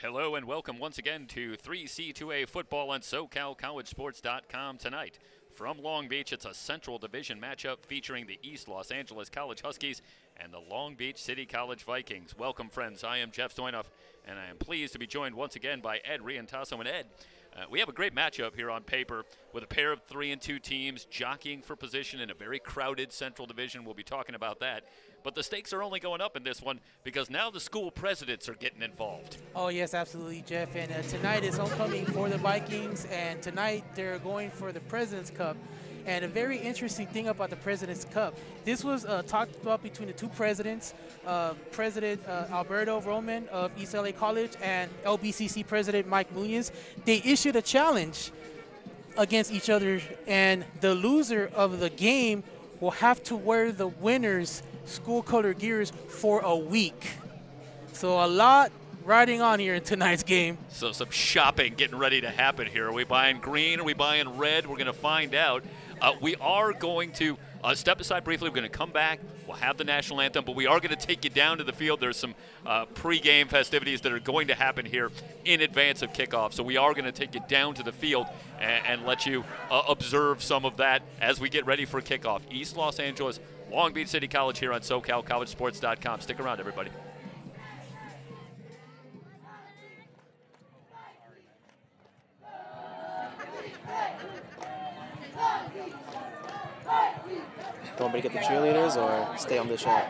Hello and welcome once again to 3C2A Football on SoCalCollegeSports.com tonight. From Long Beach, it's a Central Division matchup featuring the East Los Angeles College Huskies and the Long Beach City College Vikings. Welcome, friends. I am Jeff Stoynoff, and I am pleased to be joined once again by Ed Riantasso. And Ed, we have a great matchup here on paper with a pair of 3-2 teams jockeying for position in a very crowded Central Division. We'll be talking about that. But the stakes are only going up in this one because now the school presidents are getting involved. Oh, yes, absolutely, Jeff. And tonight is homecoming for the Vikings, and tonight they're going for the President's Cup. And a very interesting thing about the President's Cup, this was talked about between the two presidents, President Alberto Roman of East LA College and LBCC President Mike Munoz. They issued a challenge against each other, and the loser of the game will have to wear the winner's school color gears for a week. So a lot riding on here in tonight's game. So some shopping getting ready to happen here. Are we buying green? Are we buying red? We're going to find out. We are going to step aside briefly. We're going to come back. We'll have the national anthem, but we are going to take you down to the field. There's some pregame festivities that are going to happen here in advance of kickoff. So we are going to take you down to the field and let you observe some of that as we get ready for kickoff. East Los Angeles, Long Beach City College here on SoCalCollegeSports.com. Stick around, everybody. Do you want me to get the cheerleaders or stay on the shot?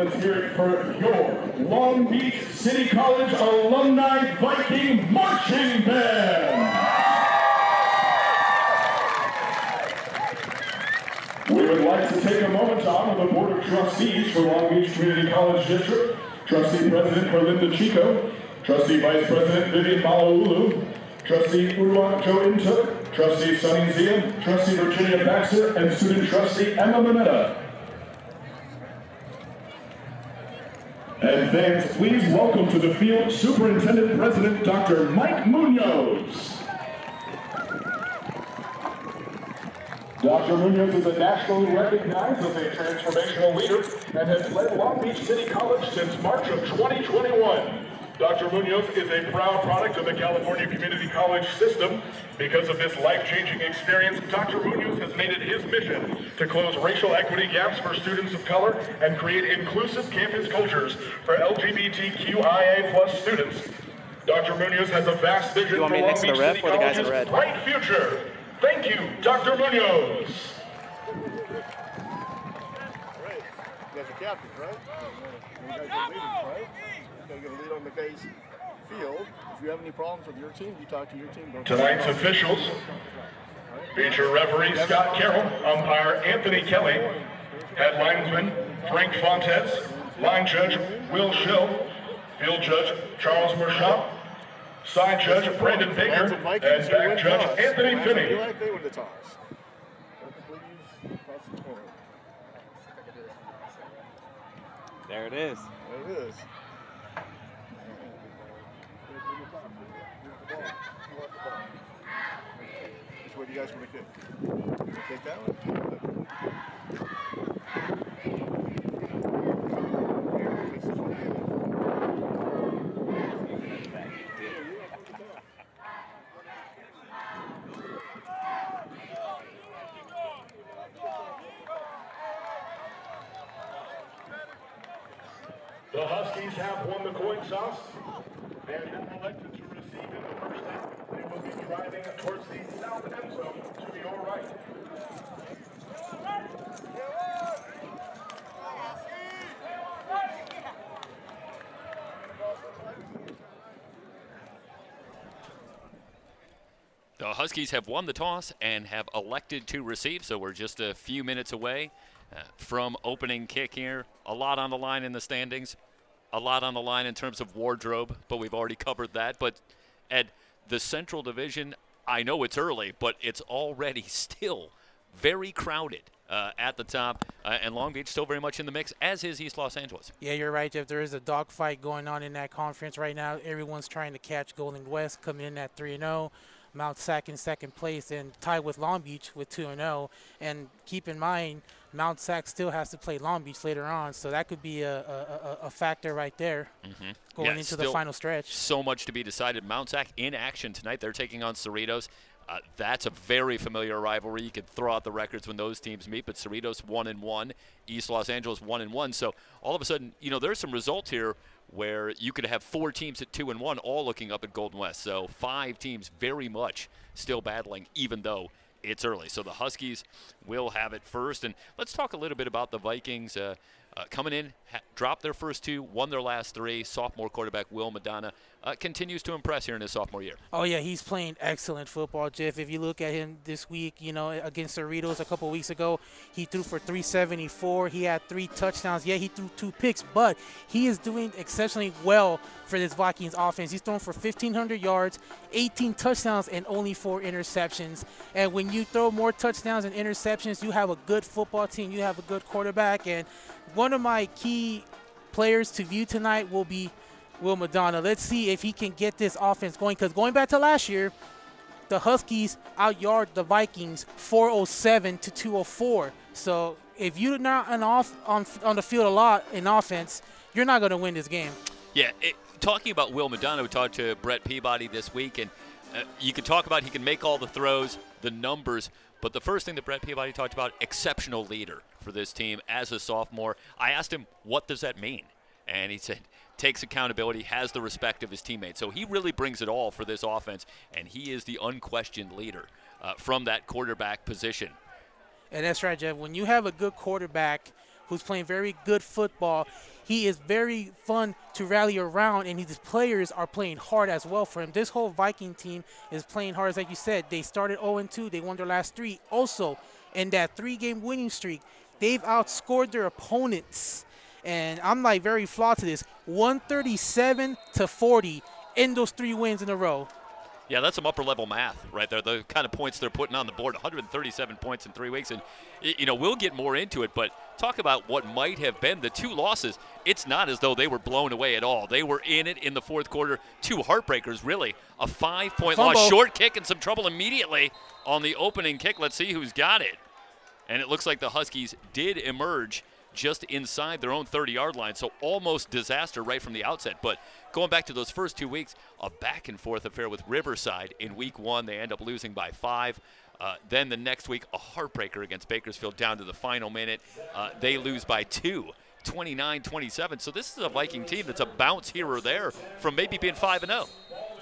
let's hear it for your Long Beach City College Alumni Viking Marching Band. We would like to take a moment to honor the Board of Trustees for Long Beach Community College District, Trustee President Perlinda Chico, Trustee Vice President Vivian Malaulu, Trustee Uruak Joe Intook, Trustee Sunny Zia, Trustee Virginia Baxter, and Student Trustee Emma Manetta. And fans, please welcome to the field Superintendent President Dr. Mike Munoz. Dr. Munoz is a nationally recognized as a transformational leader and has led Long Beach City College since March of 2021. Dr. Munoz is a proud product of the California Community College system. Because of this life-changing experience, Dr. Munoz has made it his mission to close racial equity gaps for students of color and create inclusive campus cultures for LGBTQIA+ students. Dr. Munoz has a vast vision for Long Beach City College's bright future. Thank you, Dr. Munoz. You guys are captains, right? You guys are leaders, right? You gotta get a lead on the guy's field. If you have any problems with your team, you talk to your team. Tonight's officials feature referee Scott Carroll, umpire Anthony Kelly, head linesman Frank Fontes, line judge Will Schill, field judge Charles Mershop, side judge Brandon Baker, and back judge Anthony Finney. ELAC, they win the toss. There it is. There it is. Which way do you guys want to kick? Kick that one? The Huskies have won the coin toss and have elected to receive in the first half. They will be driving towards the south end zone to your right. The Huskies have won the toss and have elected to receive, so we're just a few minutes away from opening kick here. A lot on the line in the standings, a lot on the line in terms of wardrobe, but we've already covered that. But Ed, the Central Division, I know it's early, but it's already still very crowded at the top, and Long Beach still very much in the mix, as is East Los Angeles. Yeah, you're right, Jeff. There is a dogfight going on in that conference right now. Everyone's trying to catch Golden West, coming in at 3-0. Mount Sac in second place and tied with Long Beach with 2-0. And keep in mind, Mount Sac still has to play Long Beach later on, so that could be a factor right there going into the final stretch. So much to be decided. Mount Sac in action tonight. They're taking on Cerritos. That's a very familiar rivalry. You could throw out the records when those teams meet, but Cerritos 1-1, East Los Angeles 1-1. So all of a sudden, you know, there's some results here where you could have 4 teams at 2-1 all looking up at Golden West. So 5 teams very much still battling, even though it's early. So the Huskies will have it first. And let's talk a little bit about the Vikings. Coming in, dropped their first 2, won their last 3. Sophomore quarterback Will Madonna continues to impress here in his sophomore year. Oh, yeah, he's playing excellent football, Jeff. If you look at him this week, you know, against Cerritos a couple weeks ago, he threw for 374. He had 3 touchdowns. Yeah, he threw 2 picks, but he is doing exceptionally well for this Vikings offense. He's thrown for 1,500 yards, 18 touchdowns, and only 4 interceptions. And when you throw more touchdowns and interceptions, you have a good football team. You have a good quarterback. And one of my key players to view tonight will be Will Madonna. Let's see if he can get this offense going, because going back to last year, the Huskies out-yard the Vikings 407 to 204. So if you're not on the field a lot in offense, you're not going to win this game. Yeah, talking about Will Madonna, we talked to Brett Peabody this week, and you can talk about he can make all the throws, the numbers, but the first thing that Brett Peabody talked about, exceptional leader for this team as a sophomore. I asked him, what does that mean? And he said, takes accountability, has the respect of his teammates. So he really brings it all for this offense, and he is the unquestioned leader from that quarterback position. And that's right, Jeff. When you have a good quarterback who's playing very good football. He is very fun to rally around, and his players are playing hard as well for him. This whole Viking team is playing hard. As like you said, they started 0-2. They won their last 3. Also, in that 3-game winning streak, they've outscored their opponents. And I'm like very flawed to this. 137-40 in those 3 wins in a row. Yeah, that's some upper-level math right there. The kind of points they're putting on the board, 137 points in 3 weeks. And, you know, we'll get more into it, but talk about what might have been the 2 losses. It's not as though they were blown away at all. They were in it in the fourth quarter. 2 heartbreakers, really. A 5-point loss, short kick, and some trouble immediately on the opening kick. Let's see who's got it. And it looks like the Huskies did emerge just inside their own 30-yard line, so almost disaster right from the outset. But going back to those first 2 weeks, a back-and-forth affair with Riverside. In week 1, they end up losing by 5. Then the next week, a heartbreaker against Bakersfield down to the final minute. They lose by 2, 29-27. So this is a Viking team that's a bounce here or there from maybe being 5-0.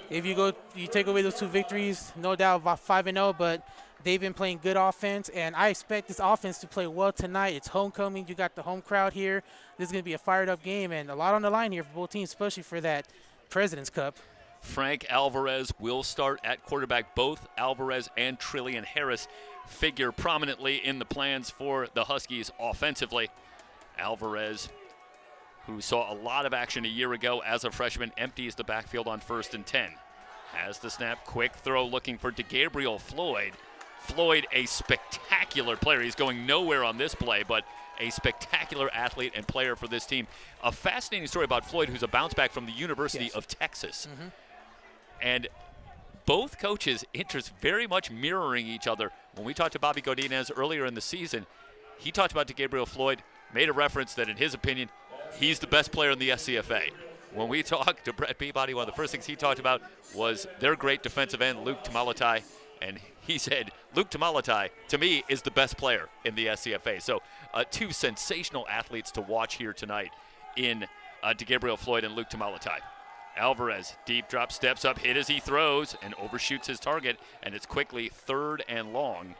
If you take away those 2 victories, no doubt about 5-0, but they've been playing good offense, and I expect this offense to play well tonight. It's homecoming. You got the home crowd here. This is going to be a fired-up game, and a lot on the line here for both teams, especially for that President's Cup. Frank Alvarez will start at quarterback. Both Alvarez and Trillian Harris figure prominently in the plans for the Huskies offensively. Alvarez, who saw a lot of action a year ago as a freshman, empties the backfield on 1st and 10. Has the snap, quick throw looking for DeGabriel Floyd. Floyd, a spectacular player. He's going nowhere on this play, but a spectacular athlete and player for this team. A fascinating story about Floyd, who's a bounce back from the University of Texas. Mm-hmm. And both coaches' interests very much mirroring each other. When we talked to Bobby Godinez earlier in the season, he talked about DeGabriel Floyd, made a reference that, in his opinion, he's the best player in the SCFA. When we talked to Brett Peabody, one of the first things he talked about was their great defensive end, Luke Tamalatai. And he said, Luke Tamalatai, to me, is the best player in the SCFA. So 2 sensational athletes to watch here tonight in DeGabriel Floyd and Luke Tamalatai. Alvarez, deep drop, steps up, hit as he throws, and overshoots his target. And it's quickly 3rd and long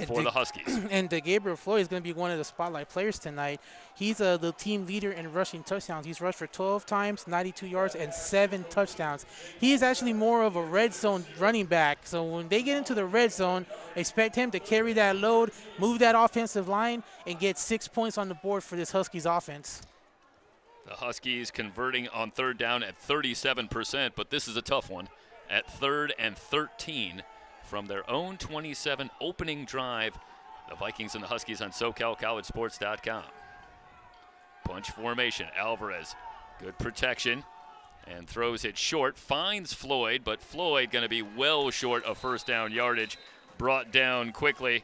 for the Huskies. And DeGabriel Floyd is going to be one of the spotlight players tonight. He's the team leader in rushing touchdowns. He's rushed for 12 times, 92 yards, and 7 touchdowns. He is actually more of a red zone running back. So when they get into the red zone, expect him to carry that load, move that offensive line, and get 6 points on the board for this Huskies offense. The Huskies converting on 3rd down at 37%, but this is a tough one at 3rd and 13. From their own 27 opening drive, the Vikings and the Huskies on SoCalCollegeSports.com. Bunch formation, Alvarez, good protection, and throws it short, finds Floyd, but Floyd going to be well short of 1st down yardage, brought down quickly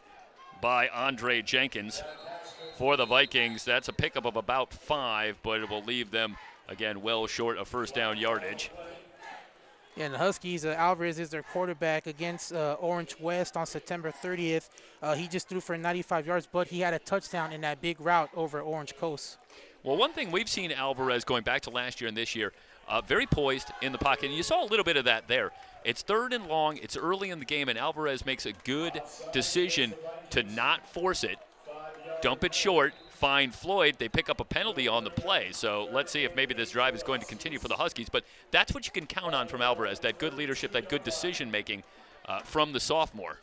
by Andre Jenkins. For the Vikings, that's a pickup of about 5, but it will leave them, again, well short of 1st down yardage. Yeah, and the Huskies, Alvarez is their quarterback against Orange West on September 30th. He just threw for 95 yards, but he had a touchdown in that big route over Orange Coast. Well, one thing we've seen Alvarez going back to last year and this year, very poised in the pocket. And you saw a little bit of that there. It's 3rd and long. It's early in the game, and Alvarez makes a good decision to not force it, dump it short, find Floyd. They pick up a penalty on the play. So let's see if maybe this drive is going to continue for the Huskies. But that's what you can count on from Alvarez, that good leadership, that good decision-making from the sophomore.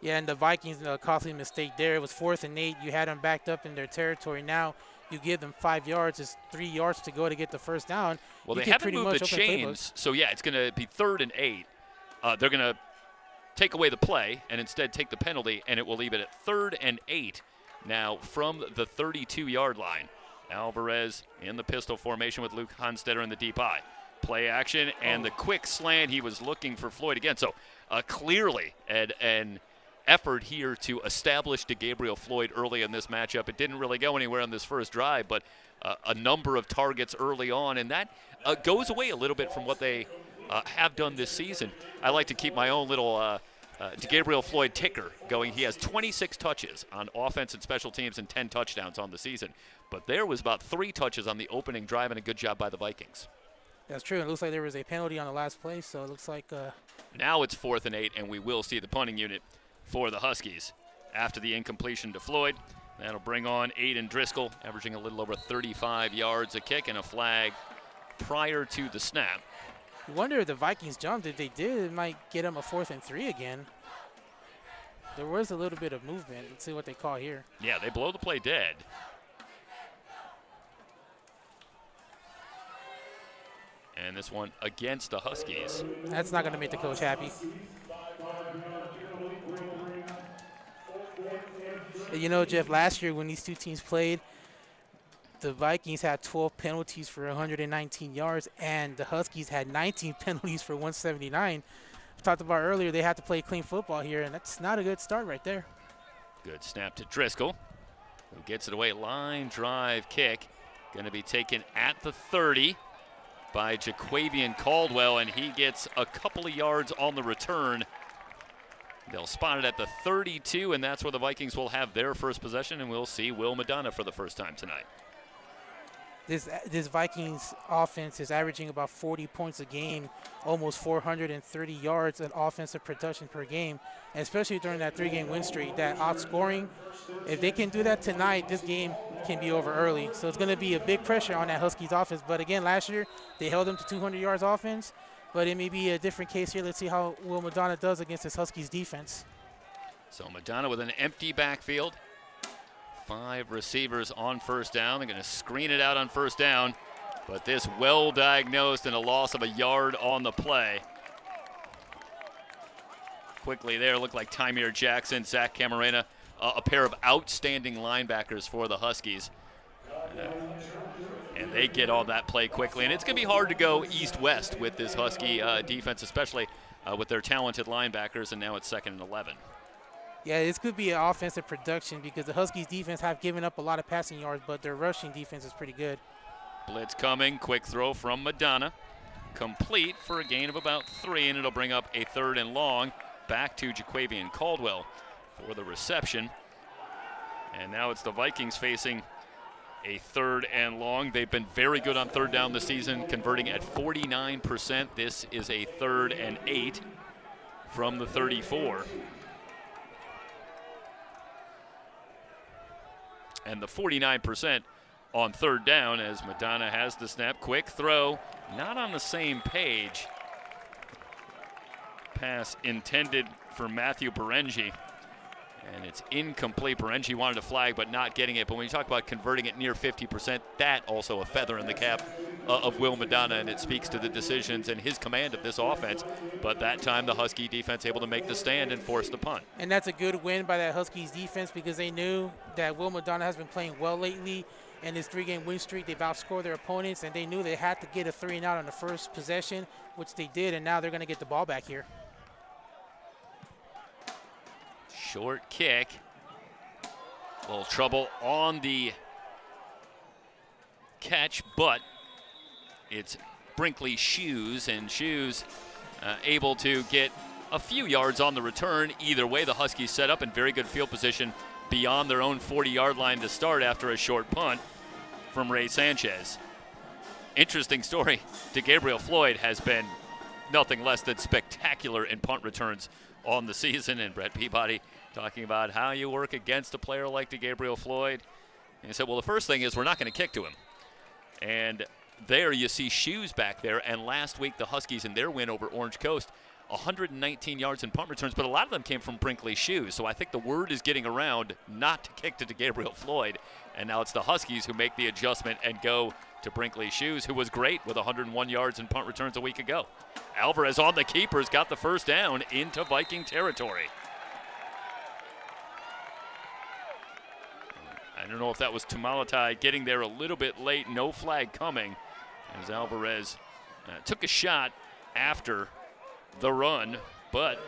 Yeah, and the Vikings, costly mistake there. It was 4th and 8. You had them backed up in their territory. Now you give them 5 yards. It's 3 yards to go to get the 1st down. Well, they haven't moved the chains. So, yeah, it's going to be 3rd and 8. They're going to take away the play and instead take the penalty, and it will leave it at 3rd and 8. Now from the 32-yard line. Alvarez in the pistol formation with Luke Honstetter in the deep eye. Play action and the quick slant. He was looking for Floyd again. So clearly an effort here to establish DeGabriel Floyd early in this matchup. It didn't really go anywhere on this first drive, but a number of targets early on. And that goes away a little bit from what they have done this season. I like to keep my own little DeGabriel Floyd ticker going. He has 26 touches on offense and special teams and 10 touchdowns on the season. But there was about 3 touches on the opening drive, and a good job by the Vikings. That's true. It looks like there was a penalty on the last play, so it looks like now it's 4th and 8, and we will see the punting unit for the Huskies. After the incompletion to Floyd, That'll bring on Aiden Driscoll, averaging a little over 35 yards a kick and a flag prior to the snap. You wonder if the Vikings jumped. If they did, it might get them a 4th and 3 again. There was a little bit of movement. Let's see what they call here. Yeah, they blow the play dead. And this one against the Huskies. That's not going to make the coach happy. You know, Jeff, last year when these two teams played, the Vikings had 12 penalties for 119 yards, and the Huskies had 19 penalties for 179. We talked about earlier, they had to play clean football here, and that's not a good start right there. Good snap to Driscoll, who gets it away. Line drive kick. Going to be taken at the 30 by Jaquavian Caldwell, and he gets a couple of yards on the return. They'll spot it at the 32, and that's where the Vikings will have their first possession, and we'll see Will Madonna for the first time tonight. This Vikings offense is averaging about 40 points a game, almost 430 yards of offensive production per game, and especially during that 3-game win streak, that outscoring. If they can do that tonight, this game can be over early. So it's going to be a big pressure on that Huskies offense. But again, last year they held them to 200 yards offense, but it may be a different case here. Let's see how Will Madonna does against this Huskies defense. So Madonna with an empty backfield. 5 receivers on first down. They're going to screen it out on first down, but this well diagnosed and a loss of a yard on the play. Quickly there, looked like Tymir Jackson, Zach Camarena, a pair of outstanding linebackers for the Huskies. And they get on that play quickly. And it's going to be hard to go east-west with this Husky defense, especially with their talented linebackers, and now it's 2nd and 11. Yeah, this could be an offensive production because the Huskies defense have given up a lot of passing yards, but their rushing defense is pretty good. Blitz coming, quick throw from Madonna. Complete for a gain of about 3, and it'll bring up a 3rd and long. Back to Jaquavian Caldwell for the reception. And now it's the Vikings facing a 3rd and long. They've been very good on 3rd down this season, converting at 49%. This is a 3rd and 8 from the 34. And the 49% on 3rd down as Madonna has the snap. Quick throw, not on the same page. Pass intended for Matthew Berengi, and it's incomplete. Berengi wanted a flag, but not getting it. But when you talk about converting it near 50%, that also a feather in the cap of Will Madonna, and it speaks to the decisions and his command of this offense. But that time, the Husky defense able to make the stand and force the punt. And that's a good win by that Huskies defense because they knew that Will Madonna has been playing well lately. In this 3-game win streak, they've outscored their opponents, and they knew they had to get a 3 and out on the first possession, which they did, and now they're going to get the ball back here. Short kick. A little trouble on the catch, but it's Brinkley Shoes, and Shoes able to get a few yards on the return. Either way, the Huskies set up in very good field position beyond their own 40-yard line to start after a short punt from Ray Sanchez. Interesting story. DeGabriel Floyd has been nothing less than spectacular in punt returns on the season, and Brett Peabody talking about how you work against a player like DeGabriel Floyd. And he said, well, the first thing is we're not going to kick to him. And there you see Shoes back there, and last week the Huskies in their win over Orange Coast, 119 yards in punt returns, but a lot of them came from Brinkley Shoes. So I think the word is getting around not to kick to DeGabriel Floyd. And now it's the Huskies who make the adjustment and go to Brinkley Shoes, who was great with 101 yards in punt returns a week ago. Alvarez on the keepers, got the first down into Viking territory. I don't know if that was Tumalatai getting there a little bit late, no flag coming, as Alvarez took a shot after the run, but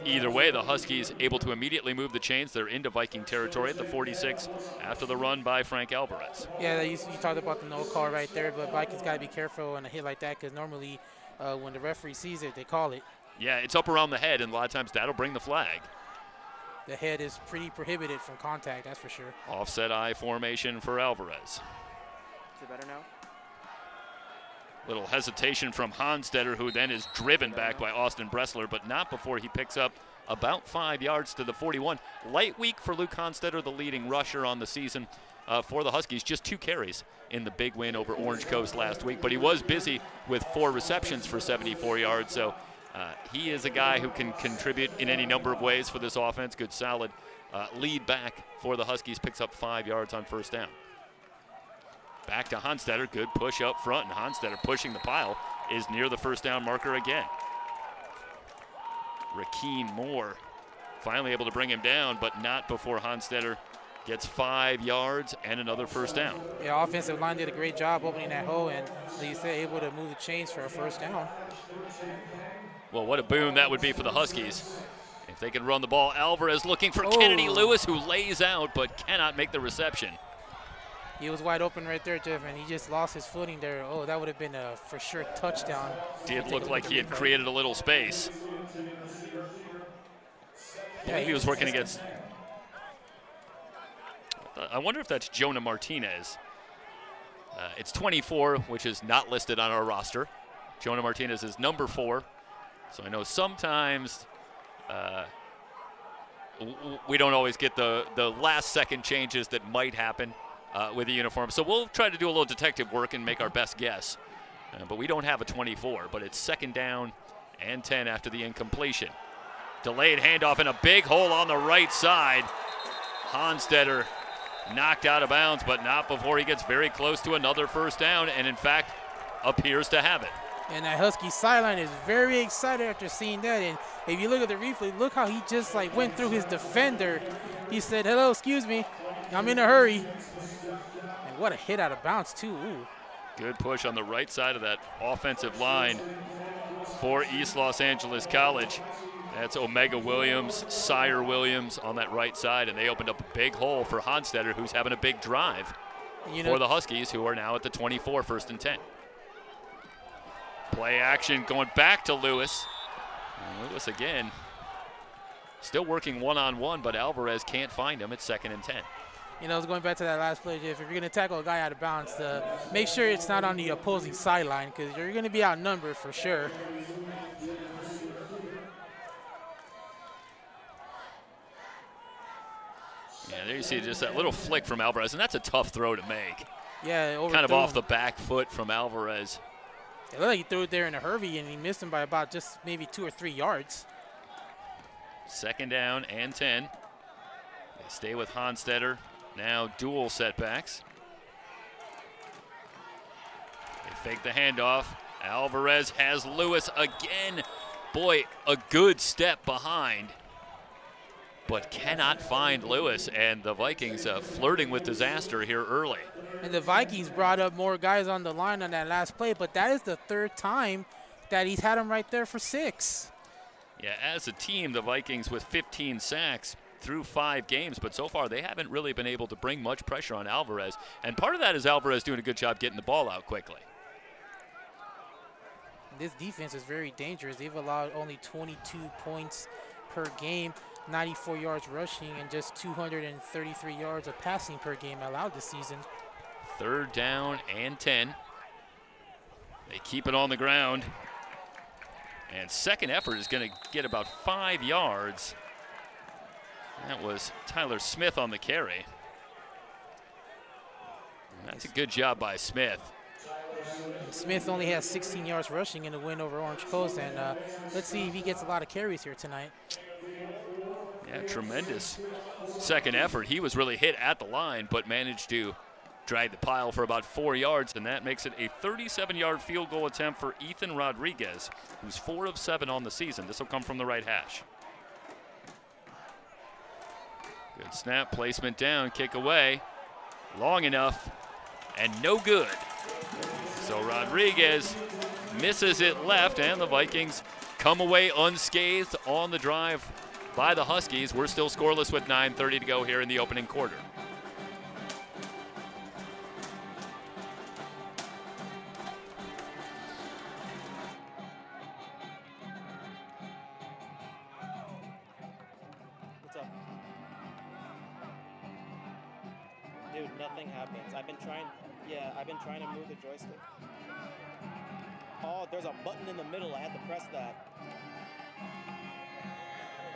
either way, the Huskies able to immediately move the chains. They're into Viking territory at the 46 after the run by Frank Alvarez. Yeah, you talked about the no call right there, but Vikings got to be careful on a hit like that because normally when the referee sees it, they call it. Yeah, it's up around the head, and a lot of times that'll bring the flag. The head is pretty prohibited from contact, that's for sure. Offset eye formation for Alvarez. Is it better now? Little hesitation from Honstetter, who then is driven back by Austin Bressler, but not before he picks up about 5 yards to the 41. Light week for Luke Honstetter, the leading rusher on the season for the Huskies. Just 2 carries in the big win over Orange Coast last week, but he was busy with 4 receptions for 74 yards. So he is a guy who can contribute in any number of ways for this offense. Good, solid lead back for the Huskies. Picks up 5 yards on first down. Back to Honstetter. Good push up front, and Honstetter pushing the pile is near the first down marker again. Rakeen Moore finally able to bring him down, but not before Honstetter gets 5 yards and another first down. Yeah, offensive line did a great job opening that hole, and at least they're able to move the chains for a first down. Well, what a boon that would be for the Huskies if they could run the ball. Alvarez looking for Kennedy Lewis, who lays out but cannot make the reception. He was wide open right there, Jeff, and he just lost his footing there. Oh, that would have been a for sure touchdown. Did look like he had created a little space. I believe he was working against, I wonder if that's Jonah Martinez. It's 24, which is not listed on our roster. Jonah Martinez is number 4. So I know sometimes we don't always get the last second changes that might happen with the uniform. So we'll try to do a little detective work and make our best guess. But we don't have a 24, but it's 2nd down and 10 after the incompletion. Delayed handoff in a big hole on the right side. Honstetter knocked out of bounds, but not before he gets very close to another first down, and in fact appears to have it. And that Husky sideline is very excited after seeing that. And if you look at the replay, look how he just like went through his defender. He said, "Hello, excuse me, I'm in a hurry." And what a hit out of bounds too. Ooh. Good push on the right side of that offensive line for East Los Angeles College. That's Omega Williams, Sire Williams on that right side, and they opened up a big hole for Honstetter, who's having a big drive for the Huskies, who are now at the 24, 1st and 10. Play action going back to Lewis. And Lewis again, still working one-on-one, but Alvarez can't find him. It's 2nd and 10. You know, going back to that last play, Jeff, if you're going to tackle a guy out of bounds, make sure it's not on the opposing sideline, because you're going to be outnumbered for sure. Yeah, there you see just that little flick from Alvarez, and that's a tough throw to make. Yeah, kind of off the back foot from Alvarez. It looked like he threw it there in a hurry, and he missed him by about just maybe 2 or 3 yards. 2nd down and 10. They stay with Honstetter. Now dual setbacks. They fake the handoff. Alvarez has Lewis again. Boy, a good step behind, but cannot find Lewis, and the Vikings flirting with disaster here early. And the Vikings brought up more guys on the line on that last play, but that is the 3rd time that he's had him right there for 6. Yeah, as a team, the Vikings with 15 sacks through 5 games, but so far they haven't really been able to bring much pressure on Alvarez, and part of that is Alvarez doing a good job getting the ball out quickly. This defense is very dangerous. They've allowed only 22 points per game, 94 yards rushing, and just 233 yards of passing per game allowed this season. 3rd down and 10. They keep it on the ground. And second effort is going to get about 5 yards. That was Tyler Smith on the carry. And that's a good job by Smith. Smith only has 16 yards rushing in the win over Orange Coast, and let's see if he gets a lot of carries here tonight. Yeah, tremendous second effort. He was really hit at the line, but managed to drag the pile for about 4 yards, and that makes it a 37-yard field goal attempt for Ethan Rodriguez, who's 4 of 7 on the season. This will come from the right hash. Good snap, placement down, kick away. Long enough, and no good. So Rodriguez misses it left, and the Vikings come away unscathed on the drive by the Huskies. We're still scoreless with 9:30 to go here in the opening quarter. What's up? Dude, nothing happens. I've been trying to move the joystick. Oh, there's a button in the middle. I had to press that.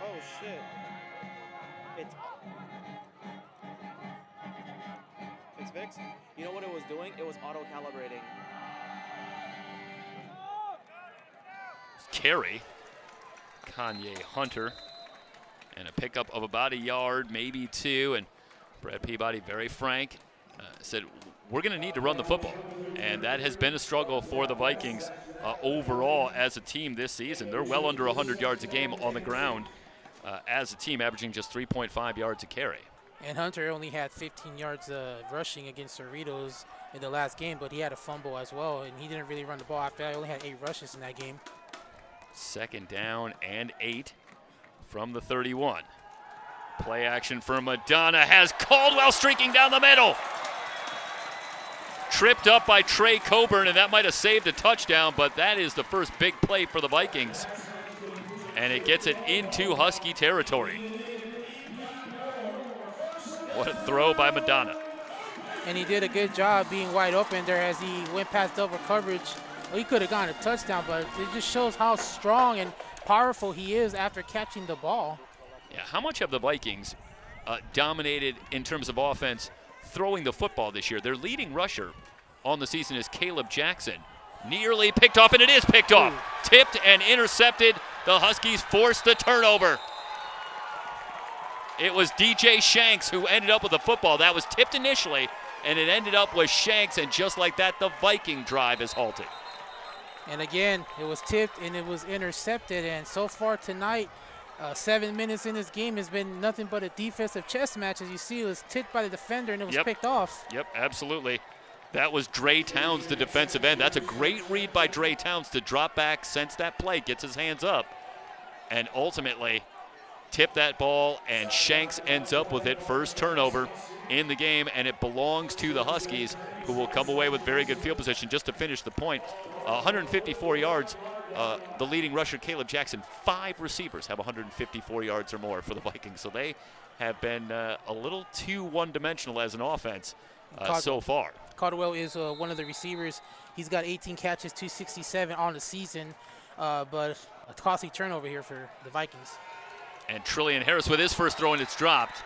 Oh, shit. It's fixed. You know what it was doing? It was auto-calibrating. Carry. Kanye Hunter. And a pickup of about a yard, maybe 2. And Brett Peabody, very frank, said, we're going to need to run the football. And that has been a struggle for the Vikings overall as a team this season. They're well under 100 yards a game on the ground as a team, averaging just 3.5 yards a carry. And Hunter only had 15 yards rushing against Cerritos in the last game, but he had a fumble as well, and he didn't really run the ball after that. He only had 8 rushes in that game. 2nd down and 8 from the 31. Play action for Madonna has Caldwell streaking down the middle. Tripped up by Trey Coburn, and that might have saved a touchdown, but that is the first big play for the Vikings. And it gets it into Husky territory. What a throw by Madonna. And he did a good job being wide open there as he went past double coverage. Well, he could have gotten a touchdown, but it just shows how strong and powerful he is after catching the ball. Yeah, how much have the Vikings dominated in terms of offense throwing the football this year? Their leading rusher on the season is Caleb Jackson. Nearly picked off, and it is picked off. Tipped and intercepted. The Huskies forced the turnover. It was DJ Shanks who ended up with the football. That was tipped initially, and it ended up with Shanks, and just like that, the Viking drive is halted. And again, it was tipped and it was intercepted, and so far tonight, 7 minutes in this game has been nothing but a defensive chess match. As you see, it was tipped by the defender and it was picked off. Yep, absolutely. That was Dre Towns, the defensive end. That's a great read by Dre Towns to drop back, sense that play, gets his hands up, and ultimately tip that ball, and Shanks ends up with it. First turnover in the game, and it belongs to the Huskies, who will come away with very good field position. Just to finish the point, 154 yards. The leading rusher, Caleb Jackson, 5 receivers have 154 yards or more for the Vikings. So they have been a little too one-dimensional as an offense so far. Caldwell is one of the receivers. He's got 18 catches, 267 on the season, but a costly turnover here for the Vikings. And Trillian Harris with his first throw, and it's dropped.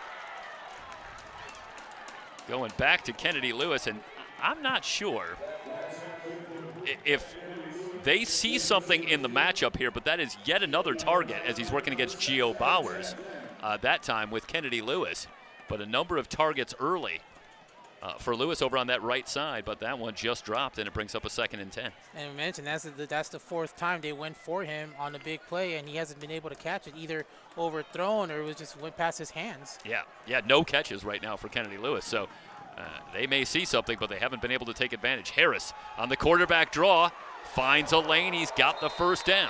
Going back to Kennedy Lewis, and I'm not sure if they see something in the matchup here, but that is yet another target as he's working against Gio Bowers, that time with Kennedy Lewis. But a number of targets early for Lewis over on that right side, but that one just dropped, and it brings up a 2nd and 10. And we mentioned that's the 4th time they went for him on the big play, and he hasn't been able to catch it, either overthrown or it was just went past his hands. Yeah, no catches right now for Kennedy Lewis. So they may see something, but they haven't been able to take advantage. Harris on the quarterback draw finds a lane. He's got the first down.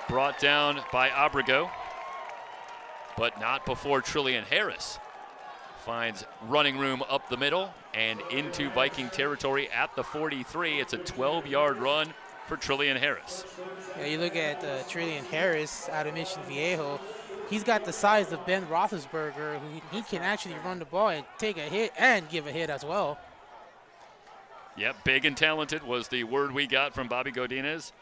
Brought down by Abrego, but not before Trillian Harris finds running room up the middle and into Viking territory at the 43. It's a 12-yard run for Trillian Harris. Yeah, you look at Trillian Harris out of Mission Viejo. He's got the size of Ben Roethlisberger, who he can actually run the ball and take a hit and give a hit as well. Yep, big and talented was the word we got from Bobby Godinez.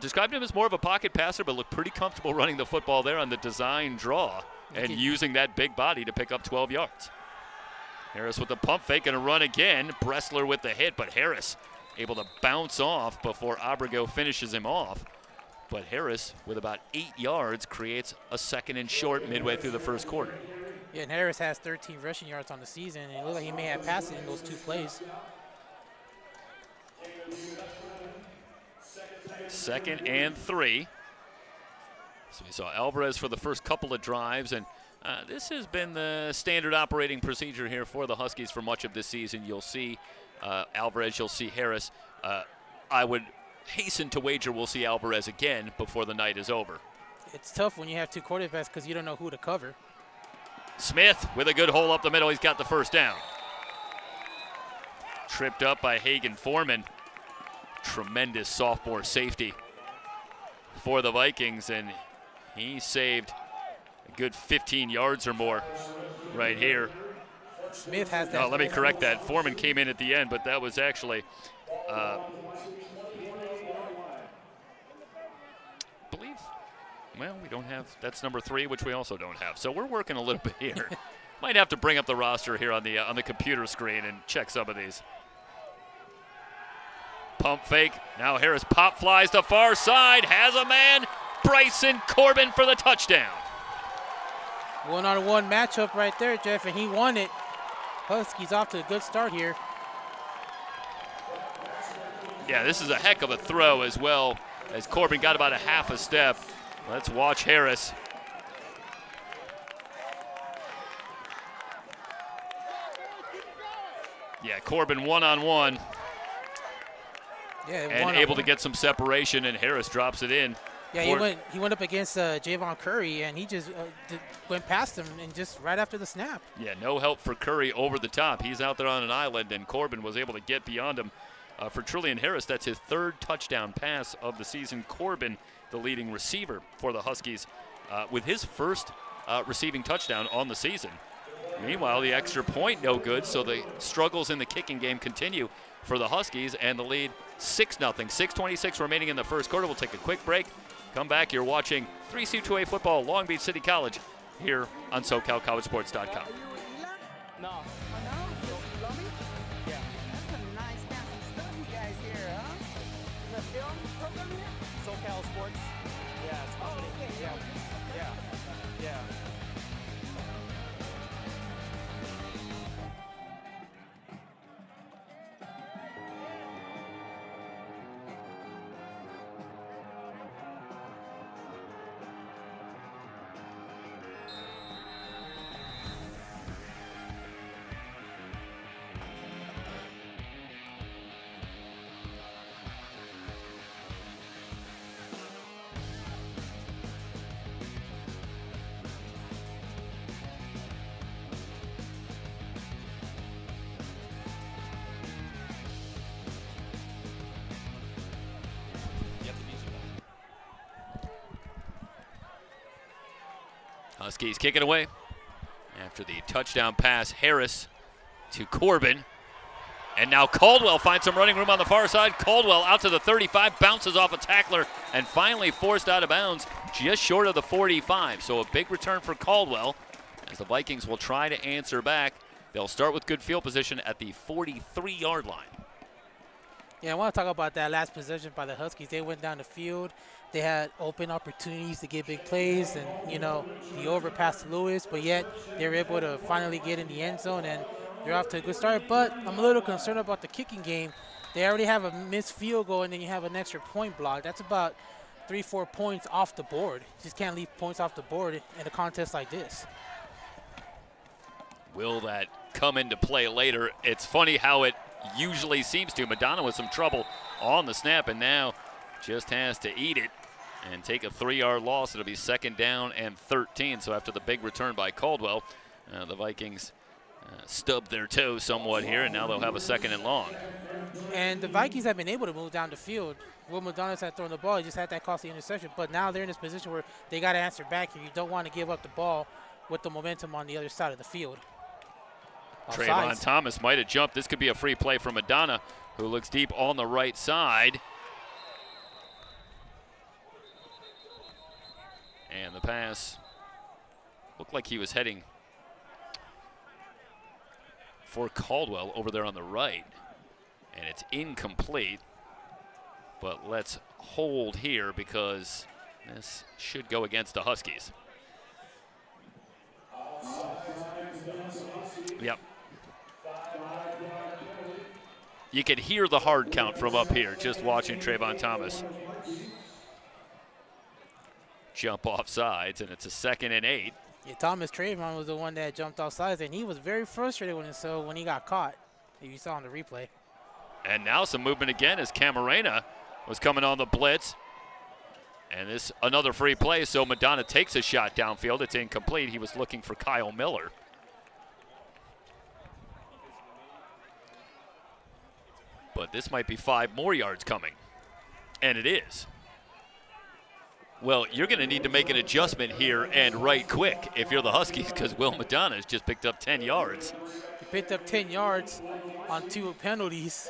Described him as more of a pocket passer, but looked pretty comfortable running the football there on the design draw and using that big body to pick up 12 yards. Harris with the pump fake and a run again. Bressler with the hit, but Harris able to bounce off before Abrego finishes him off. But Harris, with about 8 yards, creates a 2nd and short midway through the first quarter. Yeah, and Harris has 13 rushing yards on the season, and it looks like he may have passed it in those 2 plays. 2nd and 3. So we saw Alvarez for the first couple of drives, and this has been the standard operating procedure here for the Huskies for much of this season. You'll see Alvarez, you'll see Harris. I would hasten to wager we'll see Alvarez again before the night is over. It's tough when you have 2 quarterbacks because you don't know who to cover. Smith with a good hole up the middle. He's got the first down. Tripped up by Hagen Foreman. Tremendous sophomore safety for the Vikings, and he saved a good 15 yards or more right here. Smith has that. Oh, let me correct that. Foreman came in at the end, but that was actually Well, we don't have, that's number 3, which we also don't have. So we're working a little bit here. Might have to bring up the roster here on the computer screen and check some of these. Pump fake. Now Harris pop flies to far side. Has a man. Bryson Corbin for the touchdown. One-on-one matchup right there, Jeff, and he won it. Huskies off to a good start here. Yeah, this is a heck of a throw as well, as Corbin got about a half a step. Let's watch Harris. Yeah, Corbin one-on-one. Yeah, and able to get some separation, and Harris drops it in. Yeah, he went up against Javon Curry, and he just went past him and just right after the snap. Yeah, no help for Curry over the top. He's out there on an island, and Corbin was able to get beyond him. For Trillian Harris, that's his 3rd touchdown pass of the season. Corbin, the leading receiver for the Huskies, with his first receiving touchdown on the season. Meanwhile, the extra point no good, so the struggles in the kicking game continue for the Huskies, and the lead 6-0. 6:26 remaining in the first quarter. We'll take a quick break. Come back. You're watching 3C2A football, Long Beach City College, here on SoCalCollegeSports.com. No. Oh, no? You love me? Yeah. That's a nice fancy stuff you guys here, huh? The film program here? SoCal Sports. Yeah, it's company. Oh, okay. Yeah. Yeah. Yeah. Huskies kick it away after the touchdown pass. Harris to Corbin. And now Caldwell finds some running room on the far side. Caldwell out to the 35, bounces off a tackler, and finally forced out of bounds just short of the 45. So a big return for Caldwell as the Vikings will try to answer back. They'll start with good field position at the 43-yard line. Yeah, I want to talk about that last possession by the Huskies. They went down the field. They had open opportunities to get big plays and, you know, the overpass to Lewis, but yet they were able to finally get in the end zone, and they're off to a good start. But I'm a little concerned about the kicking game. They already have a missed field goal, and then you have an extra point block. That's about 3-4 points off the board. You just can't leave points off the board in a contest like this. Will that come into play later? It's funny how it usually seems to. Madonna with some trouble on the snap, and now just has to eat it and take a 3-yard loss. It'll be 2nd down and 13. So after the big return by Caldwell, the Vikings stubbed their toe somewhat here, and now they'll have a 2nd and long. And the Vikings have been able to move down the field. Will Madonna's had thrown the ball. He just had that costly interception. But now they're in this position where they got to answer back here. You don't want to give up the ball with the momentum on the other side of the field. Trayvon Thomas might have jumped. This could be a free play for Madonna, who looks deep on the right side. And the pass looked like he was heading for Caldwell over there on the right. And it's incomplete. But let's hold here because this should go against the Huskies. Yep. You could hear the hard count from up here just watching Trayvon Thomas jump off sides, and it's a 2nd and 8. Yeah, Trayvon was the one that jumped off sides, and he was very frustrated when he got caught. You saw on the replay. And now some movement again as Camarena was coming on the blitz. And this another free play, so Madonna takes a shot downfield. It's incomplete. He was looking for Kyle Miller. But this might be 5 more yards coming. And it is. Well, you're going to need to make an adjustment here and right quick if you're the Huskies, because Will Madonna has just picked up 10 yards. He picked up 10 yards on 2 penalties.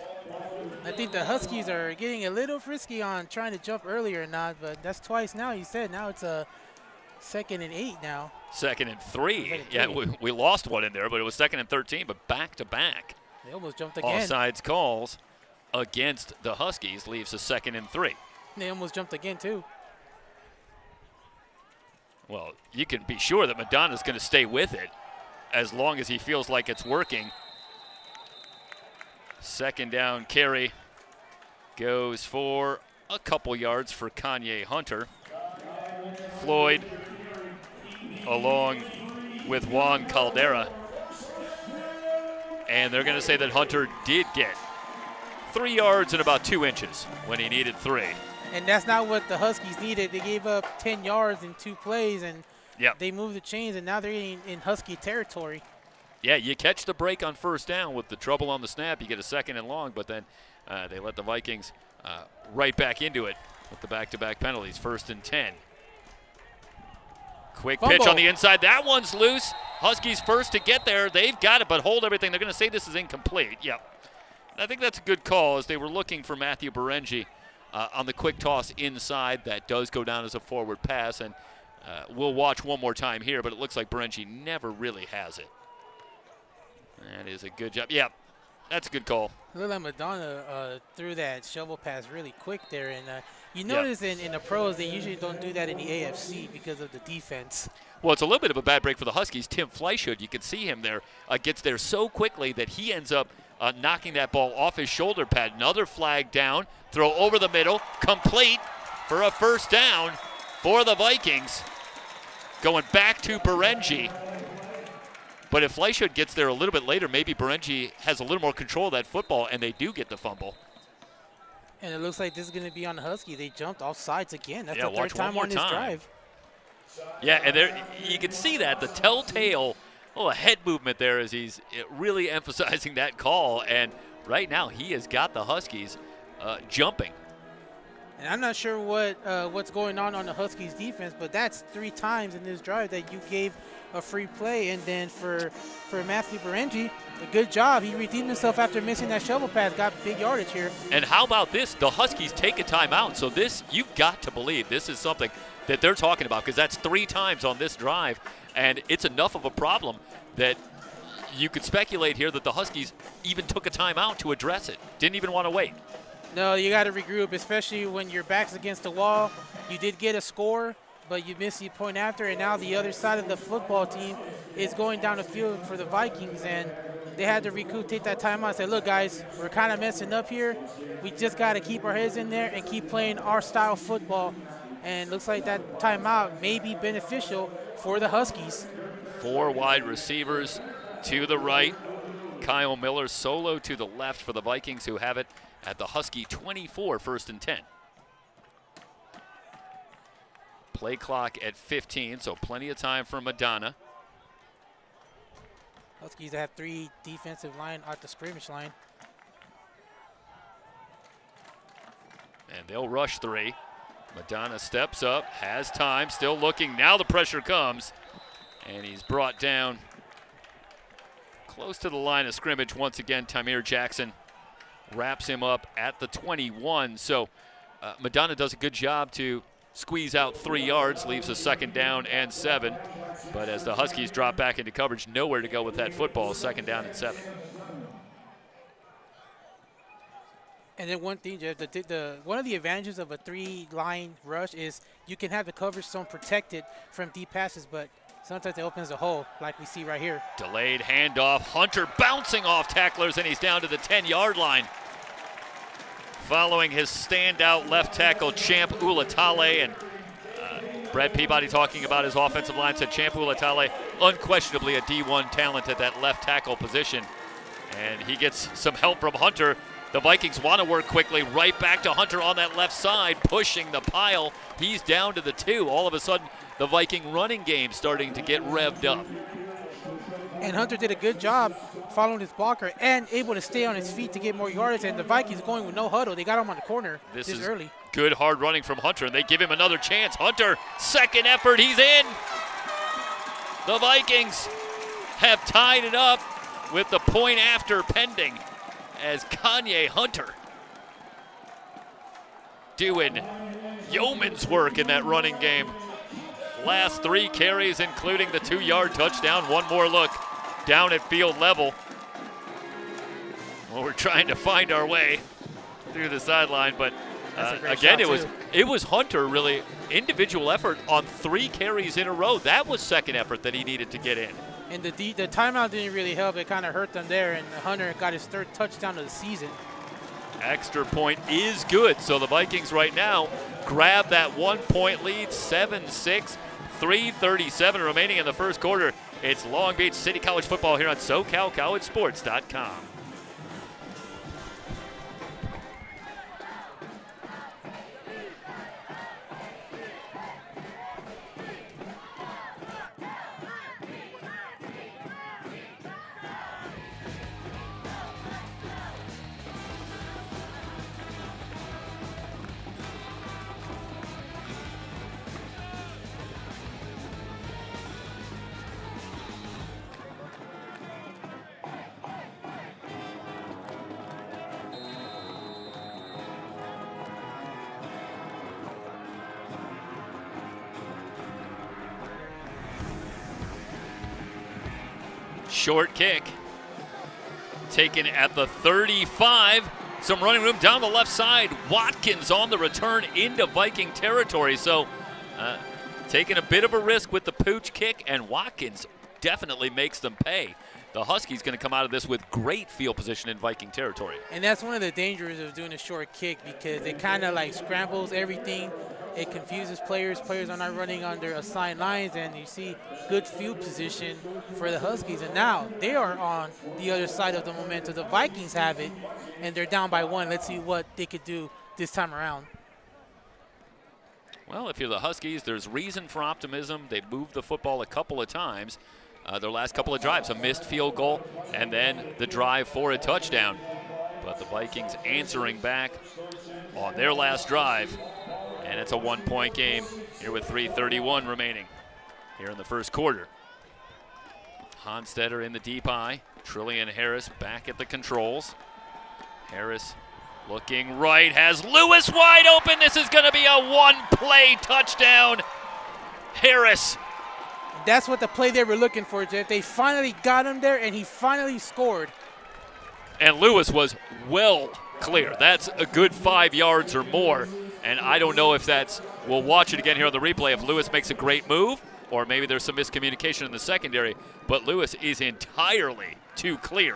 I think the Huskies are getting a little frisky on trying to jump earlier or not, but that's twice now. You said now it's a 2nd and 8 now. 2nd and 3. Second and Yeah, three. we lost one in there, but it was 2nd and 13, but back to back. They almost jumped again. Offsides calls against the Huskies leaves a 2nd and 3. They almost jumped again too. Well, you can be sure that Madonna's going to stay with it as long as he feels like it's working. 2nd down carry goes for a couple yards for Kanye Hunter. Floyd along with Juan Caldera. And they're going to say that Hunter did get 3 yards and about 2 inches when he needed 3. And that's not what the Huskies needed. They gave up 10 yards in 2 plays, and they moved the chains, and now they're in Husky territory. Yeah, you catch the break on 1st down with the trouble on the snap. You get a 2nd and long, but then they let the Vikings right back into it with the back-to-back penalties. 1st and 10. Quick pitch on the inside. That one's loose. Huskies first to get there. They've got it, but hold everything. They're going to say this is incomplete. Yep. I think that's a good call as they were looking for Matthew Berengi on the quick toss inside. That does go down as a forward pass, and we'll watch one more time here, but it looks like Berengi never really has it. That is a good job. Yeah, that's a good call. It looked like Madonna threw that shovel pass really quick there, and you notice in the pros they usually don't do that in the AFC because of the defense. Well, it's a little bit of a bad break for the Huskies. Tim Fleischhood, you can see him there, gets there so quickly that he ends up knocking that ball off his shoulder pad. Another flag down, throw over the middle, complete for a 1st down for the Vikings. Going back to Berengi. But if Fleischhood gets there a little bit later, maybe Berengi has a little more control of that football, and they do get the fumble. And it looks like this is going to be on the Husky. They jumped off sides again. That's the watch 3rd time one on more this time. drive. Yeah, and there you can see that, the telltale head movement there as he's really emphasizing that call. And right now he has got the Huskies jumping. And I'm not sure what's going on the Huskies defense, but that's 3 times in this drive that you gave a free play. And then for Matthew Berengi, a good job. He redeemed himself after missing that shovel pass, got big yardage here. And how about this? The Huskies take a timeout. So this, you've got to believe this is something that they're talking about, because that's 3 times on this drive. And it's enough of a problem that you could speculate here that the Huskies even took a timeout to address it. Didn't even want to wait. No, you got to regroup, especially when your back's against the wall. You did get a score, but you missed the point after, and now the other side of the football team is going down the field for the Vikings, and they had to recoup, take that timeout, and say, look, guys, we're kind of messing up here. We just got to keep our heads in there and keep playing our style football. And looks like that timeout may be beneficial for the Huskies. 4 wide receivers to the right. Kyle Miller solo to the left for the Vikings, who have it at the Husky 24, 1st and 10. Play clock at 15, so plenty of time for Madonna. Huskies have 3 defensive line at the skirmish line. And they'll rush 3. Madonna steps up, has time, still looking. Now the pressure comes, and he's brought down close to the line of scrimmage once again. Tamir Jackson wraps him up at the 21. So Madonna does a good job to squeeze out 3 yards, leaves a 2nd down and 7. But as the Huskies drop back into coverage, nowhere to go with that football. 2nd down and 7. And then one thing, Jeff, one of the advantages of a 3-line rush is you can have the coverage zone protected from deep passes, but sometimes it opens a hole like we see right here. Delayed handoff. Hunter bouncing off tacklers, and he's down to the 10-yard line. Following his standout left tackle, Champ Ulatale, and Brad Peabody talking about his offensive line said Champ Ulatale, unquestionably a D1 talent at that left tackle position. And he gets some help from Hunter. The Vikings want to work quickly. Right back to Hunter on that left side, pushing the pile. He's down to the 2. All of a sudden, the Viking running game starting to get revved up. And Hunter did a good job following his blocker and able to stay on his feet to get more yardage. And the Vikings going with no huddle. They got him on the corner this is early. Good hard running from Hunter, and they give him another chance. Hunter, 2nd effort, he's in. The Vikings have tied it up with the point after pending, as Kanye Hunter doing yeoman's work in that running game. Last 3 carries, including the 2-yard touchdown. One more look down at field level. Well, we're trying to find our way through the sideline, but again, it was Hunter really individual effort on 3 carries in a row. That was second effort that he needed to get in. And the timeout didn't really help. It kind of hurt them there, and Hunter got his 3rd touchdown of the season. Extra point is good, so the Vikings right now grab that 1-point lead, 7-6, 3:37 remaining in the first quarter. It's Long Beach City College football here on SoCalCollegeSports.com. Short kick taken at the 35. Some running room down the left side. Watkins on the return into Viking territory. So taking a bit of a risk with the pooch kick, and Watkins definitely makes them pay. The Huskies going to come out of this with great field position in Viking territory. And that's one of the dangers of doing a short kick, because it kind of like scrambles everything. It confuses players. Players are not running under assigned lines, and you see good field position for the Huskies. And now they are on the other side of the momentum. The Vikings have it, and they're down by 1. Let's see what they could do this time around. Well, if you're the Huskies, there's reason for optimism. They've moved the football a couple of times. Their last couple of drives, a missed field goal, and then the drive for a touchdown. But the Vikings answering back on their last drive. And it's a 1-point game here with 3:31 remaining here in the first quarter. Honstetter in the deep eye. Trillian Harris back at the controls. Harris looking right, has Lewis wide open. This is going to be a 1-play touchdown. Harris. That's what the play they were looking for, Jeff. They finally got him there, and he finally scored. And Lewis was well clear. That's a good 5 yards or more. And I don't know if that's, we'll watch it again here on the replay, if Lewis makes a great move or maybe there's some miscommunication in the secondary, but Lewis is entirely too clear.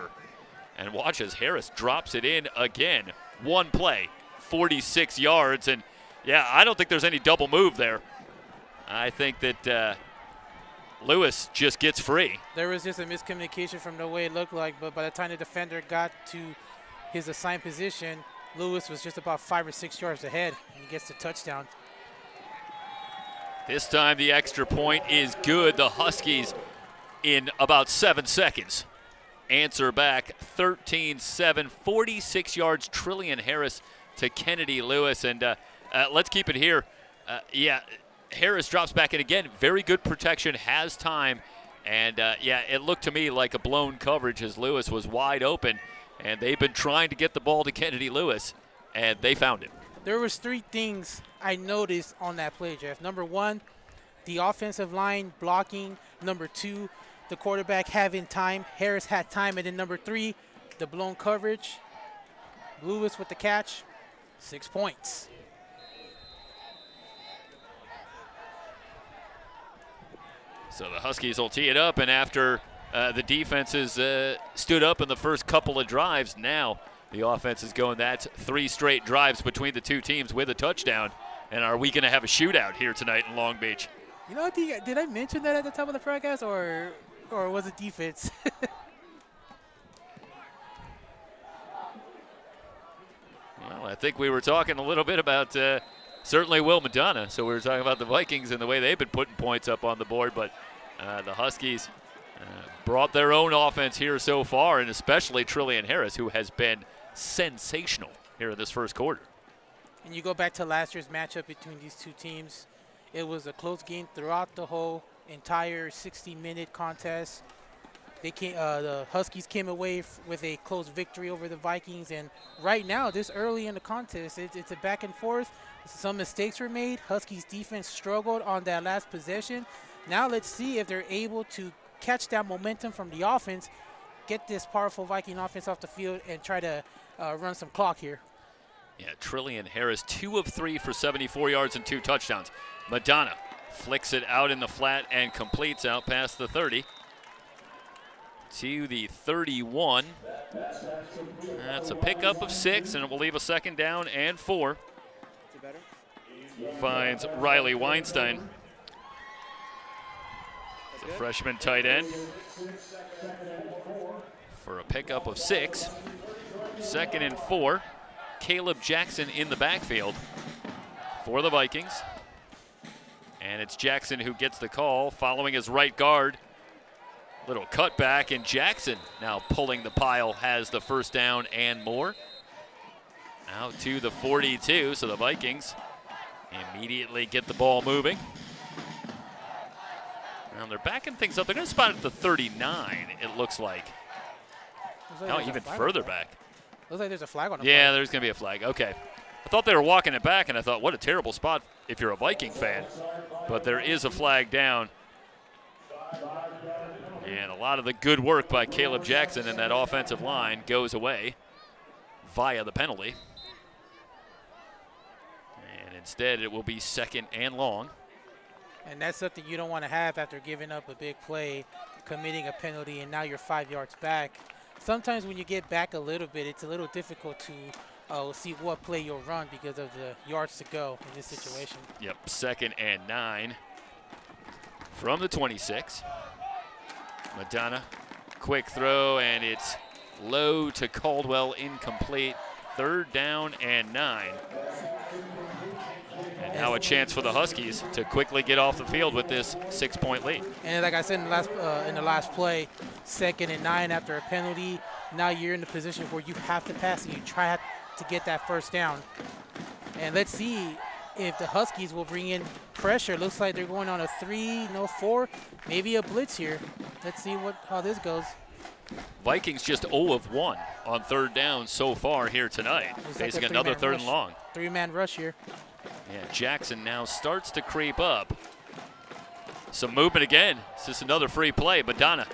And watch as Harris drops it in again. 1 play, 46 yards. And yeah, I don't think there's any double move there. I think that Lewis just gets free. There was just a miscommunication from the way it looked like, but by the time the defender got to his assigned position, Lewis was just about 5 or 6 yards ahead, and he gets the touchdown. This time the extra point is good. The Huskies in about 7 seconds answer back 13-7, 46 yards, Trillian Harris to Kennedy Lewis. And let's keep it here. Harris drops back in again. Very good protection, has time. And it looked to me like a blown coverage as Lewis was wide open. And they've been trying to get the ball to Kennedy Lewis, and they found it. There was 3 things I noticed on that play, Jeff. Number 1, the offensive line blocking. Number 2, the quarterback having time. Harris had time. And then number 3, the blown coverage. Lewis with the catch. 6 points. So the Huskies will tee it up, and after the defenses stood up in the first couple of drives, now the offense is going. That's 3 straight drives between the 2 teams with a touchdown. And are we going to have a shootout here tonight in Long Beach? You know, did I mention that at the top of the broadcast, or was it defense? Well, I think we were talking a little bit about certainly Will Madonna. So we were talking about the Vikings and the way they've been putting points up on the board. But the Huskies brought their own offense here so far, and especially Trillian Harris, who has been sensational here in this first quarter. And you go back to last year's matchup between these 2 teams. It was a close game throughout the whole entire 60-minute contest. The Huskies came away with a close victory over the Vikings, and right now, this early in the contest, it's a back and forth. Some mistakes were made. Huskies defense struggled on that last possession. Now let's see if they're able to catch that momentum from the offense, get this powerful Viking offense off the field, and try to run some clock here. Yeah, Trillian Harris, 2 of 3 for 74 yards and 2 touchdowns. Madonna flicks it out in the flat and completes out past the 30 to the 31. That's a pickup of 6, and it will leave a 2nd down and 4. Finds Riley Weinstein, the freshman tight end, for a pickup of 6. 2nd and 4. Caleb Jackson in the backfield for the Vikings. And it's Jackson who gets the call, following his right guard. Little cutback, and Jackson now pulling the pile, has the 1st down and more. Out to the 42, so the Vikings immediately get the ball moving. Now they're backing things up. They're going to spot at the 39, it looks like. No, even further back. Looks like there's a flag on the Yeah, there's going to be a flag. Okay. I thought they were walking it back, and I thought, what a terrible spot if you're a Viking fan. But there is a flag down. And a lot of the good work by Caleb Jackson and that offensive line goes away via the penalty. And instead, it will be 2nd and long. And that's something you don't want to have after giving up a big play, committing a penalty, and now you're 5 yards back. Sometimes when you get back a little bit, it's a little difficult to see what play you'll run because of the yards to go in this situation. Yep, 2nd and 9 from the 26. Madonna, quick throw, and it's low to Caldwell, incomplete. 3rd down and 9. And now a chance for the Huskies to quickly get off the field with this 6-point lead. And like I said in the last play, 2nd and 9 after a penalty. Now you're in the position where you have to pass and you try to get that 1st down. And let's see if the Huskies will bring in pressure. Looks like they're going on a 3, no 4, maybe a blitz here. Let's see how this goes. Vikings just 0 of 1 on 3rd down so far here tonight, facing another 3rd and long. 3-man rush here. Yeah, Jackson now starts to creep up. Some movement again. It's just another free play. Madonna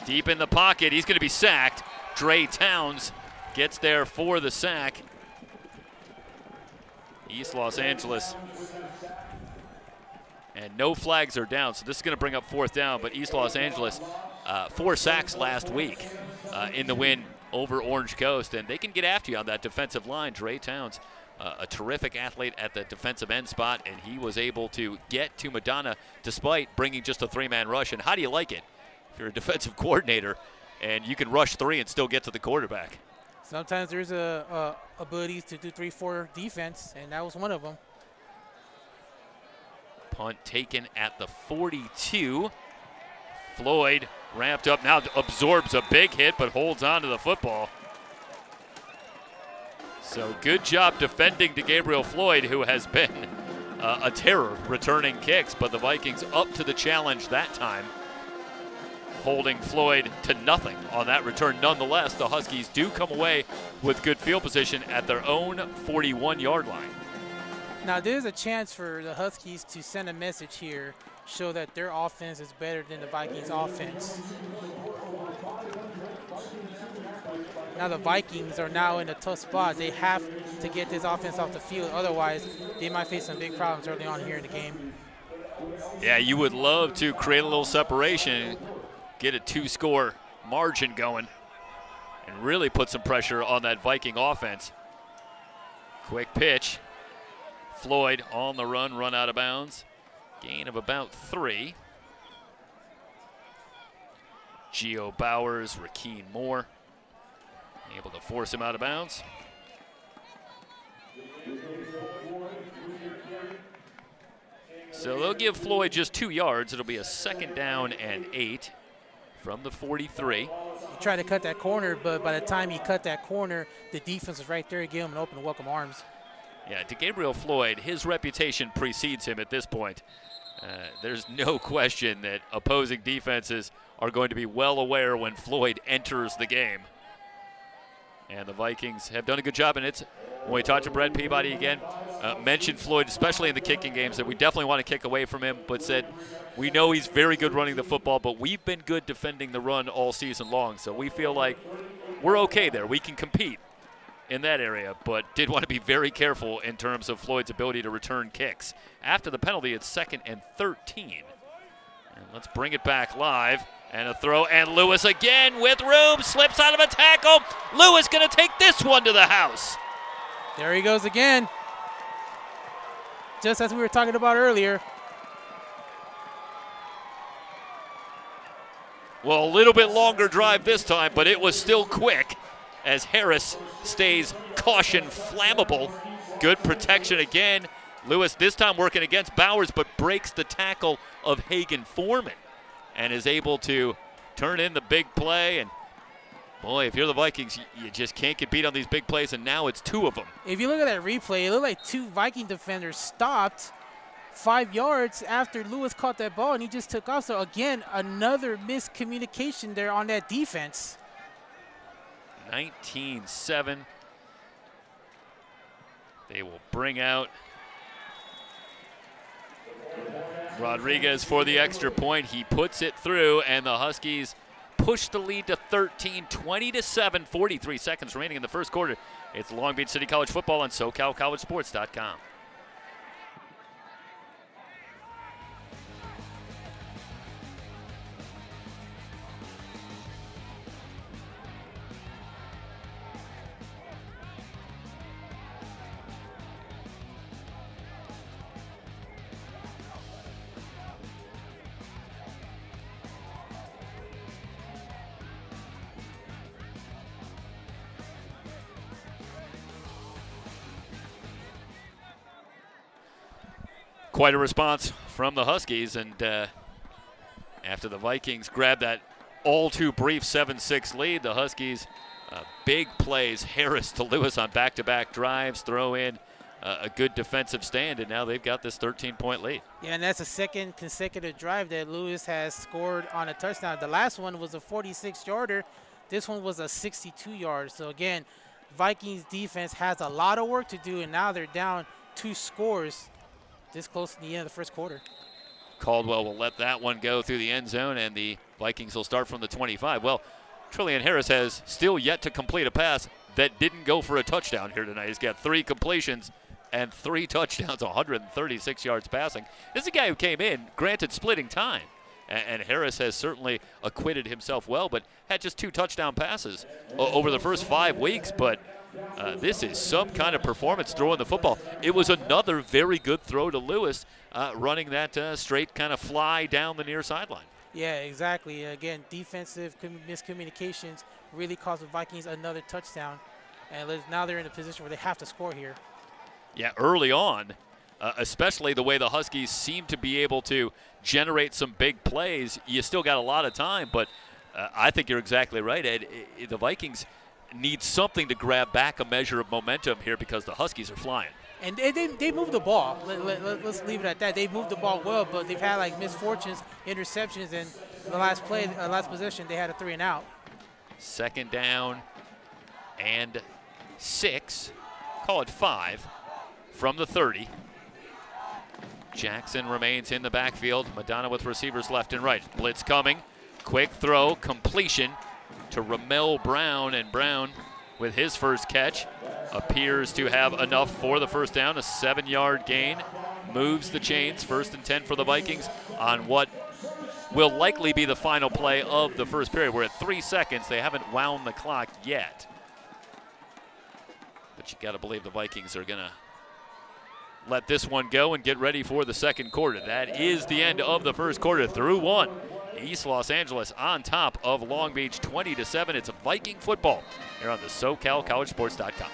deep in the pocket. He's going to be sacked. Dre Towns gets there for the sack. East Los Angeles. And no flags are down, so this is going to bring up 4th down. But East Los Angeles, 4 sacks last week in the win over Orange Coast. And they can get after you on that defensive line. Dre Towns, a terrific athlete at the defensive end spot, and he was able to get to Madonna despite bringing just a 3-man rush. And how do you like it if you're a defensive coordinator and you can rush 3 and still get to the quarterback? Sometimes there's abilities to do 3-4 defense, and that was one of them. Punt taken at the 42. Floyd ramped up, now absorbs a big hit but holds on to the football. So good job defending to Gabriel Floyd, who has been a terror returning kicks, but the Vikings up to the challenge that time, holding Floyd to nothing on that return. Nonetheless, the Huskies do come away with good field position at their own 41-yard line. Now there's a chance for the Huskies to send a message here, show that their offense is better than the Vikings offense. Now the Vikings are now in a tough spot. They have to get this offense off the field. Otherwise, they might face some big problems early on here in the game. Yeah, you would love to create a little separation, get a 2-score margin going, and really put some pressure on that Viking offense. Quick pitch. Floyd on the run out of bounds. Gain of about 3. Gio Bowers, Rakeen Moore, able to force him out of bounds. So they'll give Floyd just 2 yards. It'll be a 2nd down and 8 from the 43. He tried to cut that corner, but by the time he cut that corner, the defense was right there to give him an open welcome arms. Yeah, to Gabriel Floyd, his reputation precedes him at this point. There's no question that opposing defenses are going to be well aware when Floyd enters the game. And the Vikings have done a good job. And it's, when we talked to Brett Peabody again, mentioned Floyd, especially in the kicking games, that we definitely want to kick away from him, but said we know he's very good running the football, but we've been good defending the run all season long. So we feel like we're okay there. We can compete in that area, but did want to be very careful in terms of Floyd's ability to return kicks. After the penalty, it's 2nd and 13. And let's bring it back live. And a throw, and Lewis again with room, slips out of a tackle. Lewis going to take this one to the house. There he goes again. Just as we were talking about earlier. Well, a little bit longer drive this time, but it was still quick as Harris stays caution flammable. Good protection again. Lewis this time working against Bowers, but breaks the tackle of Hagen Foreman and is able to turn in the big play. And boy, if you're the Vikings, you just can't get beat on these big plays, and now it's 2 of them. If you look at that replay, it looked like 2 Viking defenders stopped 5 yards after Lewis caught that ball, and he just took off. So again, another miscommunication there on that defense. 19-7. They will bring out Rodriguez for the extra point. He puts it through, and the Huskies push the lead to 13, 20-7, 43 seconds remaining in the first quarter. It's Long Beach City College football on SoCalCollegeSports.com. Quite a response from the Huskies, and after the Vikings grabbed that all too brief 7-6 lead, the Huskies, big plays, Harris to Lewis on back-to-back drives, throw in a good defensive stand, and now they've got this 13-point lead. Yeah, and that's the 2nd consecutive drive that Lewis has scored on a touchdown. The last one was a 46-yarder. This one was a 62-yarder. So again, Vikings defense has a lot of work to do, and now they're down 2 scores this close to the end of the first quarter. Caldwell will let that one go through the end zone, and the Vikings will start from the 25. Well, Trillian Harris has still yet to complete a pass that didn't go for a touchdown here tonight. He's got 3 completions and 3 touchdowns, 136 yards passing. This is a guy who came in, granted splitting time, and Harris has certainly acquitted himself well, but had just 2 touchdown passes over the first 5 weeks. But this is some kind of performance throwing the football. It was another very good throw to Lewis, running that straight kind of fly down the near sideline. Yeah, exactly. Again, defensive miscommunications really cost the Vikings another touchdown. And now they're in a position where they have to score here. Yeah, early on, especially the way the Huskies seem to be able to generate some big plays, you still got a lot of time. But I think you're exactly right, Ed. The Vikings need something to grab back a measure of momentum here because the Huskies are flying. And they moved the ball. Let's leave it at that. They moved the ball well, but they've had like misfortunes, interceptions, and the last play, last possession, they had a 3 and out. 2nd down and 6, call it 5, from the 30. Jackson remains in the backfield. Madonna with receivers left and right. Blitz coming. Quick throw, completion to Ramel Brown, and Brown with his first catch appears to have enough for the first down. A 7-yard gain moves the chains. 1st and 10 for the Vikings on what will likely be the final play of the first period. We're at 3 seconds. They haven't wound the clock yet. But you got to believe the Vikings are going to let this one go and get ready for the second quarter. That is the end of the first quarter through 1. East Los Angeles on top of Long Beach 20-7. It's Viking football here on the SoCalCollegeSports.com.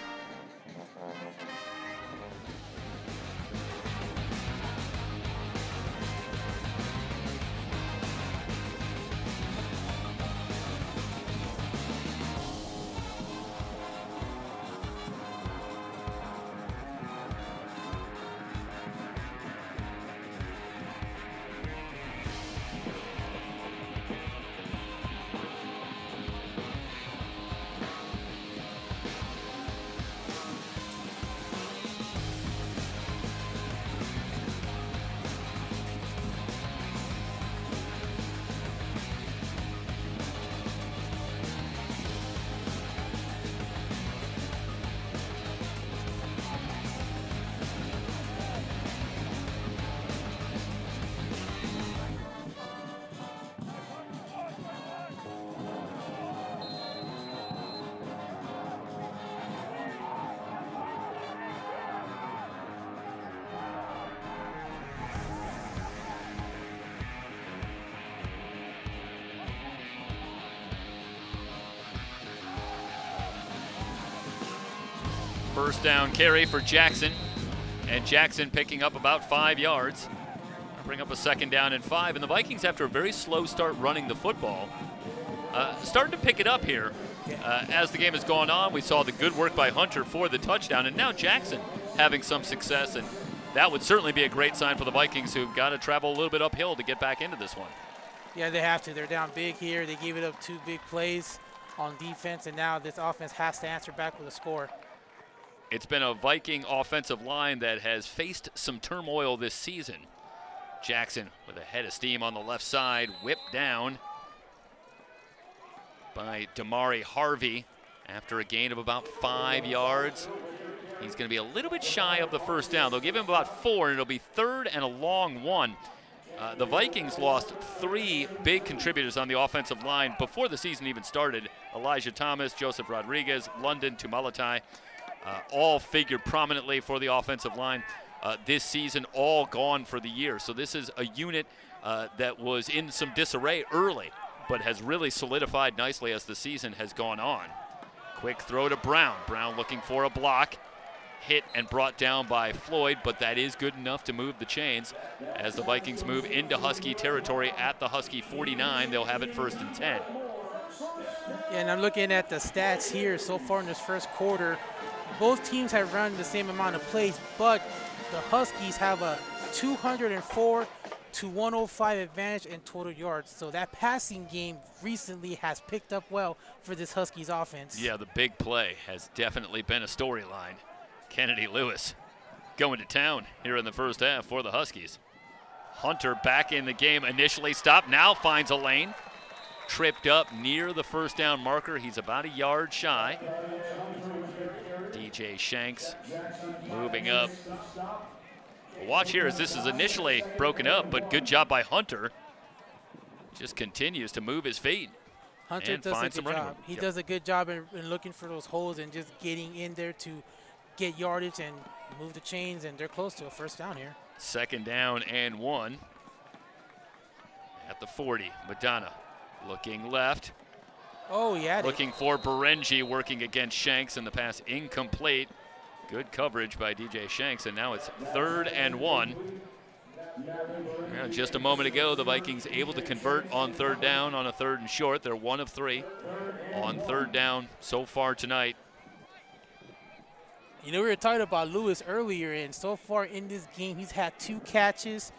First down carry for Jackson, and Jackson picking up about 5 yards. Bring up a 2nd down and 5, and the Vikings, after a very slow start running the football, starting to pick it up here. As the game has gone on, we saw the good work by Hunter for the touchdown, and now Jackson having some success, and that would certainly be a great sign for the Vikings, who've got to travel a little bit uphill to get back into this one. Yeah, they have to. They're down big here. They gave it up 2 big plays on defense, and now this offense has to answer back with a score. It's been a Viking offensive line that has faced some turmoil this season. Jackson with a head of steam on the left side, whipped down by Damari Harvey after a gain of about 5 yards. He's going to be a little bit shy of the first down. They'll give him about 4, and it'll be 3rd and a long 1. The Vikings lost 3 big contributors on the offensive line before the season even started. Elijah Thomas, Joseph Rodriguez, London Tumalatai, all figured prominently for the offensive line this season, all gone for the year. So this is a unit that was in some disarray early, but has really solidified nicely as the season has gone on. Quick throw to Brown. Brown looking for a block. Hit and brought down by Floyd, but that is good enough to move the chains as the Vikings move into Husky territory at the Husky 49. They'll have it 1st and 10. Yeah, and I'm looking at the stats here so far in this first quarter. Both teams have run the same amount of plays, but the Huskies have a 204 to 105 advantage in total yards. So that passing game recently has picked up well for this Huskies offense. Yeah, the big play has definitely been a storyline. Kennedy Lewis going to town here in the first half for the Huskies. Hunter back in the game, initially stopped, now finds a lane. Tripped up near the first down marker. He's about a yard shy. DJ Shanks moving up. Watch here as this is initially broken up, but good job by Hunter. Just continues to move his feet. Hunter and does find a some good running job. room. He Yep. does a good job in looking for those holes and just getting in there to get yardage and move the chains, and they're close to a first down here. 2nd down and 1 at the 40. Madonna looking left. Oh, yeah. Looking for Berenji, working against Shanks, and the pass incomplete. Good coverage by DJ Shanks, and now it's 3rd and 1. Just a moment ago, the Vikings able to convert on 3rd down on a 3rd and short. They're 1 of 3 on 3rd down so far tonight. You know, we were talking about Lewis earlier, and so far in this game, he's had 2 catches,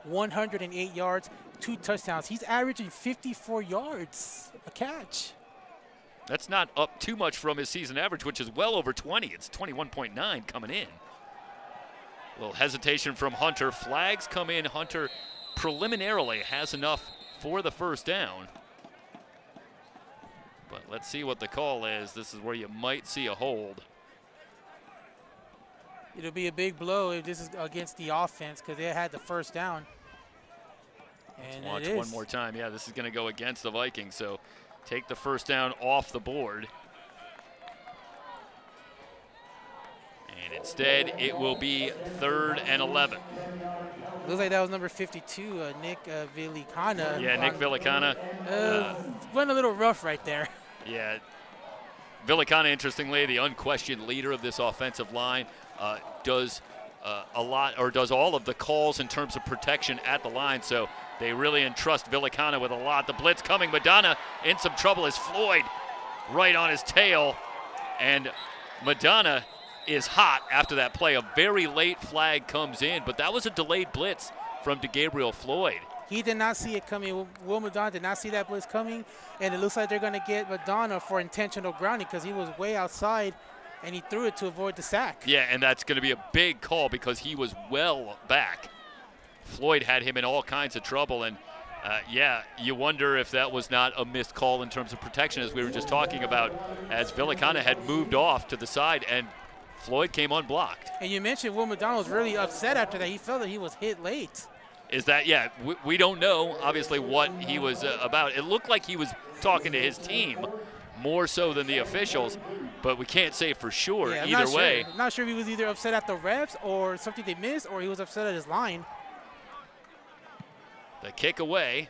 108 yards, 2 touchdowns. He's averaging 54 yards a catch. That's not up too much from his season average, which is well over 20. It's 21.9 coming in. A little hesitation from Hunter. Flags come in. Hunter preliminarily has enough for the first down. But let's see what the call is. This is where you might see a hold. It'll be a big blow if this is against the offense because they had the first down. And Let's watch one more time. Yeah, this is going to go against the Vikings. So take the first down off the board. And instead, it will be 3rd and 11. Looks like that was number 52, Nick Villicana. Yeah, Nick Villicana. Went a little rough right there. Yeah. Villicana, interestingly, the unquestioned leader of this offensive line, does a lot, or does all of the calls in terms of protection at the line. So they really entrust Villicana with a lot. The blitz coming. Madonna in some trouble as Floyd right on his tail. And Madonna is hot after that play. A very late flag comes in, but that was a delayed blitz from DeGabriel Floyd. He did not see it coming. Will Madonna did not see that blitz coming, and it looks like they're going to get Madonna for intentional grounding because he was way outside, and he threw it to avoid the sack. Yeah, and that's going to be a big call because he was well back. Floyd had him in all kinds of trouble, and yeah, you wonder if that was not a missed call in terms of protection, as we were just talking about, as Villicana had moved off to the side, and Floyd came unblocked. And you mentioned Will Madonna was really upset after that. He felt that he was hit late. Is that, yeah, we don't know, obviously, what he was about. It looked like he was talking to his team more so than the officials, but we can't say for sure either way. I'm not sure if he was either upset at the refs or something they missed, or he was upset at his line. The kick away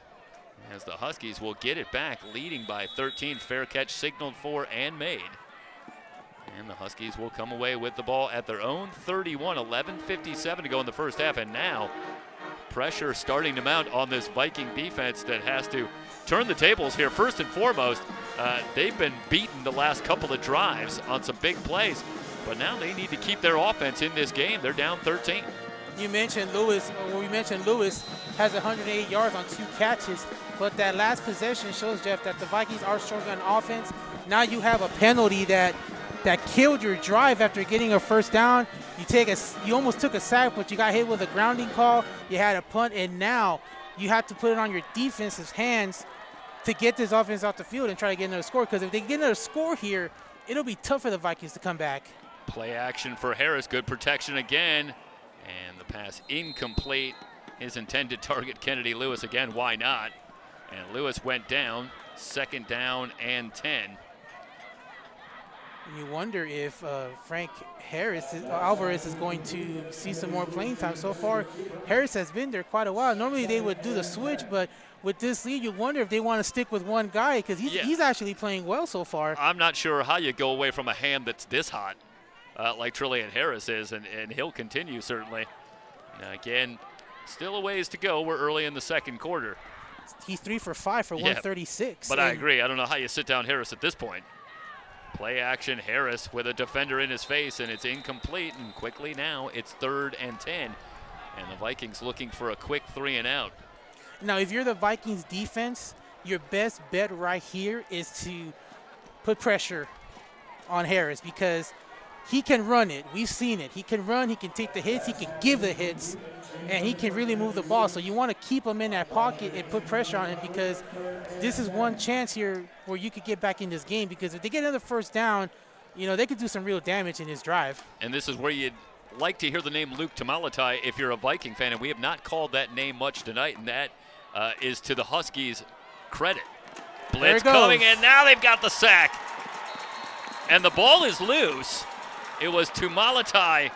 as the Huskies will get it back, leading by 13. Fair catch signaled for and made. And the Huskies will come away with the ball at their own 31, 11:57 to go in the first half. And now pressure starting to mount on this Viking defense that has to turn the tables here. First and foremost, they've been beaten the last couple of drives on some big plays, but now they need to keep their offense in this game. They're down 13. You mentioned Lewis, we mentioned Lewis has 108 yards on 2 catches, but that last possession shows, Jeff, that the Vikings are struggling on offense. Now you have a penalty that killed your drive after getting a first down. You almost took a sack, but you got hit with a grounding call. You had a punt, and now you have to put it on your defense's hands to get this offense off the field and try to get another score. Because if they get another score here, it'll be tough for the Vikings to come back. Play action for Harris. Good protection again. And the pass incomplete. His intended target, Kennedy Lewis, again. Why not? And Lewis went down. 2nd down and 10. And you wonder if Frank Alvarez is going to see some more playing time. So far, Harris has been there quite a while. Normally they would do the switch, but with this lead, you wonder if they want to stick with one guy because he's actually playing well so far. I'm not sure how you go away from a hand that's this hot, like Trillian Harris is, and he'll continue certainly. Now again, still a ways to go. We're early in the second quarter. He's 3 for 5 for 136. But I agree. I don't know how you sit down Harris at this point. Play action, Harris with a defender in his face, and it's incomplete. And quickly now, it's 3rd and 10. And the Vikings looking for a quick 3 and out. Now, if you're the Vikings defense, your best bet right here is to put pressure on Harris because he can run it. We've seen it. He can run, he can take the hits, he can give the hits, and he can really move the ball. So you want to keep him in that pocket and put pressure on him because this is one chance here where you could get back in this game because if they get another first down, you know, they could do some real damage in this drive. And this is where you'd like to hear the name Luke Tamalatai if you're a Viking fan, and we have not called that name much tonight, and that is to the Huskies' credit. Blitz coming, and now they've got the sack. And the ball is loose. It was Tumalatai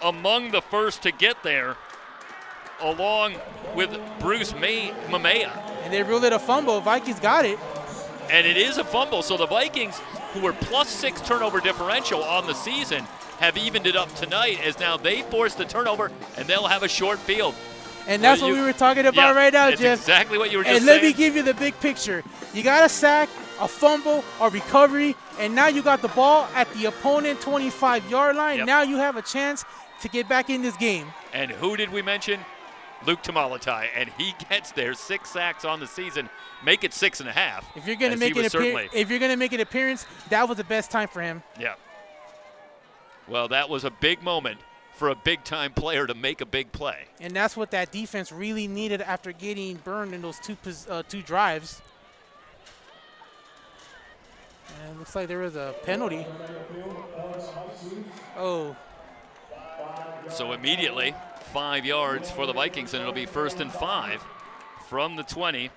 among the first to get there, along with Bruce Mamea. And they ruled it a fumble. Vikings got it. And it is a fumble, so the Vikings, who were +6 turnover differential on the season, have evened it up tonight as now they force the turnover, and they'll have a short field. And that's what we were talking about right now, Jeff. That's exactly what you were just saying. And let me give you the big picture. You got a sack, a fumble, a recovery, and now you got the ball at the opponent 25-yard line. Yep. Now you have a chance to get back in this game. And who did we mention? Luke Tamalatai, and he gets there. 6 sacks on the season. Make it 6.5. If you're going to make an appearance, that was the best time for him. Yeah. Well, that was a big moment for a big-time player to make a big play. And that's what that defense really needed after getting burned in those two drives. And it looks like there was a penalty. Oh. So immediately, 5 yards for the Vikings, and it'll be 1st and 5 from the 20.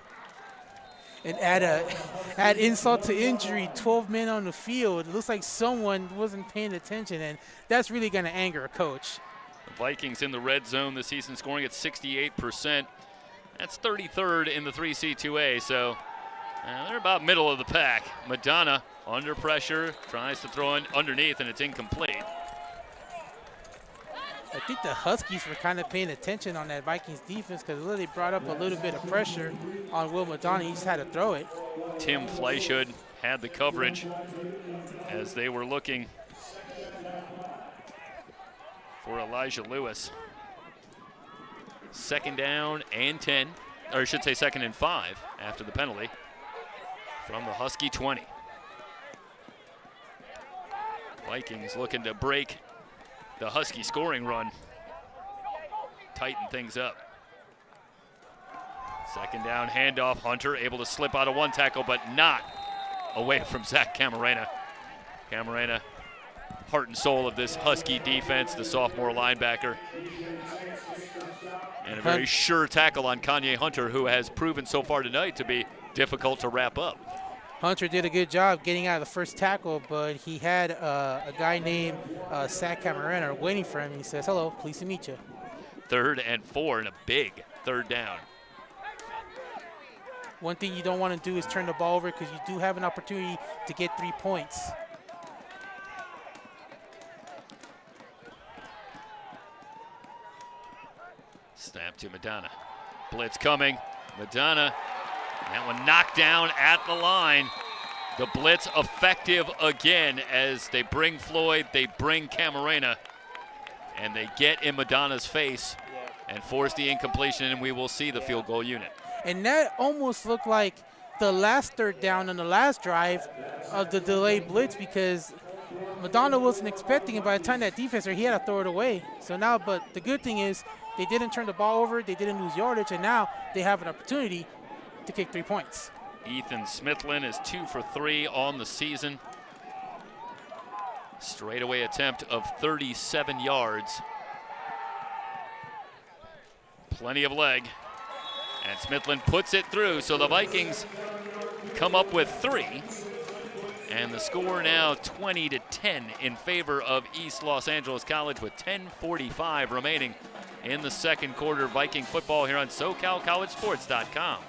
And add insult to injury, 12 men on the field. It looks like someone wasn't paying attention, and that's really going to anger a coach. The Vikings in the red zone this season, scoring at 68%. That's 33rd in the 3C2A, so they're about middle of the pack. Madonna under pressure, tries to throw in underneath, and it's incomplete. I think the Huskies were kind of paying attention on that Vikings defense because they brought up a little bit of pressure on Will Madonna. He just had to throw it. Tim Fleischhood had the coverage as they were looking for Elijah Lewis. 2nd down and 10, or I should say 2nd and 5 after the penalty from the Husky 20. Vikings looking to break the Husky scoring run, tighten things up. 2nd down, handoff, Hunter able to slip out of one tackle, but not away from Zach Camarena. Camarena, heart and soul of this Husky defense, the sophomore linebacker. And a very sure tackle on Kanye Hunter, who has proven so far tonight to be difficult to wrap up. Hunter did a good job getting out of the first tackle, but he had a guy named Zach Camarena waiting for him. He says, hello, pleased to meet you. 3rd and 4 and a big 3rd down. One thing you don't want to do is turn the ball over because you do have an opportunity to get 3 points. Snap to Madonna. Blitz coming. Madonna. That one knocked down at the line. The blitz effective again as they bring Floyd, they bring Camarena, and they get in Madonna's face and force the incompletion, and we will see the field goal unit. And that almost looked like the last third down on the last drive of the delayed blitz, because Madonna wasn't expecting it. By the time that defense, he had to throw it away. So now, but the good thing is they didn't turn the ball over, they didn't lose yardage, and now they have an opportunity to kick 3 points. Ethan Smithlin is 2 for 3 on the season. Straightaway attempt of 37 yards. Plenty of leg. And Smithlin puts it through, so the Vikings come up with 3. And the score now 20-10 in favor of East Los Angeles College with 10:45 remaining in the second quarter. Viking football here on SoCalCollegeSports.com.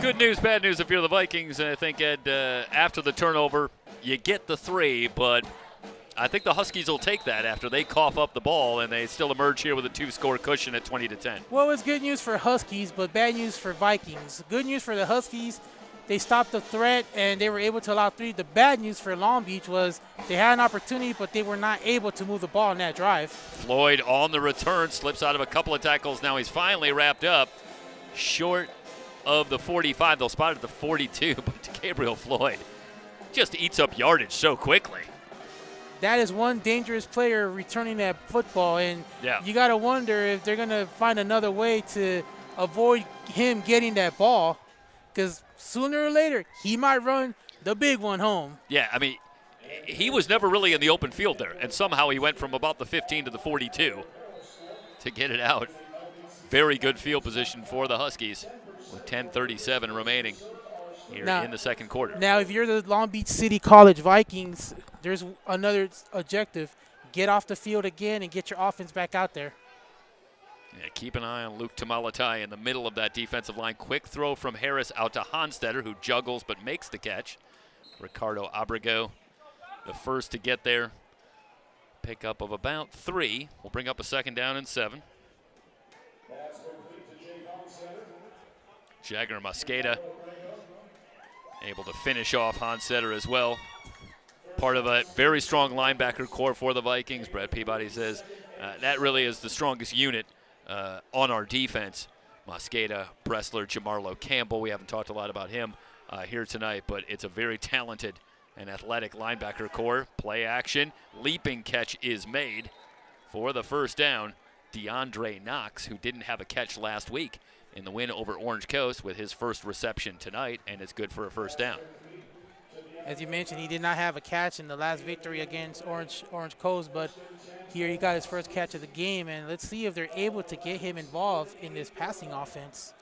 Good news, bad news if you're the Vikings. I think, Ed, after the turnover, you get the 3, but I think the Huskies will take that after they cough up the ball, and they still emerge here with a 2-score cushion at 20-10. Well, it's good news for Huskies, but bad news for Vikings. Good news for the Huskies, they stopped the threat, and they were able to allow 3. The bad news for Long Beach was they had an opportunity, but they were not able to move the ball in that drive. Floyd on the return, slips out of a couple of tackles. Now he's finally wrapped up. Short of the 45. They'll spot it at the 42, but Gabriel Floyd just eats up yardage so quickly. That is one dangerous player returning that football, and you got to wonder if they're going to find another way to avoid him getting that ball, because sooner or later he might run the big one home. Yeah, I mean, he was never really in the open field there, and somehow he went from about the 15 to the 42 to get it out. Very good field position for the Huskies with 10:37 remaining here in the second quarter. Now, if you're the Long Beach City College Vikings, there's another objective. Get off the field again and get your offense back out there. Yeah, keep an eye on Luke Tamalatai in the middle of that defensive line. Quick throw from Harris out to Honstetter, who juggles but makes the catch. Ricardo Abrego, the first to get there. Pickup of about 3. We'll bring up a 2nd down and 7. Jagger Mosqueda able to finish off Honstetter as well. Part of a very strong linebacker core for the Vikings. Brett Peabody says that really is the strongest unit on our defense. Mosqueda, Bressler, Jamarlo Campbell. We haven't talked a lot about him here tonight, but it's a very talented and athletic linebacker core. Play action, leaping catch is made for the first down. DeAndre Knox, who didn't have a catch last week in the win over Orange Coast, with his first reception tonight, and it's good for a first down. As you mentioned, he did not have a catch in the last victory against Orange Coast, but here he got his first catch of the game, and let's see if they're able to get him involved in this passing offense.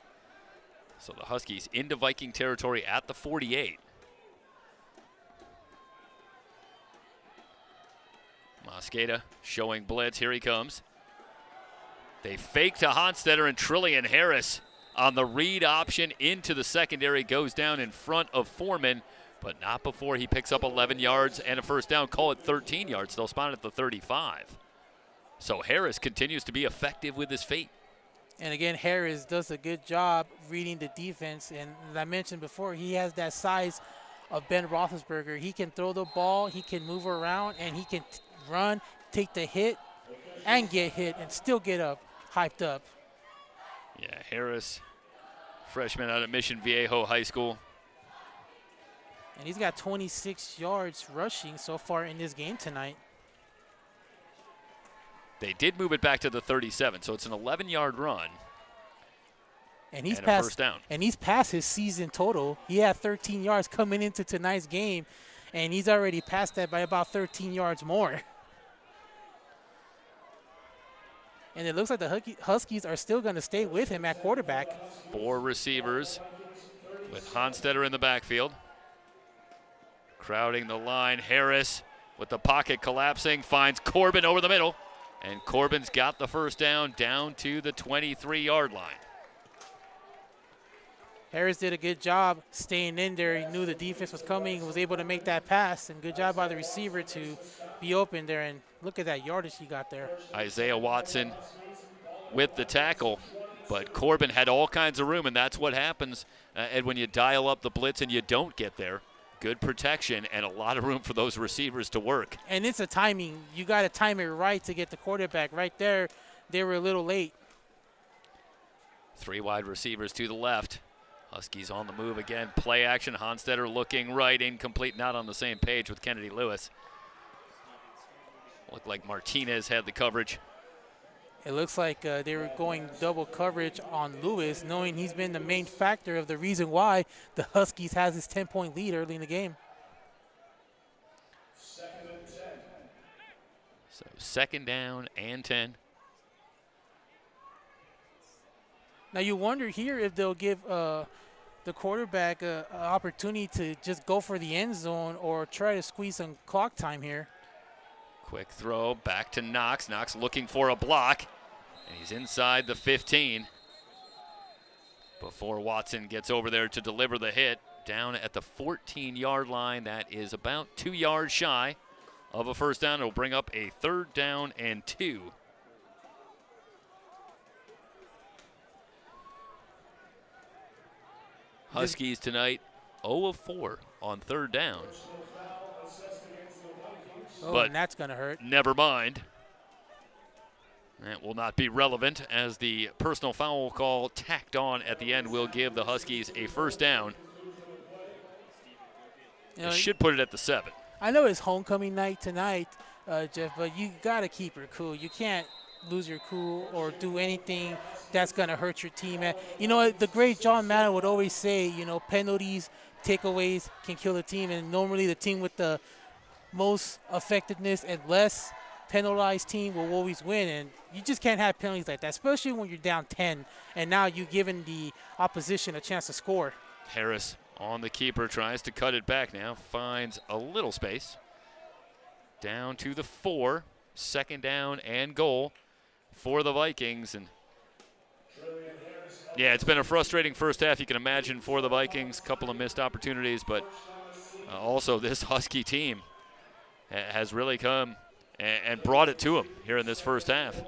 So the Huskies into Viking territory at the 48. Mosqueda showing blitz. Here he comes. They fake to Honstetter, and Trillian Harris on the read option into the secondary goes down in front of Foreman, but not before he picks up 11 yards and a first down. Call it 13 yards. They'll spot it at the 35. So Harris continues to be effective with his feet. And again, Harris does a good job reading the defense. And as I mentioned before, he has that size of Ben Roethlisberger. He can throw the ball, he can move around, and he can run, take the hit, and get hit, and still get up, hyped up. Yeah, Harris, freshman out of Mission Viejo High School. And he's got 26 yards rushing so far in this game tonight. They did move it back to the 37, so it's an 11-yard run. And he's a passed, first down. And he's passed his season total. He had 13 yards coming into tonight's game, and he's already passed that by about 13 yards more. And it looks like the Huskies are still going to stay with him at quarterback. 4 receivers with Honstetter in the backfield. Crowding the line, Harris with the pocket collapsing, finds Corbin over the middle. And Corbin's got the first down to the 23-yard line. Harris did a good job staying in there. He knew the defense was coming, was able to make that pass, and good job by the receiver to be open there. And look at that yardage he got there. Isaiah Watson with the tackle, but Corbin had all kinds of room, and that's what happens and when you dial up the blitz and you don't get there. Good protection and a lot of room for those receivers to work. And it's a timing. You got to time it right to get the quarterback right there. They were a little late. 3 wide receivers to the left. Huskies on the move again. Play action. Honstetter looking right. Incomplete. Not on the same page with Kennedy Lewis. Looked like Martinez had the coverage. It looks like they were going double coverage on Lewis, knowing he's been the main factor of the reason why the Huskies has this 10-point lead early in the game. So 2nd down and 10. Now you wonder here if they'll give the quarterback an opportunity to just go for the end zone or try to squeeze some clock time here. Quick throw back to Knox. Knox looking for a block, and he's inside the 15. Before Watson gets over there to deliver the hit, down at the 14-yard line. That is about 2 yards shy of a first down. It'll bring up a 3rd down and 2. Huskies tonight 0 of 4 on 3rd down. Oh, but and that's going to hurt. Never mind. That will not be relevant as the personal foul call tacked on at the end will give the Huskies a first down. You know, it should put it at the 7. I know it's homecoming night tonight, Jeff, but you got to keep her cool. You can't lose your cool or do anything that's going to hurt your team. And, you know, the great John Madden would always say, you know, penalties, takeaways can kill a team. And normally the team with the most effectiveness and less penalized team will always win. And you just can't have penalties like that, especially when you're down 10 and now you're giving the opposition a chance to score. Harris on the keeper, tries to cut it back now, finds a little space. Down to the 4, 2nd down and goal for the Vikings. And yeah, it's been a frustrating first half, you can imagine, for the Vikings. A couple of missed opportunities, but also this Husky team has really come and brought it to them here in this first half.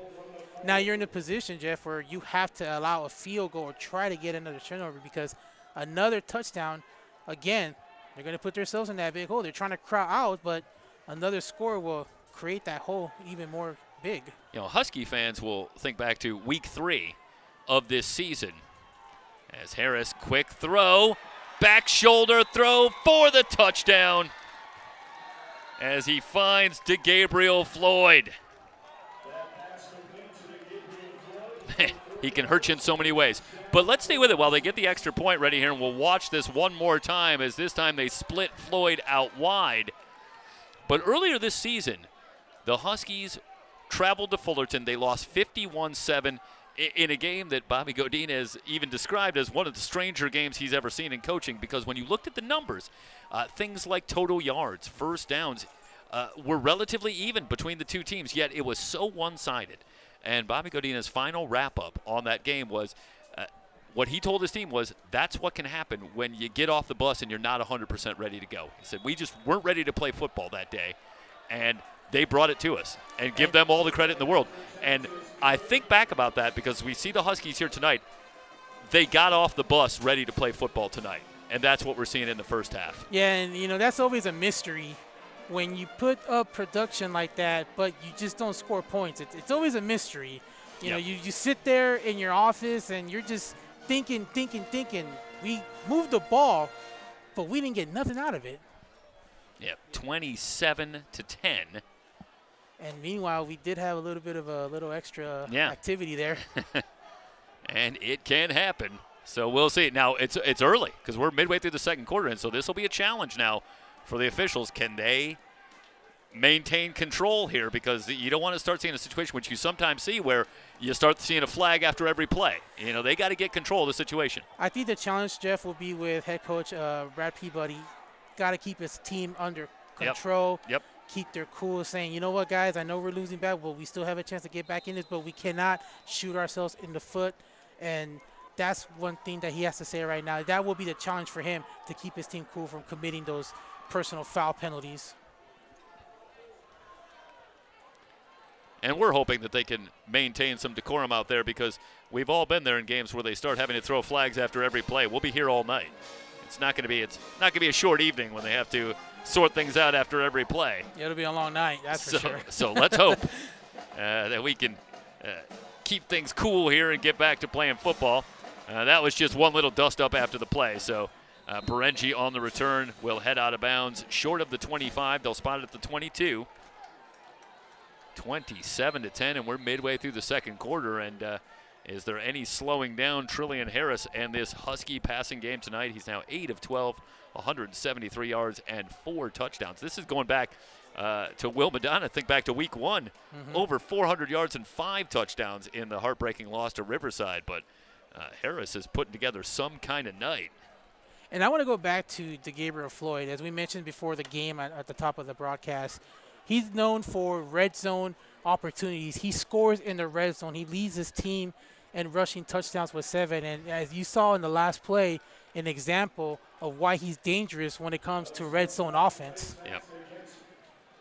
Now you're in a position, Jeff, where you have to allow a field goal or try to get another turnover, because another touchdown, again, they're going to put themselves in that big hole. They're trying to crowd out, but another score will create that hole even more big. You know, Husky fans will think back to week 3 of this season as Harris, quick throw, back shoulder throw for the touchdown as he finds DeGabriel Floyd. He can hurt you in so many ways. But let's stay with it while they get the extra point ready here, and we'll watch this one more time as this time they split Floyd out wide. But earlier this season, the Huskies traveled to Fullerton. They lost 51-7 in a game that Bobby Godine has even described as one of the stranger games he's ever seen in coaching, because when you looked at the numbers, things like total yards, first downs, were relatively even between the two teams, yet it was so one-sided. And Bobby Godine's final wrap-up on that game was what he told his team was, that's what can happen when you get off the bus and you're not 100% ready to go. He said, we just weren't ready to play football that day, and they brought it to us, and give them all the credit in the world. And I think back about that because we see the Huskies here tonight. They got off the bus ready to play football tonight, and that's what we're seeing in the first half. Yeah, and, you know, that's always a mystery. When you put up production like that, but you just don't score points, it's always a mystery. You know, you sit there in your office and you're just thinking. We moved the ball, but we didn't get nothing out of it. Yeah, 27-10. And meanwhile, we did have a little bit of a little extra activity there. And it can happen. So we'll see. Now, it's early because we're midway through the second quarter, and so this will be a challenge now for the officials. Can they maintain control here? Because you don't want to start seeing a situation which you sometimes see where you start seeing a flag after every play. You know, they got to get control of the situation. I think the challenge, Jeff, will be with head coach Brad Peabody. Got to keep his team under control. Yep. Keep their cool, saying, you know what, guys, I know we're losing back, but we still have a chance to get back in this, but we cannot shoot ourselves in the foot. And that's one thing that he has to say right now. That will be the challenge for him, to keep his team cool from committing those personal foul penalties. And we're hoping that they can maintain some decorum out there, because we've all been there in games where they start having to throw flags after every play. We'll be here all night. It's not going to be a short evening when they have to sort things out after every play. It'll be a long night, that's for sure. So let's hope that we can keep things cool here and get back to playing football. That was just one little dust up after the play. So Barrage on the return will head out of bounds short of the 25. They'll spot it at the 22. 27-10, and we're midway through the second quarter. And is there any slowing down Trillian Harris and this Husky passing game tonight? He's now 8 of 12, 173 yards and 4 touchdowns. This is going back to Will Madonna. Think back to week 1. Over 400 yards and 5 touchdowns in the heartbreaking loss to Riverside. But Harris is putting together some kind of night. And I want to go back to Gabriel Floyd. As we mentioned before the game at the top of the broadcast, he's known for red zone opportunities. He scores in the red zone. He leads his team in rushing touchdowns with 7. And as you saw in the last play, an example of why he's dangerous when it comes to red zone offense. Yep.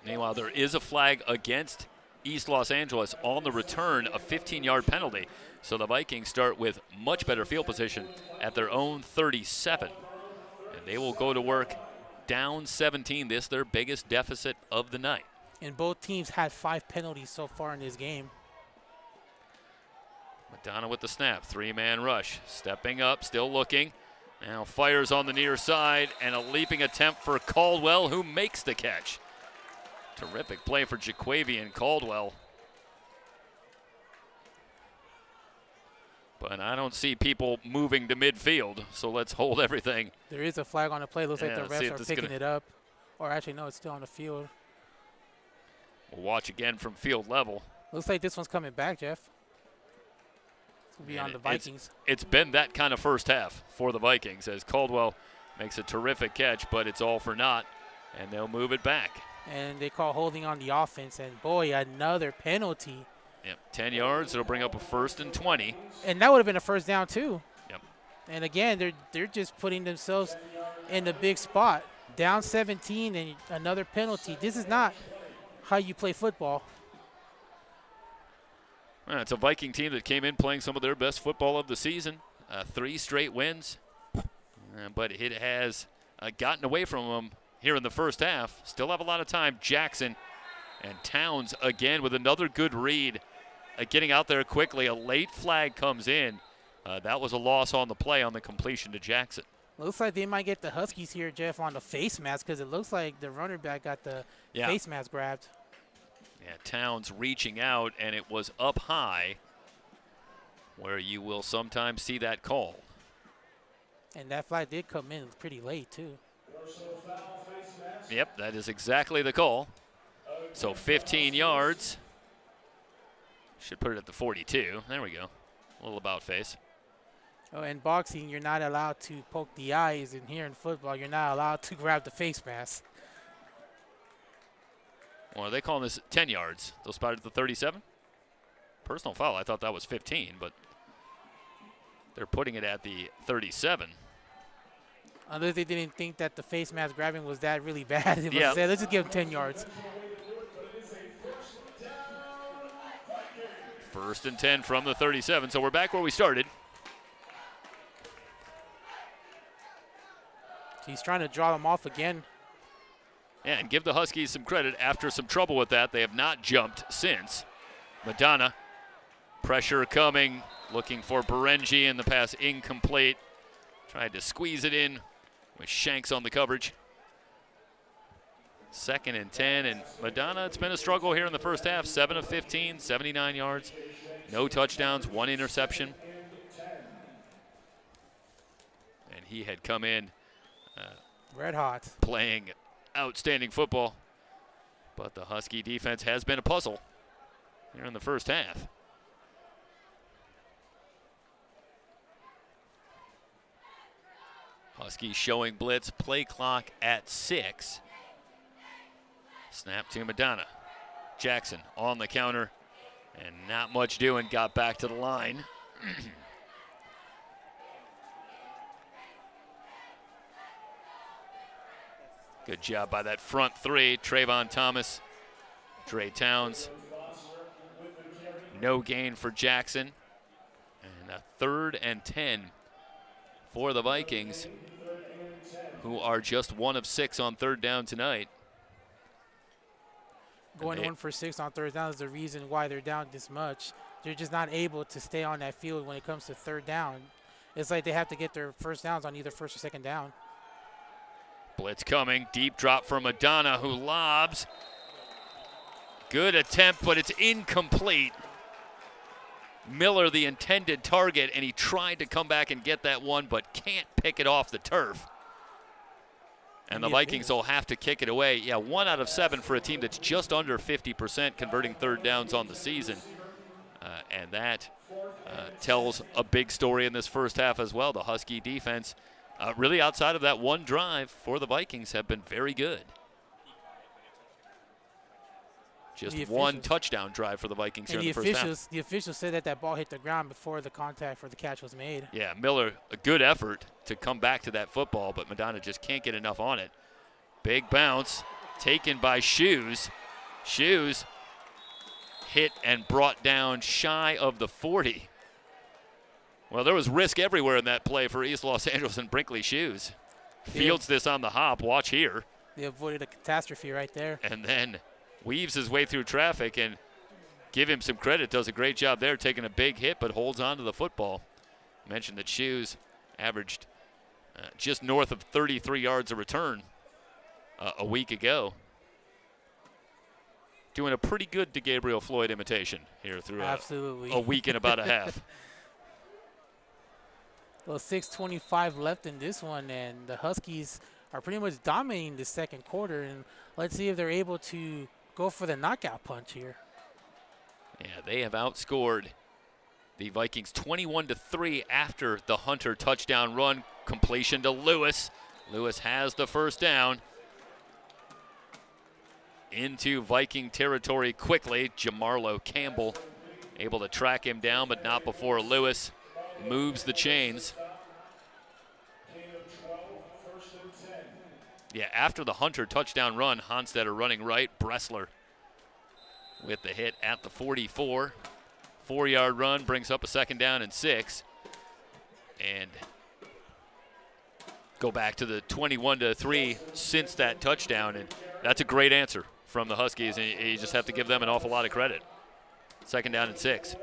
Meanwhile, there is a flag against East Los Angeles on the return, a 15-yard penalty. So the Vikings start with much better field position at their own 37. And they will go to work down 17. This their biggest deficit of the night. And both teams had 5 penalties so far in this game. Madonna with the snap, 3-man rush, stepping up, still looking. Now fires on the near side, and a leaping attempt for Caldwell, who makes the catch. Terrific play for Jaquavian Caldwell. But I don't see people moving to midfield, so let's hold everything. There is a flag on the play. Looks like the refs are picking gonna... it up. Or actually, no, it's still on the field. We'll watch again from field level. Looks like this one's coming back, Jeff. It's going to be on the Vikings. It's been that kind of first half for the Vikings, as Caldwell makes a terrific catch, but it's all for naught, and they'll move it back. And they call holding on the offense, and boy, another penalty. Yep, 10 yards. It'll bring up a 1st and 20. And that would have been a first down, too. Yep. And again, they're just putting themselves in the big spot. Down 17 and another penalty. This is not how you play football. Well, it's a Viking team that came in playing some of their best football of the season. 3 straight wins. But it has gotten away from them here in the first half. Still have a lot of time. Jackson and Towns again with another good read. Getting out there quickly. A late flag comes in. That was a loss on the play on the completion to Jackson. Looks like they might get the Huskies here, Jeff, on the face mask, because it looks like the runner back got the face mask grabbed. Yeah, Towns reaching out, and it was up high, where you will sometimes see that call. And that flag did come in pretty late, too. Yep, that is exactly the call. So 15 yards. Should put it at the 42. There we go. A little about face. Oh, in boxing, you're not allowed to poke the eyes, and here in football, you're not allowed to grab the face mask. Well, are they calling this 10 yards? They'll spot it at the 37? Personal foul. I thought that was 15, but they're putting it at the 37. Unless they didn't think that the face mask grabbing was that really bad. It was said, let's just give them 10 yards. 1st and 10 from the 37. So we're back where we started. He's trying to draw them off again. Yeah, and give the Huskies some credit. After some trouble with that, they have not jumped since. Madonna, pressure coming, looking for Berengi, and the pass incomplete. Tried to squeeze it in with Shanks on the coverage. 2nd and 10, and Madonna, it's been a struggle here in the first half. 7 of 15, 79 yards, no touchdowns, 1 interception. And he had come in red hot, playing outstanding football. But the Husky defense has been a puzzle here in the first half. Huskies showing blitz, play clock at 6. Snap to Madonna. Jackson on the counter, and not much doing, got back to the line. Good job by that front three, Trayvon Thomas, Dre Towns. No gain for Jackson. And a 3rd and 10 for the Vikings, who are just 1 of 6 on 3rd down tonight. Going 1 for 6 on 3rd down is the reason why they're down this much. They're just not able to stay on that field when it comes to 3rd down. It's like they have to get their first downs on either 1st or 2nd down. Blitz coming, deep drop for Madonna, who lobs. Good attempt, but it's incomplete. Miller, the intended target, and he tried to come back and get that one, but can't pick it off the turf. And the Vikings will have to kick it away. Yeah, 1 out of 7 for a team that's just under 50% converting 3rd downs on the season. And that tells a big story in this first half as well. The Husky defense, really outside of that one drive for the Vikings, have been very good. Just one touchdown drive for the Vikings here in the first half. The officials said that ball hit the ground before the contact for the catch was made. Yeah, Miller, a good effort to come back to that football, but Madonna just can't get enough on it. Big bounce taken by Shoes. Shoes hit and brought down shy of the 40. Well, there was risk everywhere in that play for East Los Angeles and Brinkley Shoes. Fields this on the hop. Watch here. They avoided a catastrophe right there. And then weaves his way through traffic, and give him some credit. Does a great job there, taking a big hit, but holds on to the football. I mentioned that Shoes averaged just north of 33 yards a return a week ago. Doing a pretty good DeGabriel Floyd imitation here through a week and about a half. Well, 6:25 left in this one, and the Huskies are pretty much dominating the 2nd quarter. And let's see if they're able to go for the knockout punch here. Yeah, they have outscored the Vikings 21-3 after the Hunter touchdown run. Completion to Lewis. Lewis has the first down. Into Viking territory quickly. Jamarlo Campbell able to track him down, but not before Lewis moves the chains. Yeah, after the Hunter touchdown run, Honstetter running right. Bressler with the hit at the 44. 4-yard run brings up a 2nd down and 6. And go back to the 21-3 since that touchdown. And that's a great answer from the Huskies, and you just have to give them an awful lot of credit. 2nd down and 6.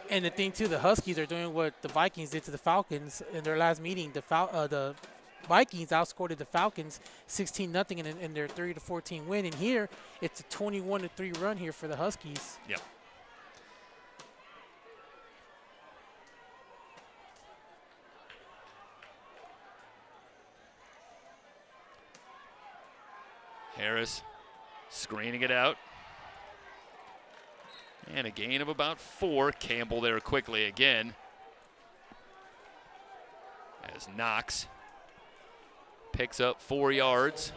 And the thing, too, the Huskies are doing what the Vikings did to the Falcons in their last meeting. The Vikings outscored the Falcons 16-0 in their 30-14 win. And here, it's a 21-3 run here for the Huskies. Yep. Harris screening it out. And a gain of about 4. Campbell there quickly again. As Knox picks up 4 yards.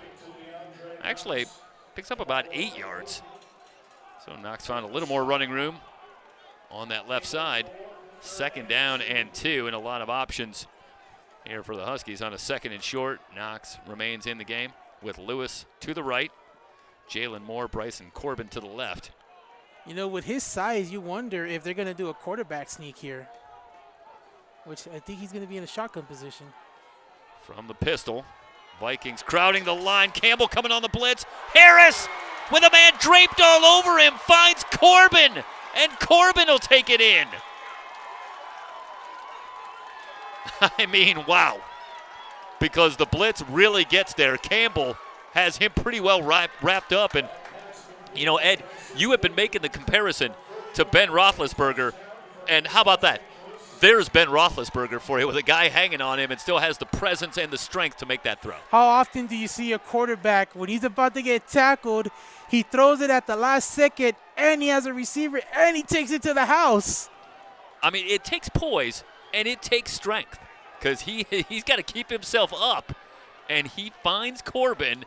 Actually, picks up about 8 yards. So Knox found a little more running room on that left side. 2nd down and 2, and a lot of options here for the Huskies on a 2nd and short. Knox remains in the game with Lewis to the right. Jalen Moore, Bryson Corbin to the left. You know, with his size, you wonder if they're going to do a quarterback sneak here, which I think he's going to be in a shotgun position. From the pistol, Vikings crowding the line. Campbell coming on the blitz. Harris, with a man draped all over him, finds Corbin, and Corbin will take it in. I mean, wow. Because the blitz really gets there. Campbell has him pretty well wrapped up. And, you know, Ed, you have been making the comparison to Ben Roethlisberger. And how about that? There's Ben Roethlisberger for you with a guy hanging on him and still has the presence and the strength to make that throw. How often do you see a quarterback, when he's about to get tackled, he throws it at the last second, and he has a receiver, and he takes it to the house? I mean, it takes poise, and it takes strength. because he's got to keep himself up, and he finds Corbin,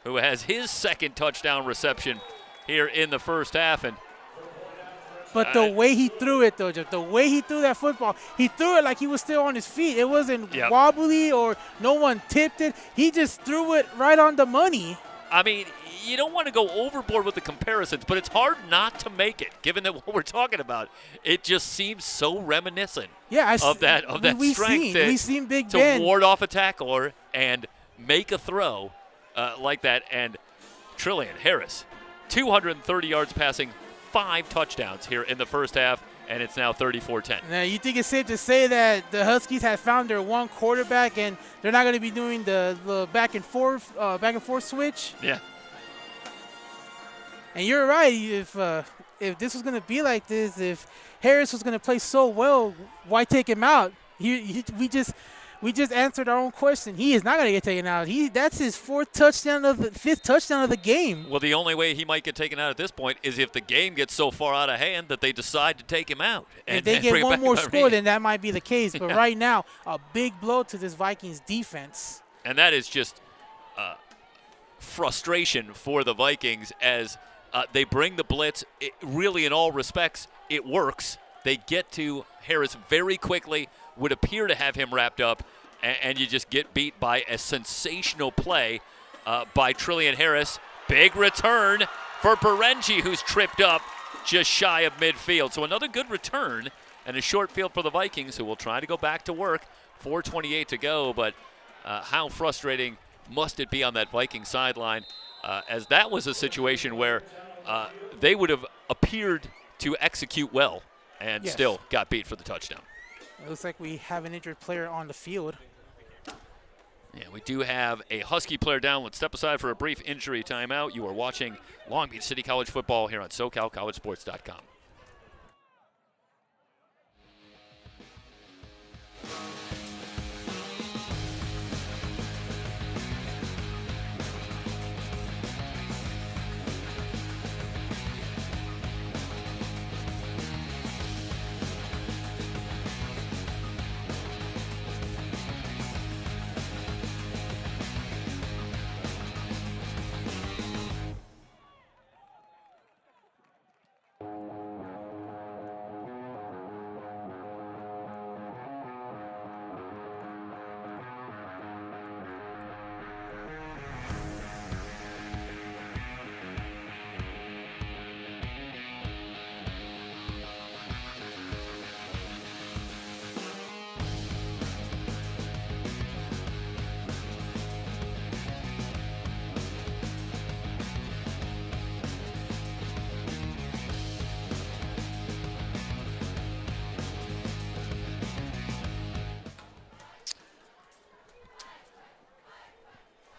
who has his second touchdown reception here in the first half. But the way he threw it, though, Jeff, the way he threw that football, he threw it like he was still on his feet. It wasn't wobbly or no one tipped it. He just threw it right on the money. I mean, you don't want to go overboard with the comparisons, but it's hard not to make it, given that what we're talking about. It just seems so reminiscent of that strength to ward off a tackler and make a throw like that. And Trillian Harris, 230 yards passing, 5 touchdowns here in the first half, and it's now 34-10. Now, you think it's safe to say that the Huskies have found their one quarterback, and they're not going to be doing the back and forth switch? Yeah. And you're right. If this was going to be like this, if Harris was going to play so well, why take him out? We just answered our own question. He is not going to get taken out. That's his fifth touchdown of the game. Well, the only way he might get taken out at this point is if the game gets so far out of hand that they decide to take him out. If they get one more score, then that might be the case. But right now, a big blow to this Vikings defense. And that is just frustration for the Vikings as they bring the blitz. Really, in all respects, it works. They get to Harris very quickly, would appear to have him wrapped up, and you just get beat by a sensational play by Trillian Harris. Big return for Barrage, who's tripped up just shy of midfield. So another good return and a short field for the Vikings, who will try to go back to work. 4:28 to go, but how frustrating must it be on that Viking sideline, as that was a situation where they would have appeared to execute well and still got beat for the touchdown. It looks like we have an injured player on the field. Yeah, we do have a Husky player down. Let's step aside for a brief injury timeout. You are watching Long Beach City College football here on SoCalCollegeSports.com.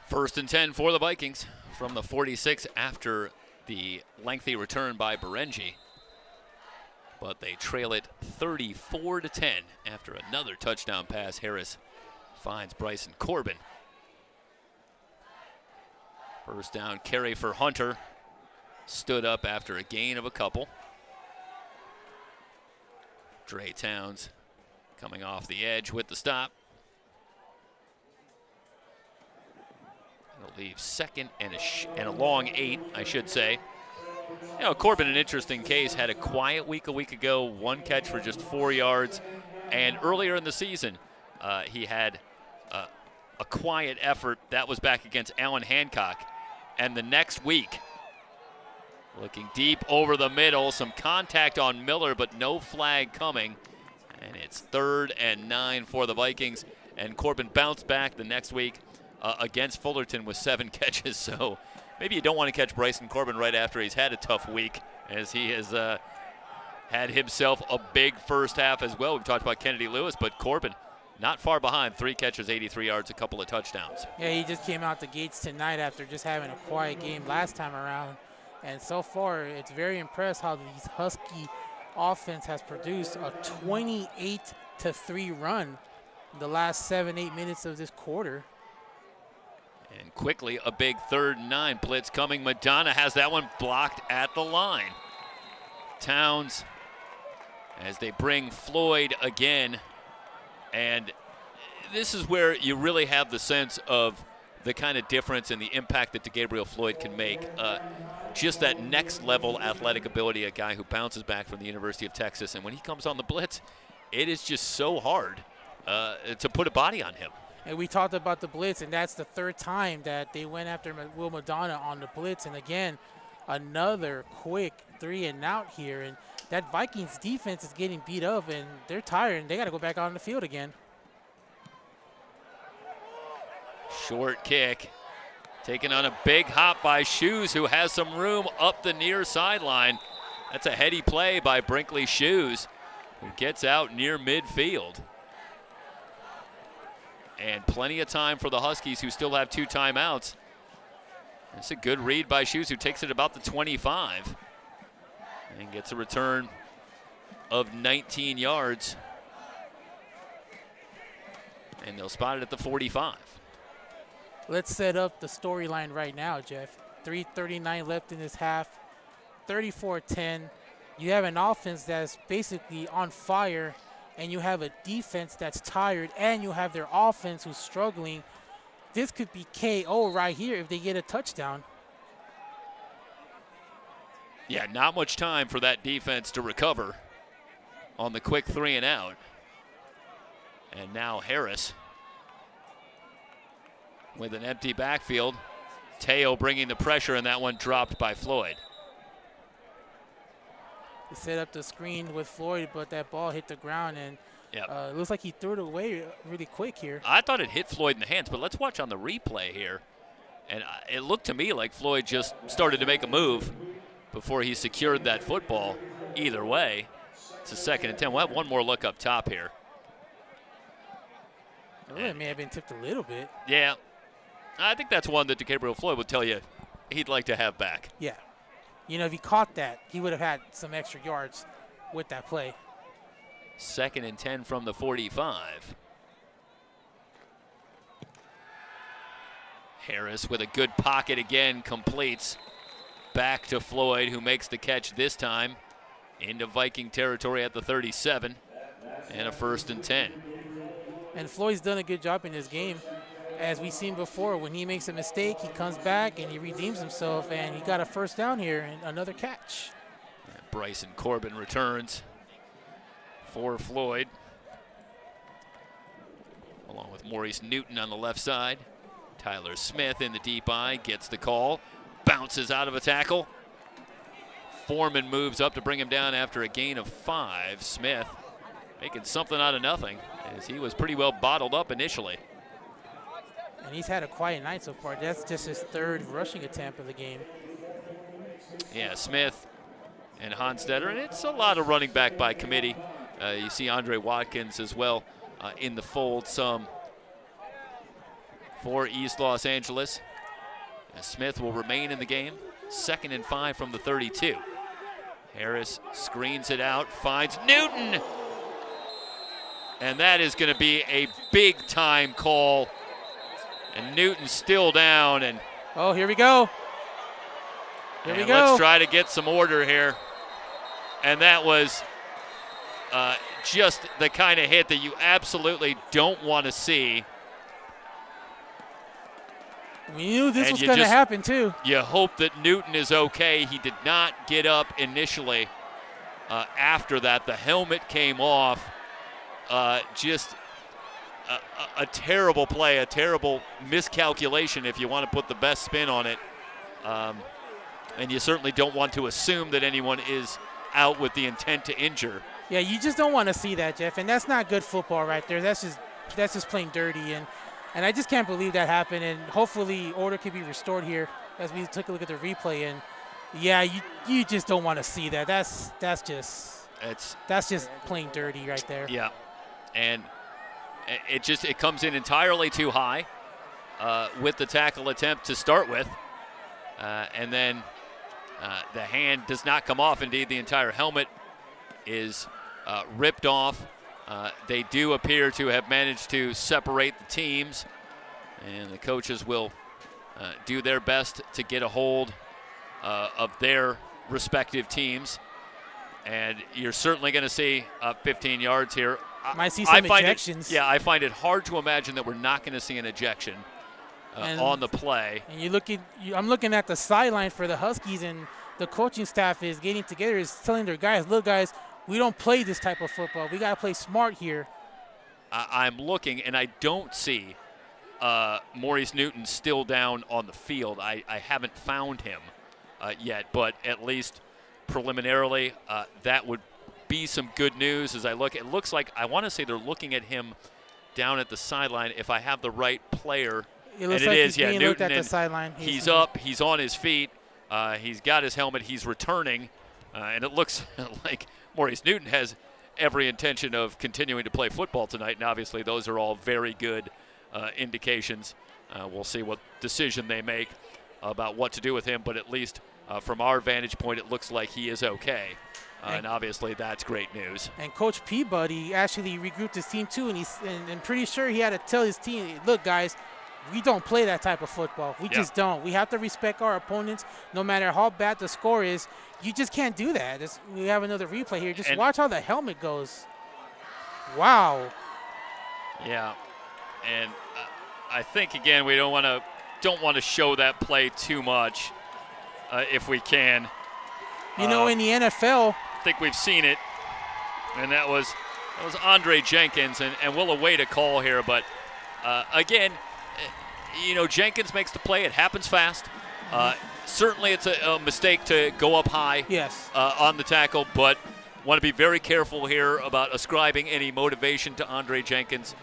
First and 10 for the Vikings from the 46 after the lengthy return by Barrage. But they trail it 34-10 after another touchdown pass. Harris finds Bryson Corbin. First down carry for Hunter. Stood up after a gain of a couple. Dre Towns coming off the edge with the stop. It'll leave second and a long 8, I should say. You know, Corbin, an interesting case, had a quiet week a week ago, 1 catch for just 4 yards. And earlier in the season, he had a quiet effort. That was back against Allen Hancock. And the next week, looking deep over the middle, some contact on Miller, but no flag coming. And it's 3rd and 9 for the Vikings. And Corbin bounced back the next week against Fullerton with 7 catches. So maybe you don't want to catch Bryson Corbin right after he's had a tough week, as he has had himself a big first half as well. We've talked about Kennedy Lewis, but Corbin not far behind. 3 catches, 83 yards, a couple of touchdowns. Yeah, he just came out the gates tonight after just having a quiet game last time around. And so far, it's very impressed how these Husky offense has produced a 28-3 run in the last 7-8 minutes of this quarter. And quickly, a big 3rd and 9 blitz coming. Madonna has that one blocked at the line. Towns, as they bring Floyd again, and this is where you really have the sense of the kind of difference and the impact that DeGabriel Floyd can make. Just that next level athletic ability, a guy who bounces back from the University of Texas. And when he comes on the blitz, it is just so hard to put a body on him. And we talked about the blitz, and that's the third time that they went after Will Madonna on the blitz. And again, another quick 3-and-out here. And that Vikings defense is getting beat up, and they're tired, and they got to go back out on the field again. Short kick. Taken on a big hop by Shoes, who has some room up the near sideline. That's a heady play by Brinkley Shoes, who gets out near midfield. And plenty of time for the Huskies, who still have 2 timeouts. That's a good read by Shoes, who takes it about the 25 and gets a return of 19 yards. And they'll spot it at the 45. Let's set up the storyline right now, Jeff. 3:39 left in this half, 34-10. You have an offense that's basically on fire, and you have a defense that's tired, and you have their offense who's struggling. This could be KO right here if they get a touchdown. Yeah, not much time for that defense to recover on the quick 3-and-out. And now Harris with an empty backfield. Teo bringing the pressure, and that one dropped by Floyd. They set up the screen with Floyd, but that ball hit the ground, and it looks like he threw it away really quick here. I thought it hit Floyd in the hands, but let's watch on the replay here. And it looked to me like Floyd just started to make a move before he secured that football. Either way, it's a 2nd and 10. We'll have one more look up top here. It may have been tipped a little bit. Yeah. I think that's one that DeGabriel Floyd would tell you he'd like to have back. Yeah. You know, if he caught that, he would have had some extra yards with that play. 2nd and 10 from the 45. Harris with a good pocket again, completes. Back to Floyd, who makes the catch this time into Viking territory at the 37, and a 1st and 10. And Floyd's done a good job in this game. As we've seen before, when he makes a mistake, he comes back and he redeems himself, and he got a 1st down here and another catch. Bryson Corbin returns for Floyd, along with Maurice Newton on the left side. Tyler Smith in the deep eye, gets the call, bounces out of a tackle. Foreman moves up to bring him down after a gain of 5. Smith making something out of nothing, as he was pretty well bottled up initially. And he's had a quiet night so far. That's just his 3rd rushing attempt of the game. Yeah, Smith and Honstetter, and it's a lot of running back by committee. You see Andre Watkins as well in the fold some for East Los Angeles. And Smith will remain in the game. 2nd and 5 from the 32. Harris screens it out, finds Newton. And that is going to be a big-time call. And Newton's still down. And oh, here we go. Here we go. Let's try to get some order here. And that was just the kind of hit that you absolutely don't want to see. We knew this was going to happen, too. You hope that Newton is okay. He did not get up initially. After that, the helmet came off. Just a terrible play, a terrible miscalculation if you want to put the best spin on it. And you certainly don't want to assume that anyone is out with the intent to injure. Yeah, you just don't want to see that, Jeff, and that's not good football right there. That's just playing dirty, and I just can't believe that happened, and hopefully order can be restored here as we took a look at the replay. And yeah, you just don't want to see that. That's just playing dirty right there. Yeah, and it comes in entirely too high with the tackle attempt to start with, and then the hand does not come off. Indeed, the entire helmet is ripped off. They do appear to have managed to separate the teams, and the coaches will do their best to get a hold of their respective teams. And you're certainly going to see 15 yards here Might see some ejections. I find it hard to imagine that we're not going to see an ejection on the play. And I'm looking at the sideline for the Huskies, and the coaching staff is getting together, is telling their guys, look, guys, we don't play this type of football. We got to play smart here. I'm looking, and I don't see Maurice Newton still down on the field. I haven't found him yet, but at least preliminarily, that would be some good news as I look. It looks like, I want to say they're looking at him down at the sideline if I have the right player. It looks and like it is, he's being looked Newton, at the sideline. He's up, he's on his feet, he's got his helmet, he's returning, and it looks like Maurice Newton has every intention of continuing to play football tonight, and obviously those are all very good indications. We'll see what decision they make about what to do with him, but at least from our vantage point, it looks like he is okay. And obviously that's great news. And Coach Peabody actually regrouped his team too, and he's pretty sure he had to tell his team, look, guys, we don't play that type of football. We just don't. We have to respect our opponents no matter how bad the score is. You just can't do that. We have another replay here. Just watch how the helmet goes. Wow. Yeah, and I think, again, we don't want to show that play too much if we can. You know, in the NFL, I think we've seen it, and that was Andre Jenkins, and we'll await a call here. But again, you know, Jenkins makes the play. It happens fast. Certainly, it's a mistake to go up high. Yes. On the tackle, but want to be very careful here about ascribing any motivation to Andre Jenkins.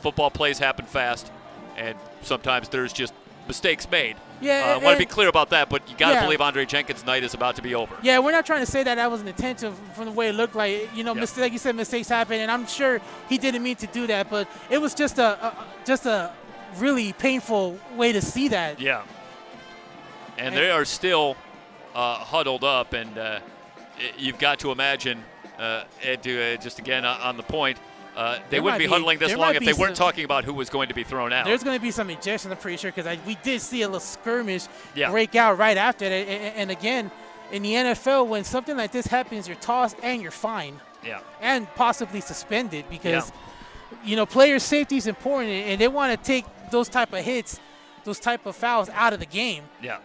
Football plays happen fast, and sometimes there's just mistakes made. Yeah, I want to be clear about that, but you got to believe Andre Jenkins' night is about to be over. Yeah, we're not trying to say that was an intention from the way it looked like. You know, like you said, mistakes happen, and I'm sure he didn't mean to do that, but it was just a really painful way to see that. Yeah. And they are still huddled up, and you've got to imagine, Ed, just again on the point, they wouldn't be huddling this long if they weren't talking about who was going to be thrown out. There's going to be some ejections, I'm pretty sure, because we did see a little skirmish break out right after it. And again, in the NFL, when something like this happens, you're tossed and you're fined. Yeah. And possibly suspended because, you know, player safety is important, and they want to take those type of hits, those type of fouls out of the game. Yeah.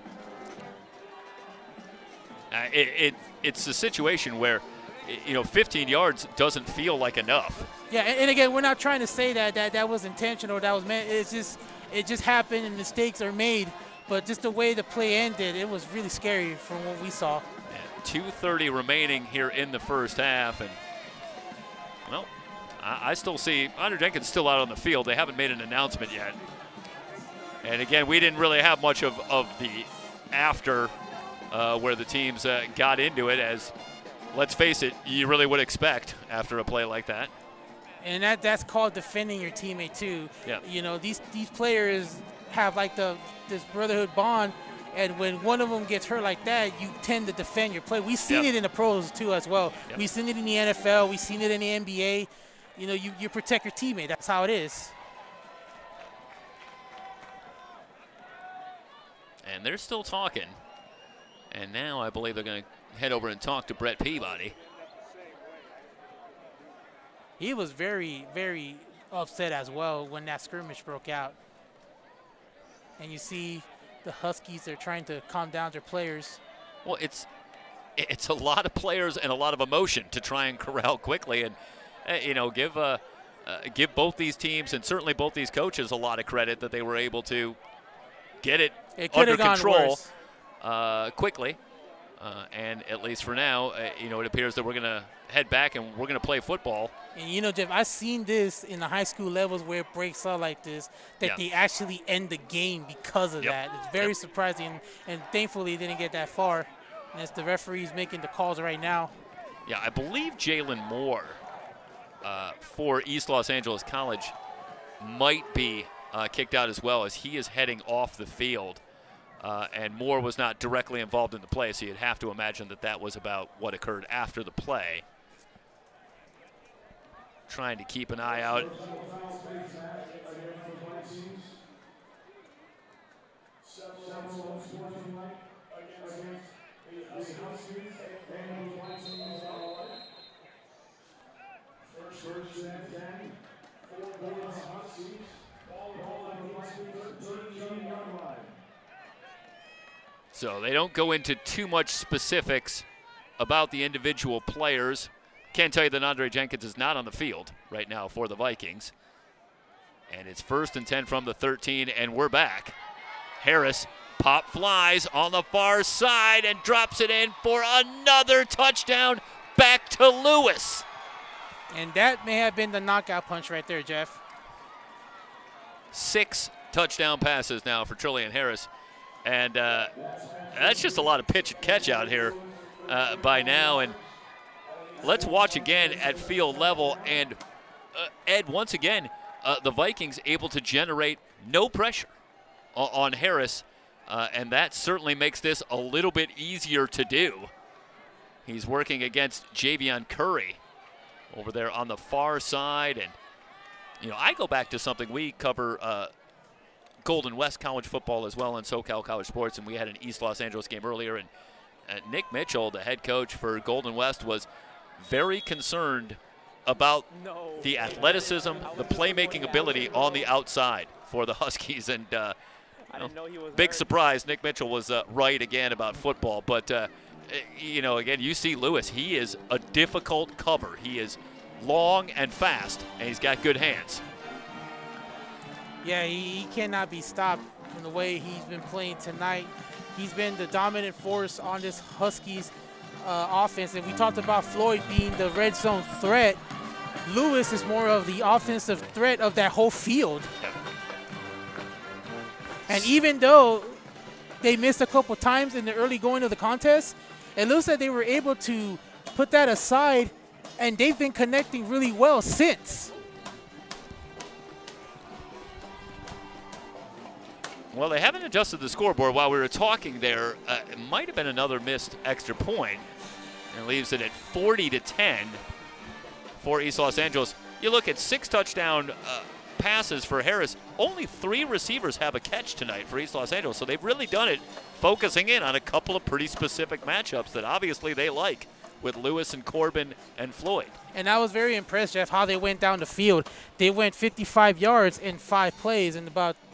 It's a situation where, you know, 15 yards doesn't feel like enough. Yeah, and again, we're not trying to say that was intentional or that was meant. It just happened and mistakes are made. But just the way the play ended, it was really scary from what we saw. And 2:30 remaining here in the first half, and well, I still see Andre Jenkins still out on the field. They haven't made an announcement yet. And again, we didn't really have much of the after where the teams got into it, as, let's face it, you really would expect after a play like that. And that's called defending your teammate too. Yeah. You know, these players have like this brotherhood bond, and when one of them gets hurt like that, you tend to defend your player. We've seen it in the pros too as well. We've seen it in the NFL. We've seen it in the NBA. You know, you protect your teammate. That's how it is. And they're still talking. And now I believe they're going to head over and talk to Brett Peabody. He was very, very upset as well when that skirmish broke out. And you see the Huskies are trying to calm down their players. Well, it's a lot of players and a lot of emotion to try and corral quickly, and you know, give both these teams and certainly both these coaches a lot of credit that they were able to get it under control quickly. And at least for now, you know, it appears that we're going to head back and we're going to play football. And, you know, Jeff, I've seen this in the high school levels where it breaks out like this, that they actually end the game because of that. It's very surprising, and thankfully they didn't get that far. And it's the referees making the calls right now. Yeah, I believe Jalen Moore for East Los Angeles College might be kicked out as well, as he is heading off the field. And Moore was not directly involved in the play, so you'd have to imagine that that was about what occurred after the play. Trying to keep an eye out. So they don't go into too much specifics about the individual players. Can't tell you that Andre Jenkins is not on the field right now for the Vikings. And it's 1st and 10 from the 13, and we're back. Harris pop flies on the far side and drops it in for another touchdown back to Lewis. And that may have been the knockout punch right there, Jeff. 6 touchdown passes now for Trillian Harris. And that's just a lot of pitch and catch out here by now. And let's watch again at field level. And Ed, once again, the Vikings able to generate no pressure on Harris. And that certainly makes this a little bit easier to do. He's working against Javion Curry over there on the far side. And, you know, I go back to something we cover Golden West college football as well in SoCal College Sports, and we had an East Los Angeles game earlier, and Nick Mitchell, the head coach for Golden West, was very concerned about the athleticism, the playmaking ability on the outside for the Huskies, and big surprise, Nick Mitchell was right again about football, but you know, again, you see Lewis, he is a difficult cover. He is long and fast, and he's got good hands. Yeah, he cannot be stopped from the way he's been playing tonight. He's been the dominant force on this Huskies offense. And we talked about Floyd being the red zone threat. Lewis is more of the offensive threat of that whole field. And even though they missed a couple times in the early going of the contest, it looks like they were able to put that aside, and they've been connecting really well since. Well, they haven't adjusted the scoreboard while we were talking there. It might have been another missed extra point. And leaves it at 40-10 for East Los Angeles. You look at 6 touchdown passes for Harris. Only 3 receivers have a catch tonight for East Los Angeles. So they've really done it focusing in on a couple of pretty specific matchups that obviously they like with Lewis and Corbin and Floyd. And I was very impressed, Jeff, how they went down the field. They went 55 yards in 5 plays and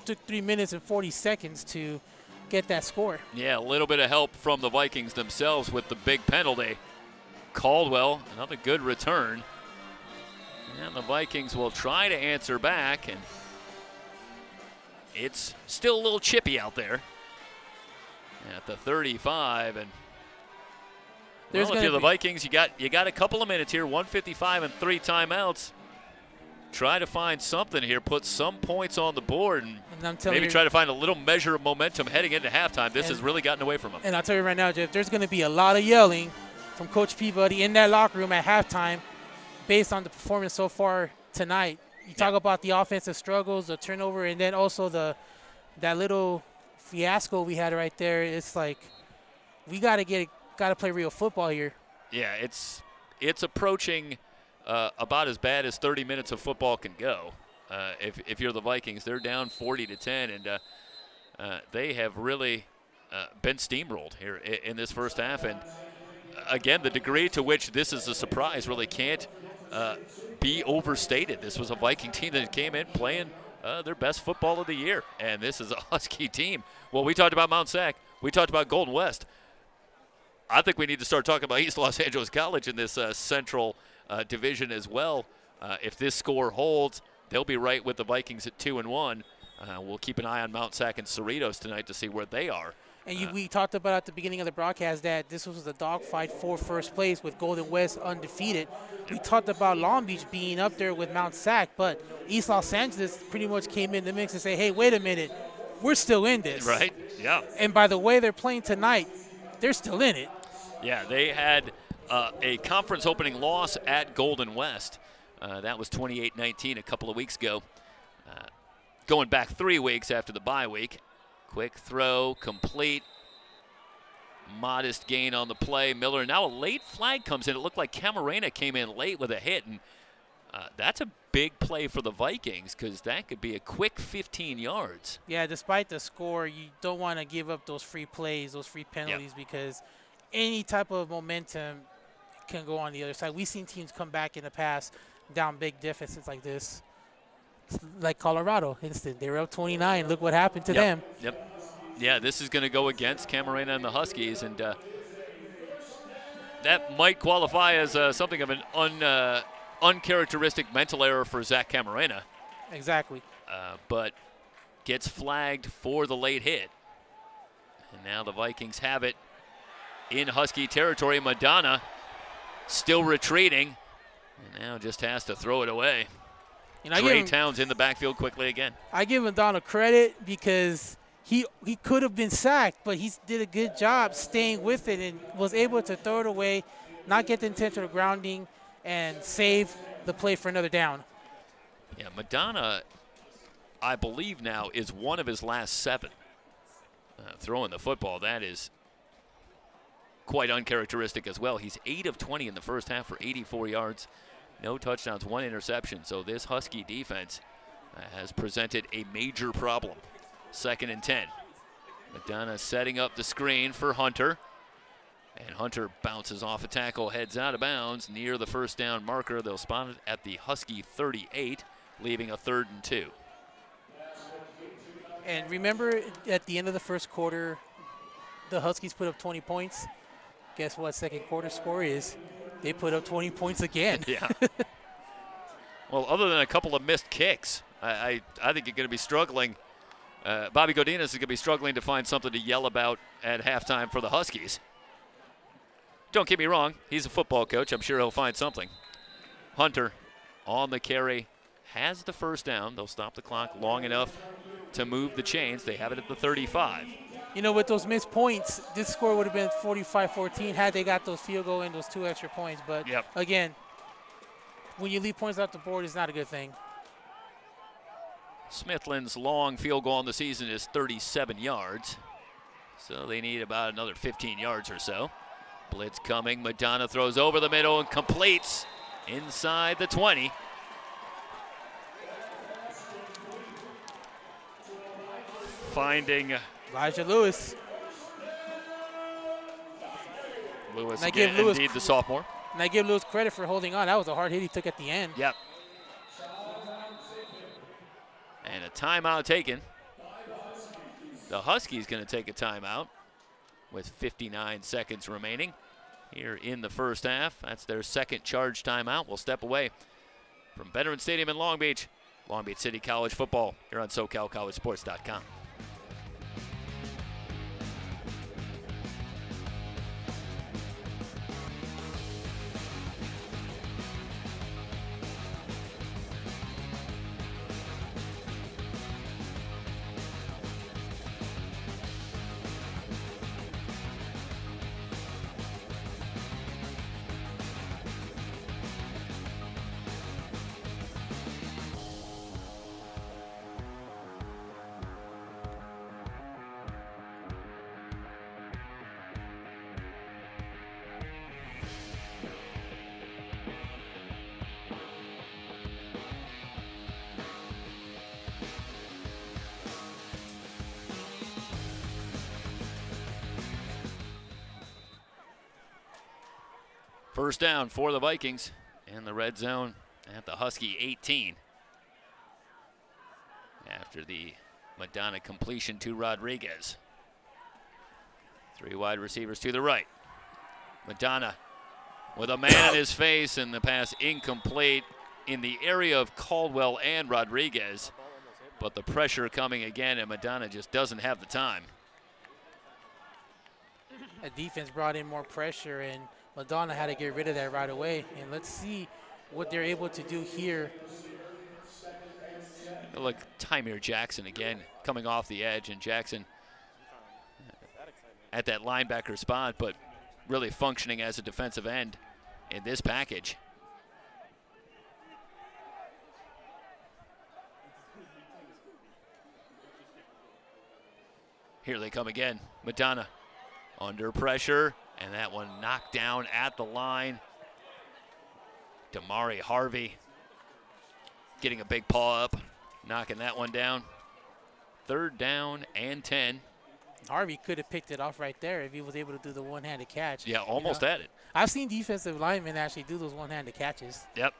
took 3 minutes and 40 seconds to get that score. Yeah, a little bit of help from the Vikings themselves with the big penalty. Caldwell, another good return. And the Vikings will try to answer back, and it's still a little chippy out there at the 35. And well, if you're the Vikings, you got a couple of minutes here, 1:55 and 3 timeouts. Try to find something here, put some points on the board, and maybe try to find a little measure of momentum heading into halftime. This has really gotten away from them. And I'll tell you right now, Jeff, there's going to be a lot of yelling from Coach Peabody in that locker room at halftime based on the performance so far tonight. You talk about the offensive struggles, the turnover, and then also that little fiasco we had right there. It's like we got to play real football here. Yeah, it's approaching about as bad as 30 minutes of football can go. If you're the Vikings, they're down 40-10, and they have really been steamrolled here in this first half. And again, the degree to which this is a surprise really can't be overstated. This was a Viking team that came in playing their best football of the year, and this is a Husky team. Well, we talked about Mount Sac. We talked about Golden West. I think we need to start talking about East Los Angeles College in this Central division as well. If this score holds, they'll be right with the Vikings at 2-1. We'll keep an eye on Mount Sac and Cerritos tonight to see where they are. And we talked about at the beginning of the broadcast that this was a dogfight for first place with Golden West undefeated. We talked about Long Beach being up there with Mount Sac, but East Los Angeles pretty much came in the mix and say, hey, wait a minute, we're still in this. Right, yeah. And by the way they're playing tonight, they're still in it. Yeah, they had a conference opening loss at Golden West. That was 28-19 a couple of weeks ago. Going back 3 weeks after the bye week. Quick throw, complete. Modest gain on the play. Miller, now a late flag comes in. It looked like Camarena came in late with a hit, and that's a big play for the Vikings because that could be a quick 15 yards. Yeah, despite the score, you don't want to give up those free plays, those free penalties, because any type of momentum can go on the other side. We've seen teams come back in the past down big deficits like this. It's like Colorado instant. They were up 29. Look what happened to them. Yep. Yeah, this is going to go against Camarena and the Huskies, and that might qualify as something of an uncharacteristic mental error for Zach Camarena. Exactly. But gets flagged for the late hit. And now the Vikings have it in Husky territory. Madonna still retreating, and now just has to throw it away. Trey Towns in the backfield quickly again. I give Madonna credit because he could have been sacked, but he did a good job staying with it and was able to throw it away, not get the intentional grounding, and save the play for another down. Yeah, Madonna, I believe now, is one of his last 7 throwing the football. That is quite uncharacteristic as well. He's 8 of 20 in the first half for 84 yards. No touchdowns, 1 interception. So this Husky defense has presented a major problem. 2nd and 10. Madonna setting up the screen for Hunter. And Hunter bounces off a tackle, heads out of bounds near the first down marker. They'll spot it at the Husky 38, leaving a 3rd and 2. And remember, at the end of the first quarter, the Huskies put up 20 points. Guess what second quarter score is? They put up 20 points again. Yeah. Well, other than a couple of missed kicks, I think you're going to be struggling. Bobby Godinez is going to be struggling to find something to yell about at halftime for the Huskies. Don't get me wrong. He's a football coach. I'm sure he'll find something. Hunter on the carry has the first down. They'll stop the clock long enough to move the chains. They have it at the 35. You know, with those missed points, this score would have been 45-14 had they got those field goal and those 2 extra points. But, again, when you leave points off the board, it's not a good thing. Smithland's long field goal in the season is 37 yards. So they need about another 15 yards or so. Blitz coming. Madonna throws over the middle and completes inside the 20. Finding Elijah Lewis. Lewis again, indeed the sophomore. And I give Lewis credit for holding on. That was a hard hit he took at the end. Yep. And a timeout taken. The Huskies going to take a timeout with 59 seconds remaining here in the first half. That's their second charge timeout. We'll step away from Veterans Stadium in Long Beach City College football here on SoCalCollegeSports.com. First down for the Vikings in the red zone at the Husky 18. After the Madonna completion to Rodriguez. 3 wide receivers to the right. Madonna with a man in his face, and the pass incomplete in the area of Caldwell and Rodriguez. But the pressure coming again, and Madonna just doesn't have the time. The defense brought in more pressure, and Madonna had to get rid of that right away. And let's see what they're able to do here. Look, Tymir Jackson again coming off the edge, and Jackson at that linebacker spot, but really functioning as a defensive end in this package. Here they come again. Madonna under pressure, and that one knocked down at the line. Damari Harvey getting a big paw up, knocking that one down. 3rd down and 10. Harvey could have picked it off right there if he was able to do the one-handed catch. Yeah, almost at it. I've seen defensive linemen actually do those one-handed catches. Yep.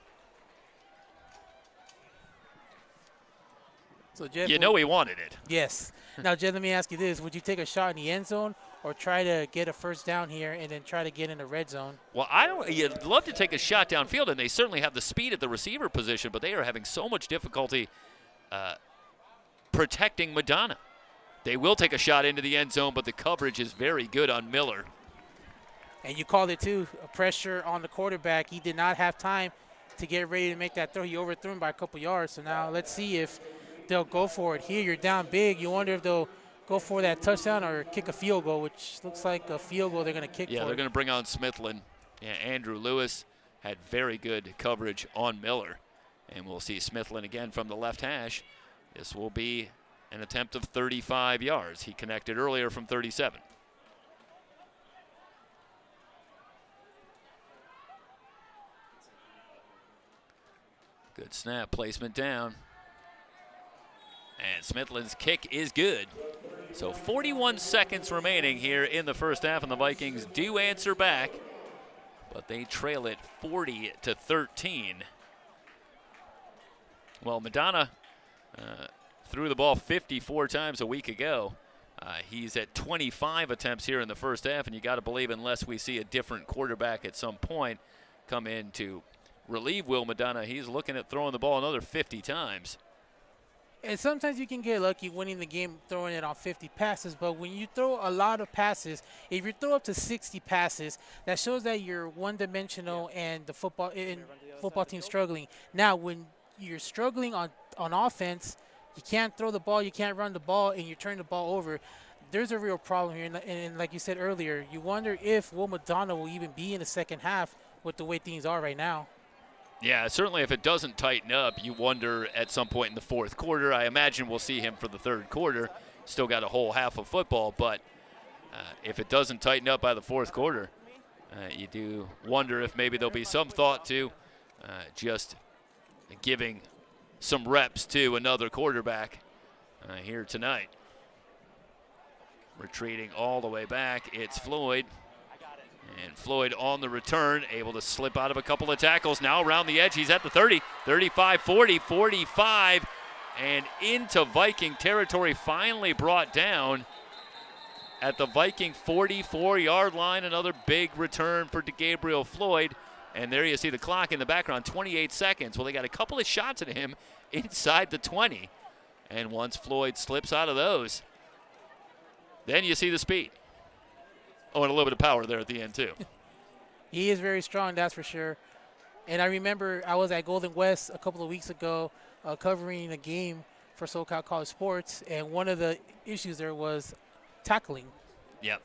So Jeff, You know he wanted it. yes. Now, Jeff, let me ask you this. Would you take a shot in the end zone or try to get a first down here and then try to get in the red zone? Well, you'd love to take a shot downfield, and they certainly have the speed at the receiver position, but they are having so much difficulty protecting Madonna. They will take a shot into the end zone, but the coverage is very good on Miller. And you called it, too, a pressure on the quarterback. He did not have time to get ready to make that throw. He overthrew him by a couple yards. So now let's see if they'll go for it. Here, you're down big. You wonder if they'll go for that touchdown or kick a field goal, which looks like a field goal they're going to kick Yeah, for. they're going to bring on Smithlin. Yeah, Andrew Lewis had very good coverage on Miller. And we'll see Smithlin again from the left hash. This will be an attempt of 35 yards. He connected earlier from 37. Good snap, placement down. And Smithlin's kick is good. So 41 seconds remaining here in the first half, and the Vikings do answer back, but they trail it 40-13. Well, Madonna threw the ball 54 times a week ago. He's at 25 attempts here in the first half, and you got to believe unless we see a different quarterback at some point come in to relieve Will Madonna, he's looking at throwing the ball another 50 times. And sometimes you can get lucky winning the game throwing it on 50 passes, but when you throw a lot of passes, if you throw up to 60 passes, that shows that you're one-dimensional and the football team's struggling. Now, when you're struggling on offense, you can't throw the ball, you can't run the ball, and you turn the ball over. There's a real problem here, and like you said earlier, you wonder if Will Madonna will even be in the second half with the way things are right now. Yeah, certainly if it doesn't tighten up, you wonder at some point in the fourth quarter. I imagine we'll see him for the third quarter. Still got a whole half of football, but if it doesn't tighten up by the fourth quarter, you do wonder if maybe there'll be some thought to just giving some reps to another quarterback here tonight. Retreating all the way back, it's Floyd. And Floyd on the return, able to slip out of a couple of tackles. Now around the edge, he's at the 30, 35, 40, 45, and into Viking territory, finally brought down at the Viking 44-yard line. Another big return for DeGabriel Floyd. And there you see the clock in the background, 28 seconds. Well, they got a couple of shots at him inside the 20. And once Floyd slips out of those, then you see the speed. Oh, and a little bit of power there at the end, too. He is very strong, that's for sure. And I remember I was at Golden West a couple of weeks ago covering a game for SoCal College Sports, and one of the issues there was tackling. Yep.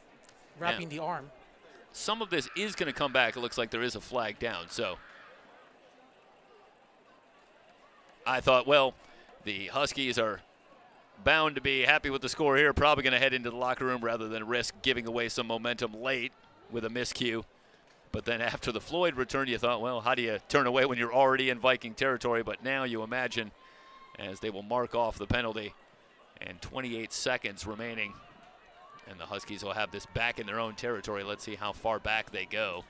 Wrapping the arm. Some of this is going to come back. It looks like there is a flag down. So I thought, well, the Huskies are bound to be happy with the score here, probably going to head into the locker room rather than risk giving away some momentum late with a miscue. But then after the Floyd return, you thought, well, how do you turn away when you're already in Viking territory? But now you imagine as they will mark off the penalty and 28 seconds remaining, and the Huskies will have this back in their own territory. Let's see how far back they go.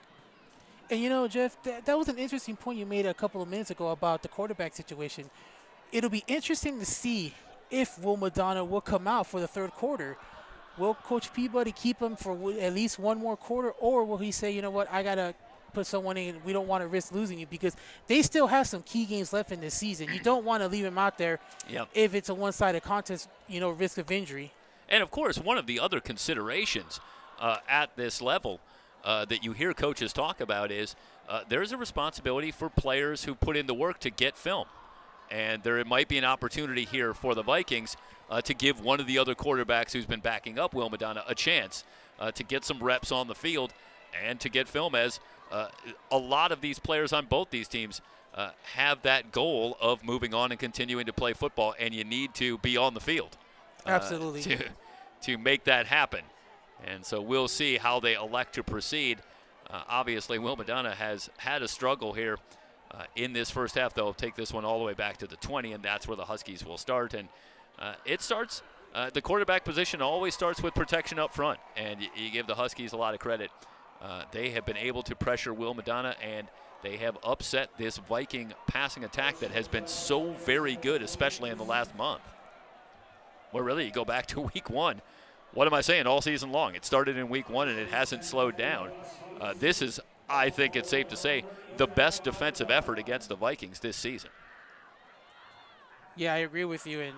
And, you know, Jeff, that was an interesting point you made a couple of minutes ago about the quarterback situation. It'll be interesting to see if Will Madonna will come out for the third quarter. Will Coach Peabody keep him for at least one more quarter, or will he say, you know what, I got to put someone in, we don't want to risk losing you, because they still have some key games left in this season. You don't want to leave him out there if it's a one-sided contest, you know, risk of injury. And, of course, one of the other considerations at this level that you hear coaches talk about is there's a responsibility for players who put in the work to get film. And there might be an opportunity here for the Vikings to give one of the other quarterbacks who's been backing up Will Madonna a chance to get some reps on the field and to get film, as a lot of these players on both these teams have that goal of moving on and continuing to play football, and you need to be on the field. Absolutely. To make that happen. And so we'll see how they elect to proceed. Obviously, Will Madonna has had a struggle here in this first half. They'll take this one all the way back to the 20, and that's where the Huskies will start. And it starts, the quarterback position always starts with protection up front, and you give the Huskies a lot of credit. They have been able to pressure Will Madonna, and they have upset this Viking passing attack that has been so very good, especially in the last month. well, really, you go back to week 1. What am I saying? All season long. It started in week 1, and it hasn't slowed down. This is, I think it's safe to say, the best defensive effort against the Vikings this season. Yeah, I agree with you. And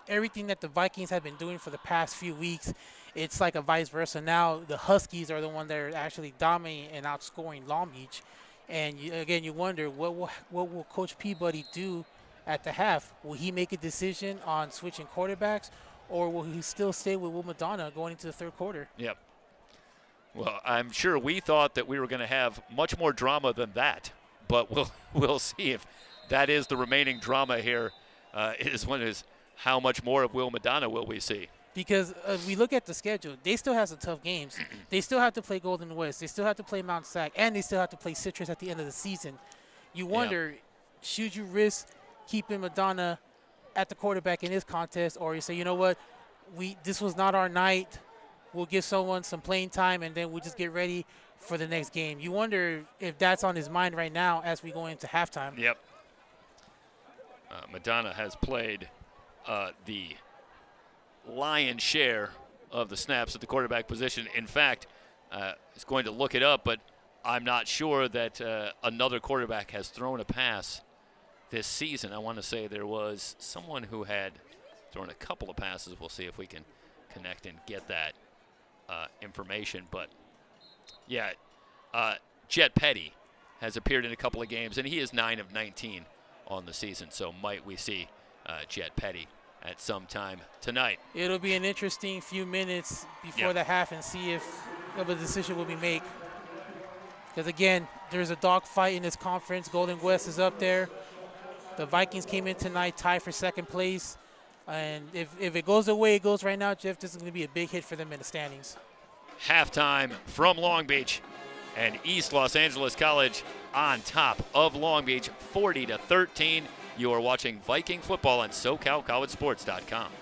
everything that the Vikings have been doing for the past few weeks, it's like a vice versa. Now the Huskies are the one that are actually dominating and outscoring Long Beach. And you wonder, what will Coach Peabody do at the half? Will he make a decision on switching quarterbacks, or will he still stay with Will Madonna going into the third quarter? Yep. Well, I'm sure we thought that we were going to have much more drama than that, but we'll see if that is the remaining drama here. Is how much more of Will Madonna will we see? Because we look at the schedule, they still have some tough games. They still have to play Golden West. They still have to play Mount Sac, and they still have to play Citrus at the end of the season. You wonder, should you risk keeping Madonna at the quarterback in this contest, or you say, you know what, this was not our night. We'll give someone some playing time, and then we'll just get ready for the next game. You wonder if that's on his mind right now as we go into halftime. Yep. Madonna has played the lion's share of the snaps at the quarterback position. In fact, he's going to look it up, but I'm not sure that another quarterback has thrown a pass this season. I want to say there was someone who had thrown a couple of passes. We'll see if we can connect and get that information. But, yeah, Jet Petty has appeared in a couple of games, and he is 9 of 19 on the season. So might we see Jet Petty at some time tonight. It'll be an interesting few minutes before the half and see if a decision will be made. Because, again, there's a dogfight in this conference. Golden West is up there. The Vikings came in tonight tied for second place. And if it goes the way it goes right now, Jeff, this is going to be a big hit for them in the standings. Halftime from Long Beach, and East Los Angeles College on top of Long Beach, 40-13. You are watching Viking football on SoCalCollegeSports.com.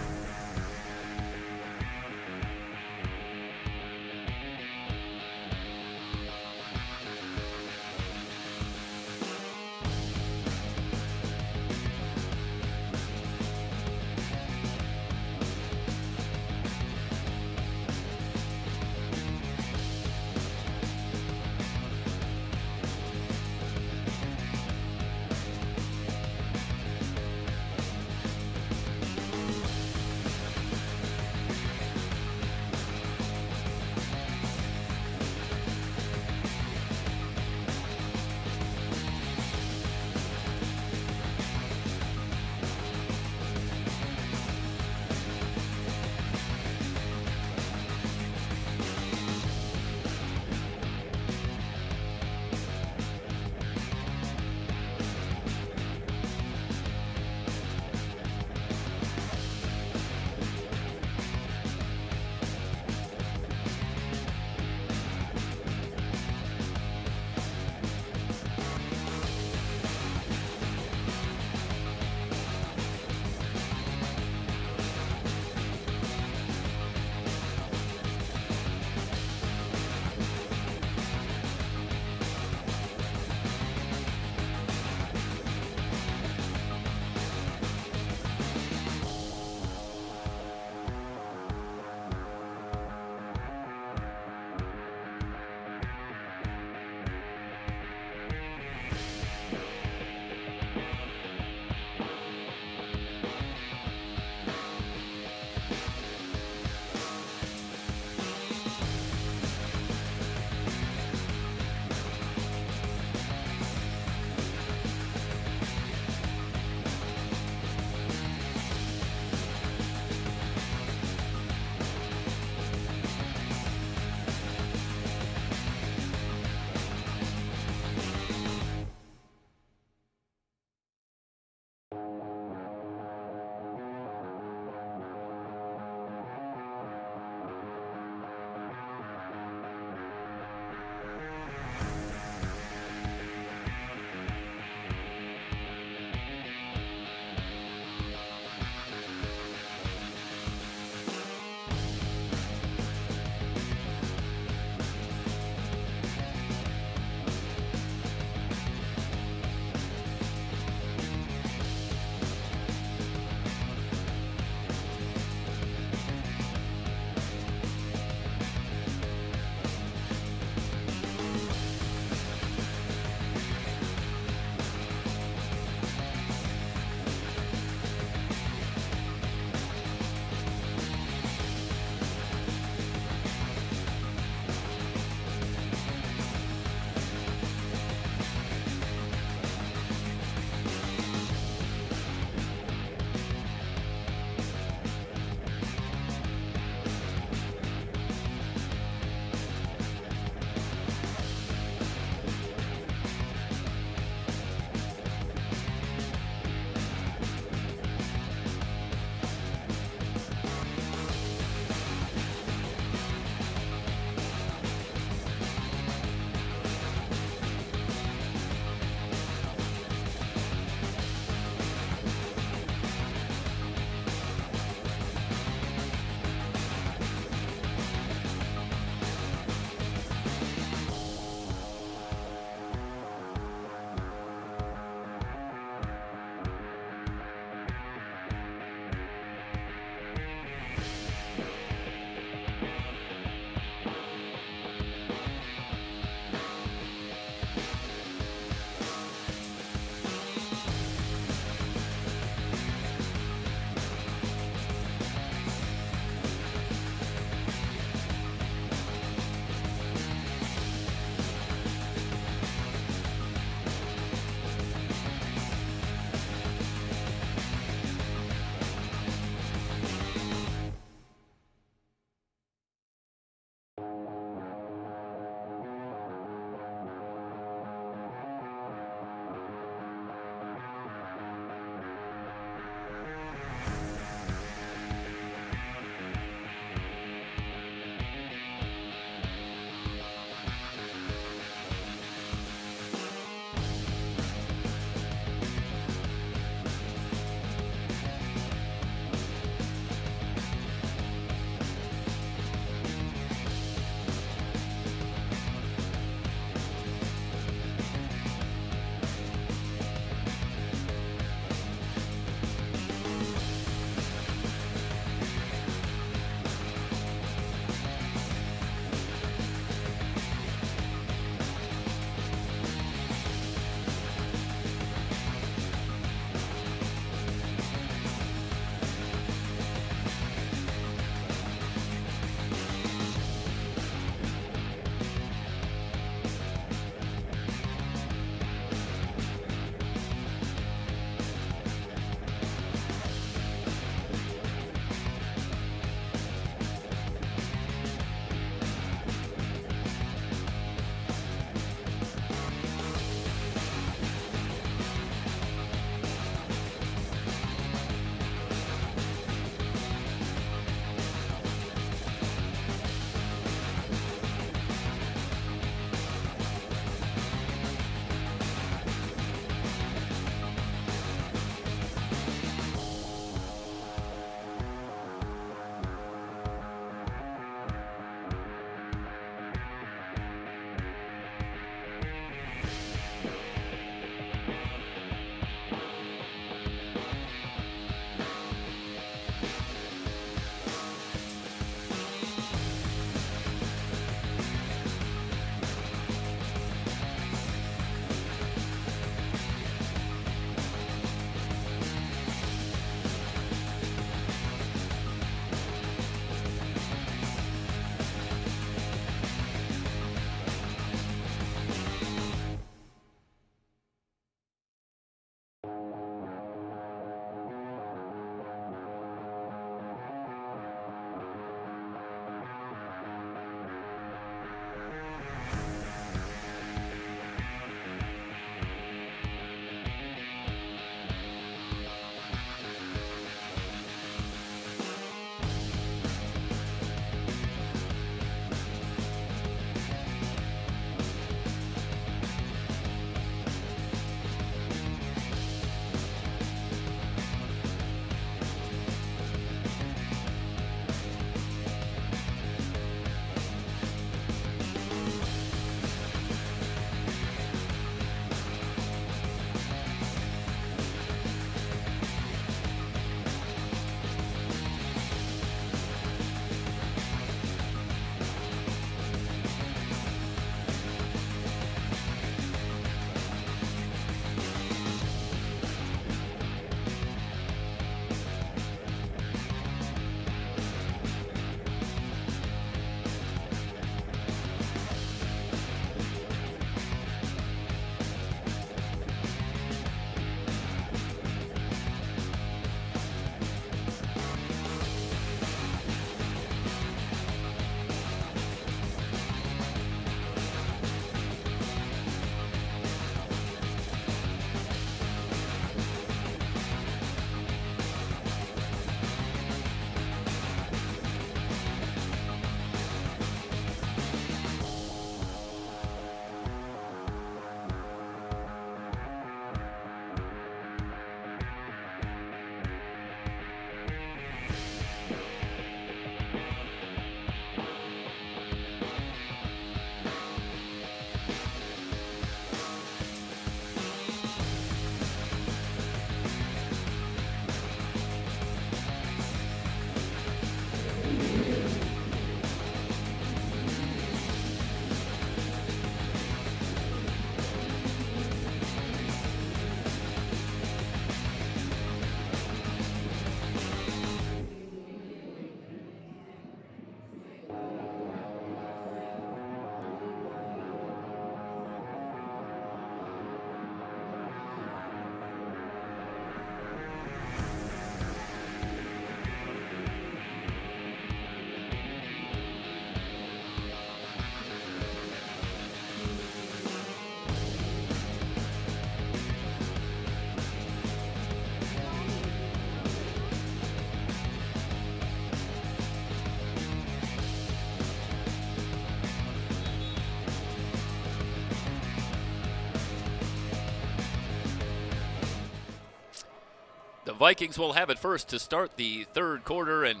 Vikings will have it first to start the third quarter, and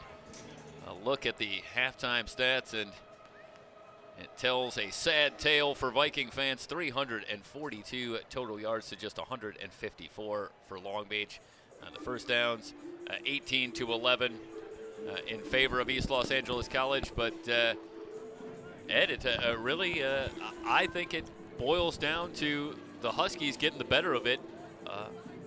a look at the halftime stats, and it tells a sad tale for Viking fans. 342 total yards to just 154 for Long Beach. The first downs, 18-11 in favor of East Los Angeles College. But Ed, it really, I think it boils down to the Huskies getting the better of it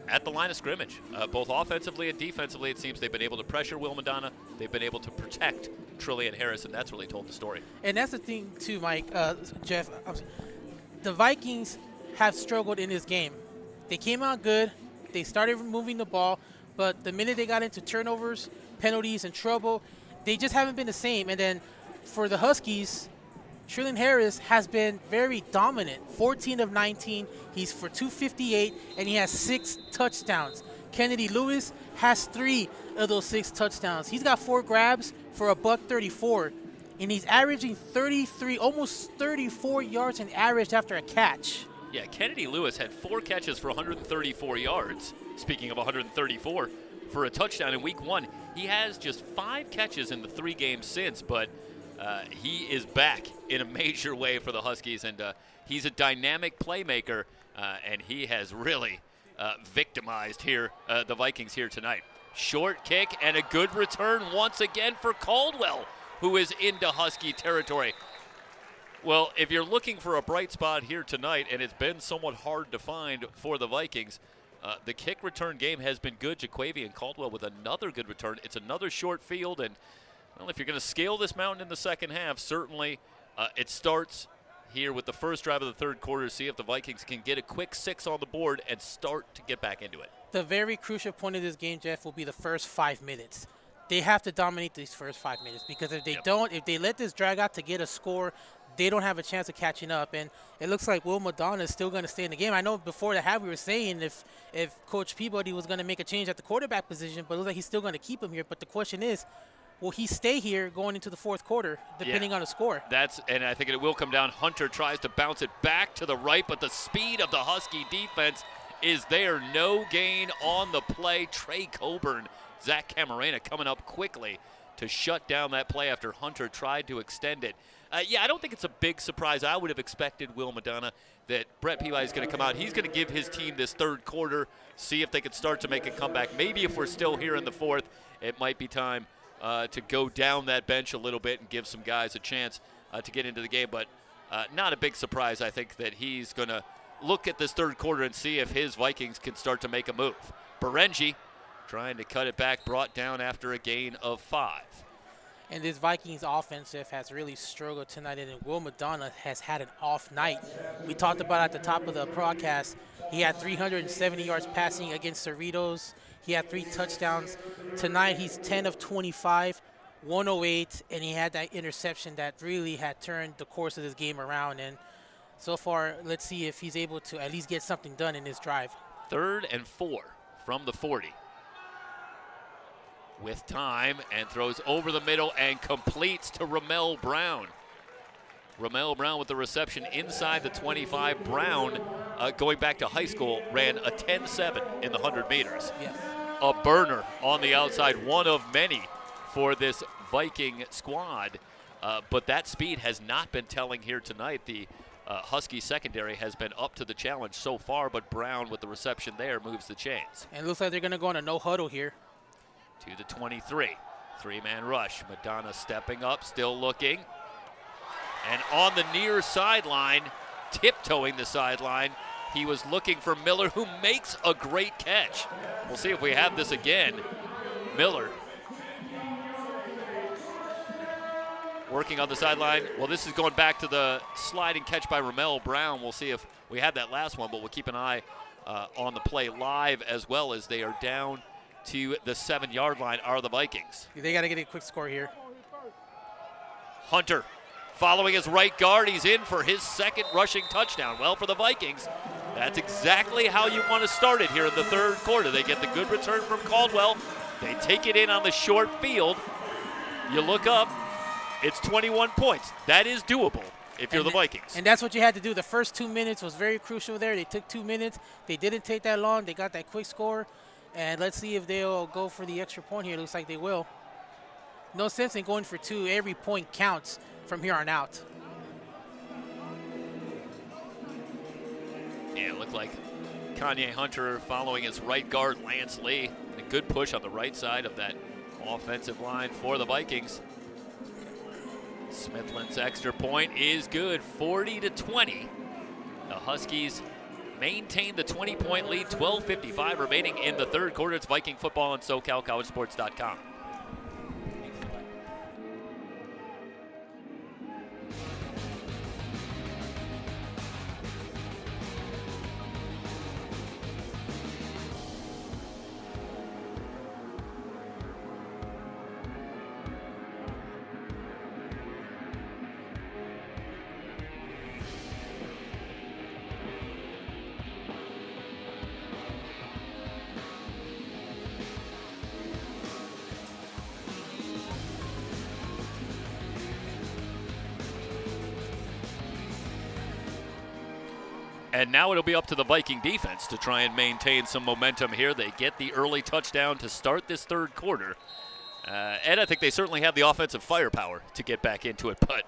at the line of scrimmage. Both offensively and defensively, it seems they've been able to pressure Will Madonna. They've been able to protect Trillian Harris, and that's really told the story. And that's the thing, too, Mike, Jeff. The Vikings have struggled in this game. They came out good. They started moving the ball, but the minute they got into turnovers, penalties, and trouble, they just haven't been the same. And then for the Huskies, Trillian Harris has been very dominant. 14 of 19. He's for 258, and he has 6 touchdowns. Kennedy Lewis has 3 of those 6 touchdowns. He's got 4 grabs for $134, and he's averaging 33, almost 34 yards in average after a catch. Yeah, Kennedy Lewis had 4 catches for 134 yards. Speaking of 134, for a touchdown in week 1. He has just 5 catches in the 3 games since, but he is back in a major way for the Huskies, and he's a dynamic playmaker, and he has really victimized the Vikings here tonight. Short kick and a good return once again for Caldwell, who is into Husky territory. Well, if you're looking for a bright spot here tonight, and it's been somewhat hard to find for the Vikings, the kick return game has been good. Jaquavian Caldwell with another good return. It's another short field, and well, if you're going to scale this mountain in the second half, certainly it starts here with the first drive of the third quarter. See if the Vikings can get a quick 6 on the board and start to get back into it. The very crucial point of this game, Jeff, will be the first 5 minutes. They have to dominate these first 5 minutes, because if they don't, if they let this drag out to get a score, they don't have a chance of catching up. And it looks like Will Madonna is still going to stay in the game. I know before the half we were saying if Coach Peabody was going to make a change at the quarterback position, but it looks like he's still going to keep him here. But the question is, will he stay here going into the fourth quarter, depending on the score? And I think it will come down. Hunter tries to bounce it back to the right, but the speed of the Husky defense is there. No gain on the play. Trey Coburn, Zach Camarena coming up quickly to shut down that play after Hunter tried to extend it. I don't think it's a big surprise. I would have expected Will Madonna that Brett Peabody is going to come out. He's going to give his team this third quarter, see if they could start to make a comeback. Maybe if we're still here in the fourth, it might be time to go down that bench a little bit and give some guys a chance to get into the game. But not a big surprise. I think that he's going to look at this third quarter and see if his Vikings can start to make a move. Berenji trying to cut it back, brought down after a gain of 5. And this Vikings offensive has really struggled tonight, and Will Madonna has had an off night. We talked about at the top of the broadcast, he had 370 yards passing against Cerritos. He had 3 touchdowns. Tonight he's 10 of 25, 108, and he had that interception that really had turned the course of this game around. And so far, let's see if he's able to at least get something done in this drive. 3rd and 4 from the 40. With time, and throws over the middle and completes to Ramel Brown. Ramel Brown with the reception inside the 25. Brown, going back to high school, ran a 10.7 in the 100 meters. Yeah. A burner on the outside, one of many for this Viking squad. But that speed has not been telling here tonight. The Husky secondary has been up to the challenge so far, but Brown with the reception there moves the chains. And it looks like they're going to go on a no huddle here. To the 23. 3-man rush. Madonna stepping up, still looking. And on the near sideline, tiptoeing the sideline, he was looking for Miller, who makes a great catch. We'll see if we have this again. Miller working on the sideline. Well, this is going back to the sliding catch by Ramel Brown. We'll see if we had that last one, but we'll keep an eye on the play live, as well as they are down to the 7-yard line are the Vikings. They got to get a quick score here. Hunter following his right guard. He's in for his 2nd rushing touchdown. Well, for the Vikings, that's exactly how you want to start it here in the third quarter. They get the good return from Caldwell. They take it in on the short field. You look up, it's 21 points. That is doable if you're the Vikings. And that's what you had to do. The first 2 minutes was very crucial there. They took 2 minutes. They didn't take that long. They got that quick score. And let's see if they'll go for the extra point here. Looks like they will. No sense in going for 2. Every point counts from here on out. Yeah, it looked like Kanye Hunter following his right guard, Lance Lee. A good push on the right side of that offensive line for the Vikings. Smithland's extra point is good, 40-20. The Huskies maintain the 20-point lead, 12:55 remaining in the third quarter. It's Viking football on SoCalCollegeSports.com. And now it'll be up to the Viking defense to try and maintain some momentum here. They get the early touchdown to start this third quarter. And I think they certainly have the offensive firepower to get back into it. But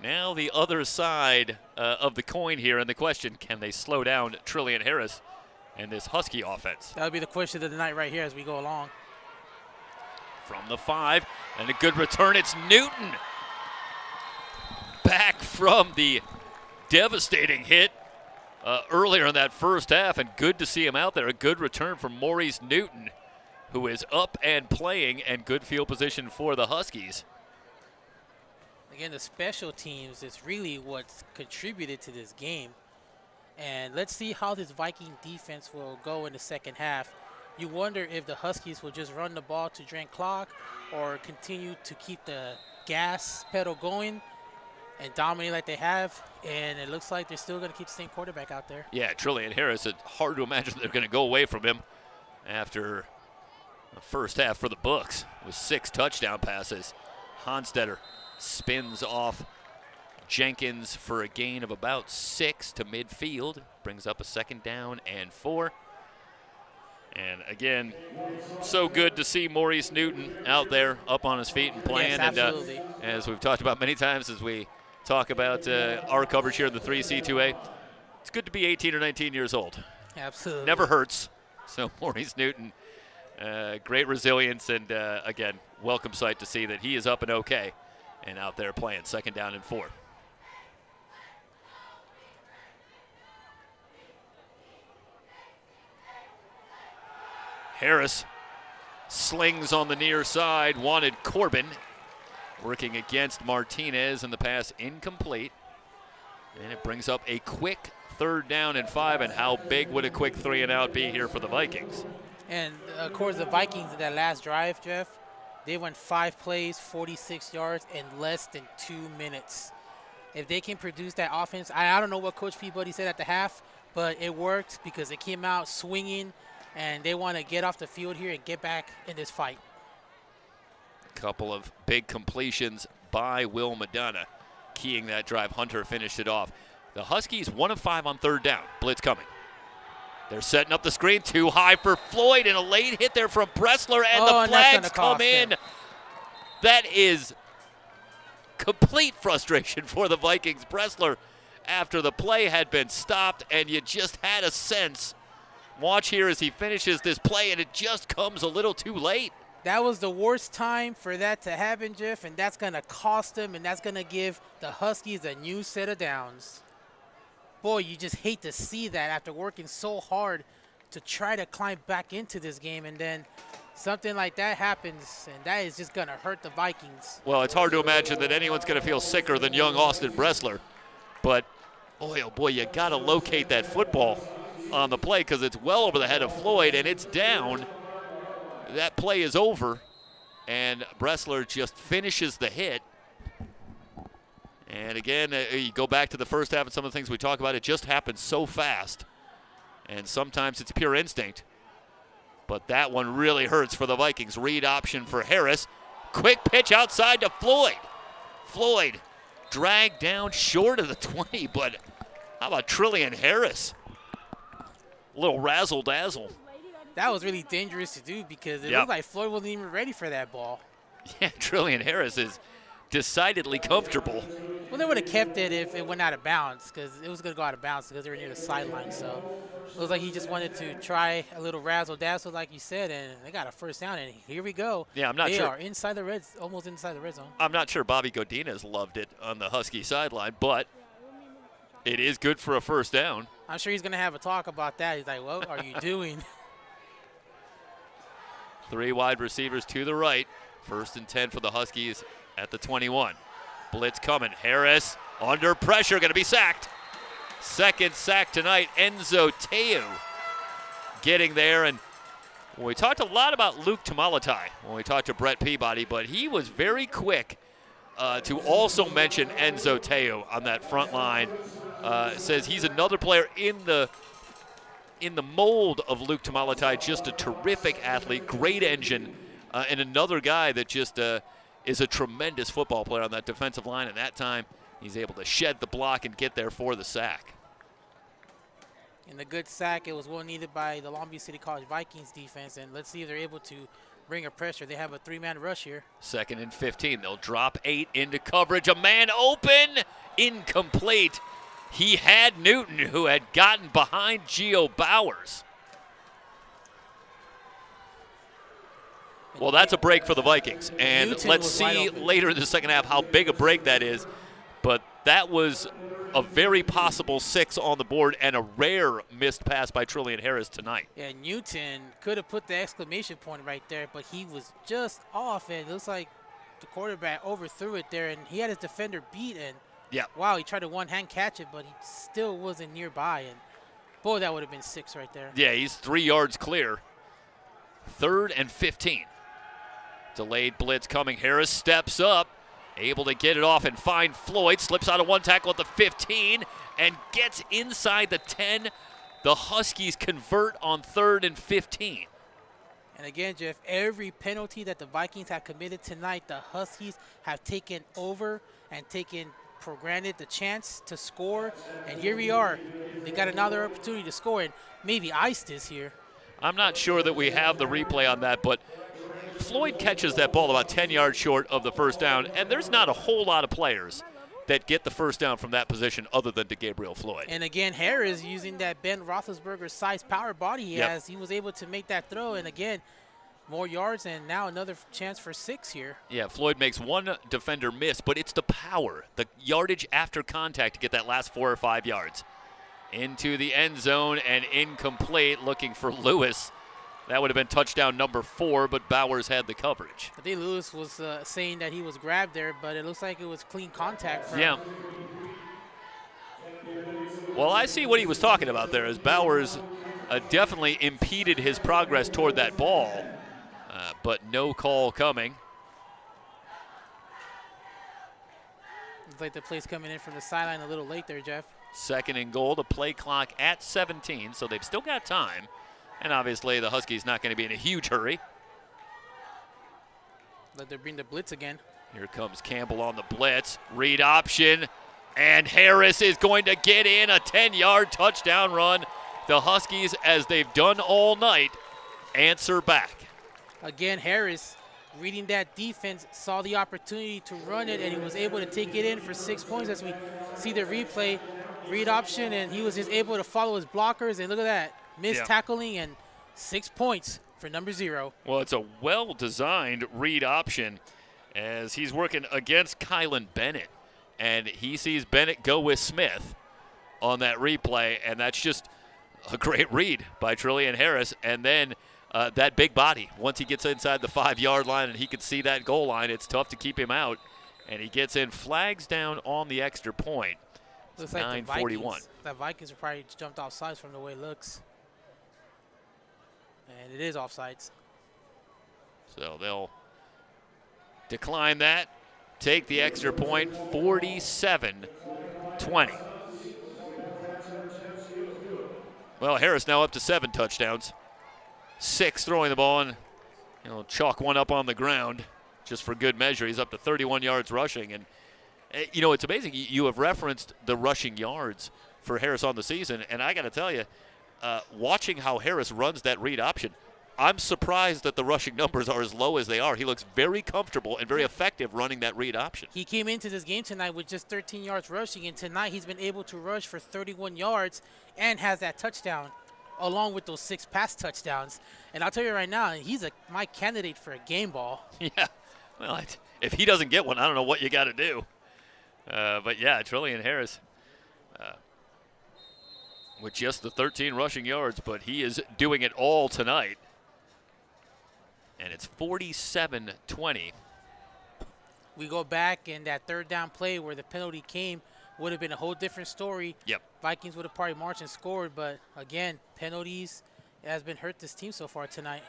now the other side of the coin here, and the question, can they slow down Trillian Harris and this Husky offense? That would be the question of the night right here as we go along. From the 5, and a good return. It's Newton back from the devastating hit earlier in that first half, and good to see him out there. A good return from Maurice Newton, who is up and playing, and good field position for the Huskies. Again, the special teams is really what's contributed to this game. And let's see how this Viking defense will go in the second half. You wonder if the Huskies will just run the ball to drain clock or continue to keep the gas pedal going and dominate like they have, and it looks like they're still going to keep the same quarterback out there. Yeah, Trillian Harris, it's hard to imagine they're going to go away from him after the first half for the books with 6 touchdown passes. Honstetter spins off Jenkins for a gain of about 6 to midfield, brings up a 2nd down and 4. And again, so good to see Maurice Newton out there up on his feet and playing. Yes, absolutely. And as we've talked about many times as we talk about our coverage here in the 3C2A, it's good to be 18 or 19 years old. Absolutely. Never hurts. So Maurice Newton, great resilience, and again, welcome sight to see that he is up and okay and out there playing. 2nd down and 4. Harris slings on the near side, wanted Corbin. Working against Martinez, and the pass incomplete. And it brings up a quick 3rd down and 5, and how big would a quick 3 and out be here for the Vikings? And of course, the Vikings in that last drive, Jeff, they went 5 plays, 46 yards in less than 2 minutes. If they can produce that offense, I don't know what Coach Peabody said at the half, but it worked because they came out swinging, and they want to get off the field here and get back in this fight. Couple of big completions by Will Madonna, keying that drive. Hunter finished it off. The Huskies 1 of 5 on 3rd down. Blitz coming. They're setting up the screen. Too high for Floyd, and a late hit there from Bressler, and the flags come in. That is complete frustration for the Vikings. Bressler, after the play had been stopped, and you just had a sense. Watch here as he finishes this play, and it just comes a little too late. That was the worst time for that to happen, Jeff, and that's going to cost them, and that's going to give the Huskies a new set of downs. Boy, you just hate to see that after working so hard to try to climb back into this game, and then something like that happens, and that is just going to hurt the Vikings. Well, it's hard to imagine that anyone's going to feel sicker than young Austin Bressler, but boy, oh boy, you got to locate that football on the play because it's well over the head of Floyd, and it's down. That play is over, and Bressler just finishes the hit. And again, you go back to the first half and some of the things we talk about, it just happens so fast. And sometimes it's pure instinct. But that one really hurts for the Vikings. Read option for Harris. Quick pitch outside to Floyd. Floyd dragged down short of the 20, but how about Trillian Harris? A little razzle-dazzle. that was really dangerous to do because it looked like Floyd wasn't even ready for that ball. Yeah, Trillian Harris is decidedly comfortable. Well, they would have kept it if it went out of bounds because it was going to go out of bounds because they were near the sideline. So it was like he just wanted to try a little razzle-dazzle, like you said, and they got a first down, and here we go. Yeah, I'm not sure. They are inside the almost inside the red zone. I'm not sure Bobby Godinez loved it on the Husky sideline, but it is good for a first down. I'm sure he's going to have a talk about that. He's like, what are you doing? 3 wide receivers to the right. 1st and 10 for the Huskies at the 21. Blitz coming. Harris under pressure, going to be sacked. 2nd sack tonight. Enzo Teu getting there. And we talked a lot about Luke Tamalatai when we talked to Brett Peabody, but he was very quick to also mention Enzo Teu on that front line. Says he's another player in the mold of Luke Tamalatai, just a terrific athlete, great engine, and another guy that just is a tremendous football player on that defensive line. And that time, he's able to shed the block and get there for the sack. And the good sack, it was well needed by the Long Beach City College Vikings defense. And let's see if they're able to bring a pressure. They have a 3-man rush here. 2nd and 15. They'll drop 8 into coverage. A man open, incomplete. He had Newton, who had gotten behind Gio Bowers. Well, that's a break for the Vikings. And Newton let's see later in the second half how big a break that is. But that was a very possible 6 on the board and a rare missed pass by Trillian Harris tonight. Yeah, Newton could have put the exclamation point right there, but he was just off. And it looks like the quarterback overthrew it there, and he had his defender beat. And wow, he tried to one-hand catch it, but he still wasn't nearby. And boy, that would have been 6 right there. Yeah, he's 3 yards clear. 3rd and 15. Delayed blitz coming. Harris steps up, able to get it off and find Floyd. Slips out of one tackle at the 15 and gets inside the 10. The Huskies convert on 3rd and 15. And again, Jeff, every penalty that the Vikings have committed tonight, the Huskies have taken over and taken for granted the chance to score. And here we are. They got another opportunity to score and maybe ice this here. I'm not sure that we have the replay on that, but Floyd catches that ball about 10 yards short of the first down, and there's not a whole lot of players that get the first down from that position other than to Gabriel Floyd. And again, Harris using that Ben Roethlisberger size power body he has, he was able to make that throw, and again, more yards, and now another chance for 6 here. Yeah, Floyd makes one defender miss, but it's the power, the yardage after contact to get that last 4 or 5 yards. Into the end zone and incomplete, looking for Lewis. That would have been touchdown number 4, but Bowers had the coverage. I think Lewis was saying that he was grabbed there, but it looks like it was clean contact for him. Yeah. Well, I see what he was talking about there, as Bowers definitely impeded his progress toward that ball, but no call coming. Looks like the play's coming in from the sideline a little late there, Jeff. 2nd and goal, the play clock at 17, so they've still got time. And obviously the Huskies not going to be in a huge hurry. Let them bring the blitz again. Here comes Campbell on the blitz. Read option. And Harris is going to get in a 10-yard touchdown run. The Huskies, as they've done all night, answer back. Again, Harris, reading that defense, saw the opportunity to run it, and he was able to take it in for 6 points. As we see the replay, read option, and he was just able to follow his blockers. And look at that. Missed tackling and 6 points for number 0. Well, it's a well-designed read option as he's working against Kylan Bennett. And he sees Bennett go with Smith on that replay, and that's just a great read by Trillian Harris. And then that big body, once he gets inside the 5-yard line and he can see that goal line, it's tough to keep him out. And he gets in, flags down on the extra point. Looks like 9:41. The Vikings are probably jumped off sides from the way it looks. And it is offsides. So they'll decline that, take the extra point, 47-20. Well, Harris now up to 7 touchdowns. 6 throwing the ball, and chalk one up on the ground just for good measure. He's up to 31 yards rushing. And, it's amazing. You have referenced the rushing yards for Harris on the season, and I got to tell you, watching how Harris runs that read option, I'm surprised that the rushing numbers are as low as they are. He looks very comfortable and very effective running that read option. He came into this game tonight with just 13 yards rushing, and tonight he's been able to rush for 31 yards and has that touchdown along with those 6 pass touchdowns. And I'll tell you right now, he's my candidate for a game ball. Yeah. Well, if he doesn't get one, I don't know what you got to do. But, yeah, Trillian Harris with just the 13 rushing yards, but he is doing it all tonight. And it's 47-20. We go back, and that third down play where the penalty came would have been a whole different story. Yep. Vikings would have probably marched and scored, but, again, penalties has been hurt this team so far tonight.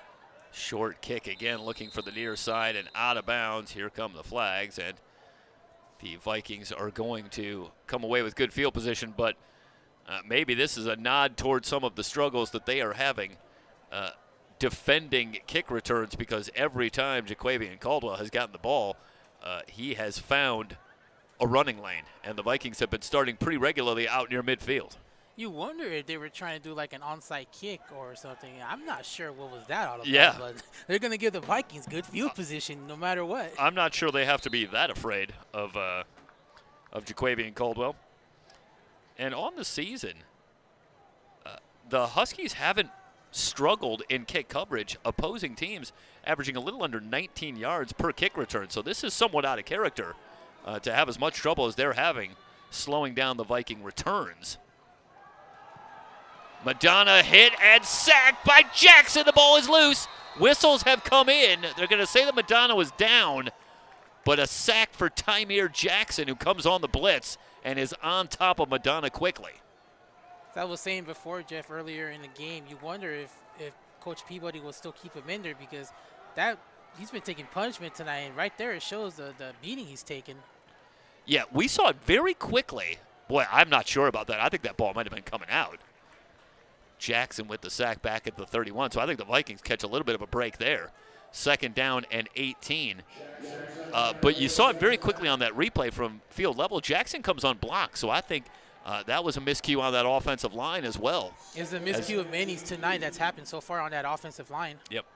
Short kick again, looking for the near side and out of bounds. Here come the flags, and the Vikings are going to come away with good field position, but maybe this is a nod towards some of the struggles that they are having defending kick returns, because every time Jaquavian Caldwell has gotten the ball, he has found a running lane, and the Vikings have been starting pretty regularly out near midfield. You wonder if they were trying to do like an onside kick or something. I'm not sure what was that all about, Yeah. but they're going to give the Vikings good field position no matter what. I'm not sure they have to be that afraid of Jaquavian Caldwell. And on the season, the Huskies haven't struggled in kick coverage, opposing teams averaging a little under 19 yards per kick return. So this is somewhat out of character to have as much trouble as they're having slowing down the Viking returns. Madonna hit and sacked by Jackson. The ball is loose. Whistles have come in. They're going to say that Madonna was down, but a sack for Tymere Jackson, who comes on the blitz and is on top of Madonna quickly. As I was saying before, Jeff, earlier in the game, you wonder if Coach Peabody will still keep him in there, because he's been taking punishment tonight, and right there it shows the beating he's taken. Yeah, we saw it very quickly. Boy, I'm not sure about that. I think that ball might have been coming out. Jackson with the sack back at the 31, so I think the Vikings catch a little bit of a break there. 2nd down and 18. But you saw it very quickly on that replay from field level. Jackson comes on block, so I think that was a miscue on that offensive line as well. It's a miscue of many tonight that's happened so far on that offensive line. Yep.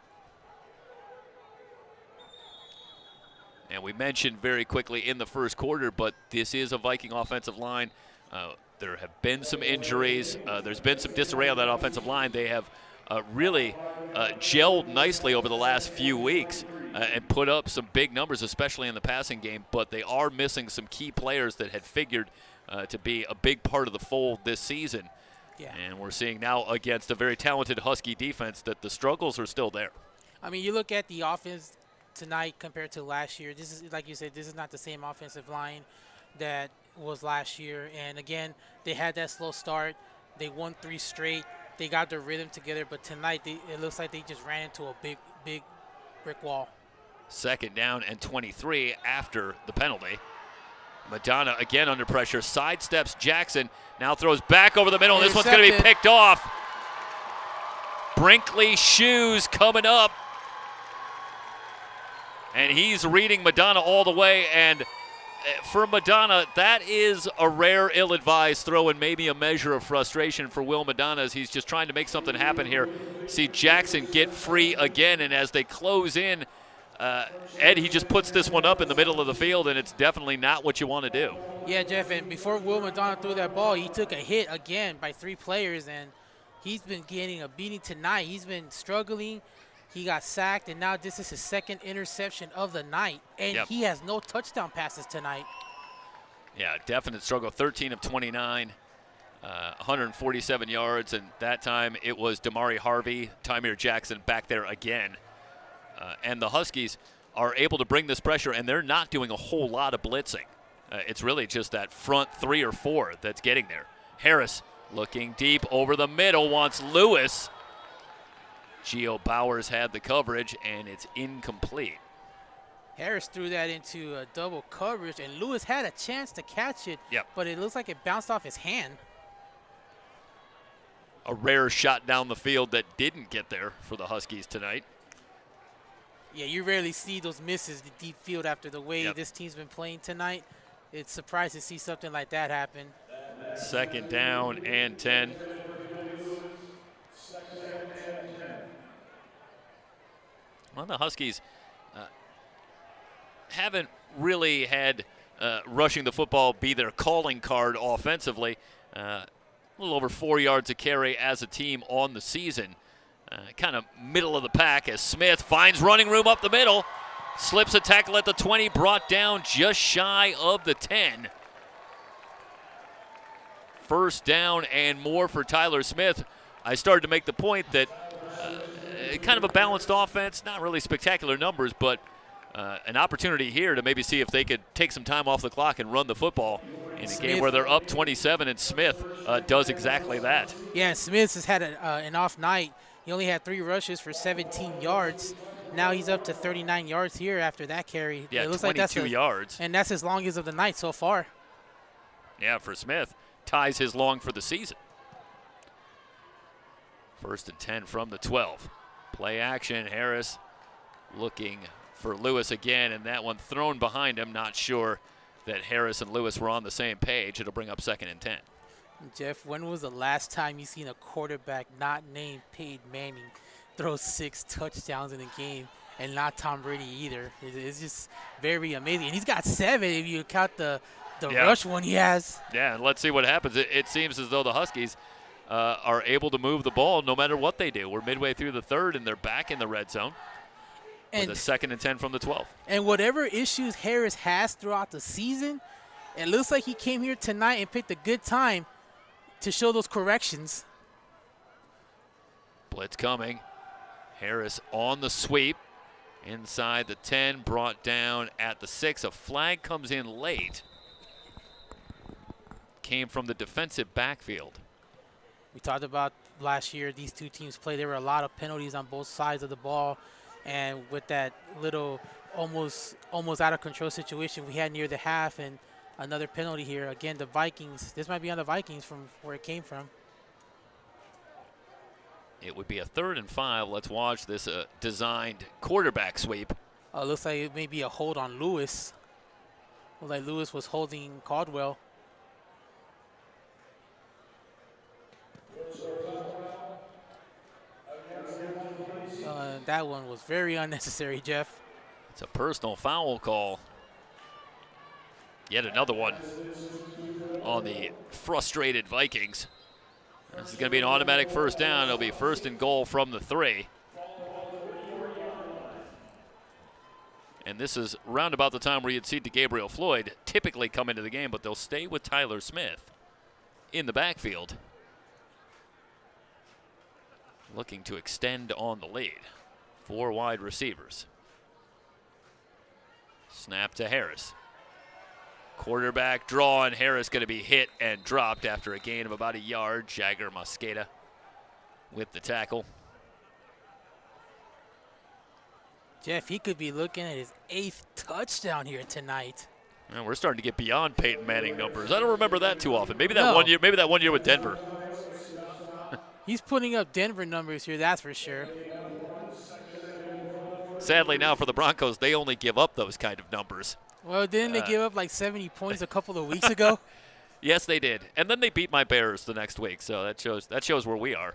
And we mentioned very quickly in the first quarter, but this is a Viking offensive line. There have been some injuries. There's been some disarray on that offensive line. They have really gelled nicely over the last few weeks and put up some big numbers, especially in the passing game, but they are missing some key players that had figured to be a big part of the fold this season. Yeah. And we're seeing now against a very talented Husky defense that the struggles are still there. I mean, you look at the offense tonight compared to last year. This is, like you said, this is not the same offensive line that was last year. And again, they had that slow start. They won 3 straight. They got their rhythm together, but tonight it looks like they just ran into a big brick wall. 2nd down and 23 after the penalty. Madonna again under pressure, sidesteps Jackson, now throws back over the middle, and this one's going to be picked off. Brinkley Shoes coming up, and he's reading Madonna all the way, and for Madonna, that is a rare ill-advised throw and maybe a measure of frustration for Will Madonna as he's just trying to make something happen here. See Jackson get free again, and as they close in, Ed, he just puts this one up in the middle of the field, and it's definitely not what you want to do. Yeah, Jeff, and before Will Madonna threw that ball, he took a hit again by 3 players, and he's been getting a beating tonight. He's been struggling. He got sacked, and now this is his 2nd interception of the night, and he has no touchdown passes tonight. Yeah, definite struggle. 13 of 29, 147 yards, and that time it was Damari Harvey, Tymere Jackson back there again. And the Huskies are able to bring this pressure, and they're not doing a whole lot of blitzing. It's really just that front 3 or 4 that's getting there. Harris looking deep over the middle, wants Lewis. Gio Bowers had the coverage, and it's incomplete. Harris threw that into a double coverage, and Lewis had a chance to catch it, but it looks like it bounced off his hand. A rare shot down the field that didn't get there for the Huskies tonight. Yeah, you rarely see those misses the deep field after the way this team's been playing tonight. It's surprising to see something like that happen. 2nd down and 10. Well, the Huskies haven't really had rushing the football be their calling card offensively. A little over 4 yards a carry as a team on the season. Kind of middle of the pack as Smith finds running room up the middle. Slips a tackle at the 20, brought down just shy of the 10. First down and more for Tyler Smith. I started to make the point that kind of a balanced offense, not really spectacular numbers, but an opportunity here to maybe see if they could take some time off the clock and run the football in a game where they're up 27, and Smith does exactly that. Yeah, Smith has had an off night. He only had 3 rushes for 17 yards. Now he's up to 39 yards here after that carry. Yeah, it looks 22 like that's yards. And that's his longest of the night so far. Yeah, for Smith. Ties his long for the season. 1st and 10 from the 12. Play action. Harris looking for Lewis again, and that one thrown behind him. Not sure that Harris and Lewis were on the same page. It'll bring up 2nd and 10. Jeff, when was the last time you seen a quarterback not named Peyton Manning throw 6 touchdowns in a game, and not Tom Brady either? It's just very amazing. And he's got 7 if you count the rush one he has. Yeah, and let's see what happens. It seems as though the Huskies are able to move the ball no matter what they do. We're midway through the 3rd, and they're back in the red zone. With a 2nd and 10 from the 12. And whatever issues Harris has throughout the season, it looks like he came here tonight and picked a good time to show those corrections. Blitz coming. Harris on the sweep. Inside the 10, brought down at the 6. A flag comes in late. Came from the defensive backfield. We talked about last year these two teams played. There were a lot of penalties on both sides of the ball. And with that little almost out of control situation we had near the half, and another penalty here. Again, the Vikings, this might be on the Vikings from where it came from. It would be a 3rd and 5. Let's watch this designed quarterback sweep. Looks like it may be a hold on Lewis. Looks like Lewis was holding Caldwell. That one was very unnecessary, Jeff. It's a personal foul call. Yet another one on the frustrated Vikings. This is going to be an automatic first down. It'll be 1st and goal from the 3. And this is round about the time where you'd see DeGabriel Floyd typically come into the game, but they'll stay with Tyler Smith in the backfield, looking to extend on the lead. 4 wide receivers. Snap to Harris. Quarterback draw, and Harris going to be hit and dropped after a gain of about a yard. Jagger Mosqueda with the tackle. Jeff, he could be looking at his 8th touchdown here tonight. Well, we're starting to get beyond Peyton Manning numbers. I don't remember that too often. Maybe that one year. Maybe that 1 year with Denver. He's putting up Denver numbers here, that's for sure. Sadly now for the Broncos, they only give up those kind of numbers. Well, didn't they give up like 70 points a couple of weeks ago? Yes, they did. And then they beat my Bears the next week, so that shows where we are.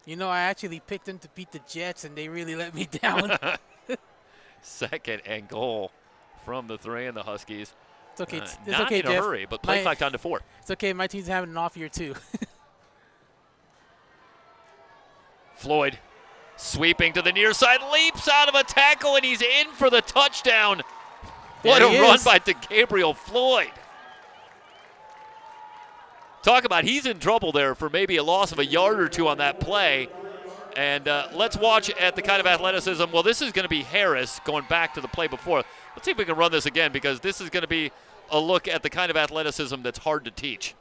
You know, I actually picked them to beat the Jets, and they really let me down. 2nd and goal from the 3 and the Huskies. It's okay. It's not okay, in a Jeff. hurry, but play clock down to 4. It's okay. My team's having an off year, too. Floyd sweeping to the near side, leaps out of a tackle, and he's in for the touchdown. What a run by DeGabriel Floyd. Talk about he's in trouble there for maybe a loss of a yard or 2 on that play. And let's watch at the kind of athleticism. Well, this is going to be Harris going back to the play before. Let's see if we can run this again, because this is going to be a look at the kind of athleticism that's hard to teach.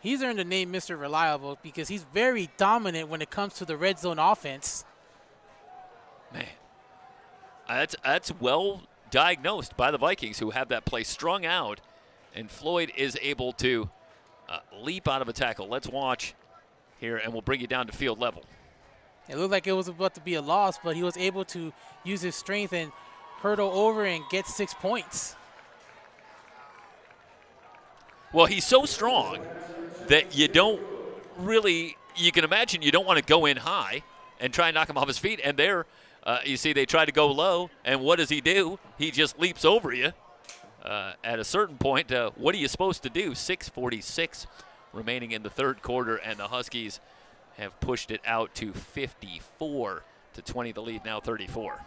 He's earned the name Mr. Reliable because he's very dominant when it comes to the red zone offense. Man, that's well diagnosed by the Vikings, who have that play strung out, and Floyd is able to leap out of a tackle. Let's watch here, and we'll bring you down to field level. It looked like it was about to be a loss, but he was able to use his strength and hurdle over and get 6 points. Well, he's so strong that you can imagine you don't want to go in high and try and knock him off his feet. And there, you see, they try to go low, and what does he do? He just leaps over you. At a certain point, what are you supposed to do? 6:46 remaining in the third quarter, and the Huskies have pushed it out to 54-20. The lead now 34.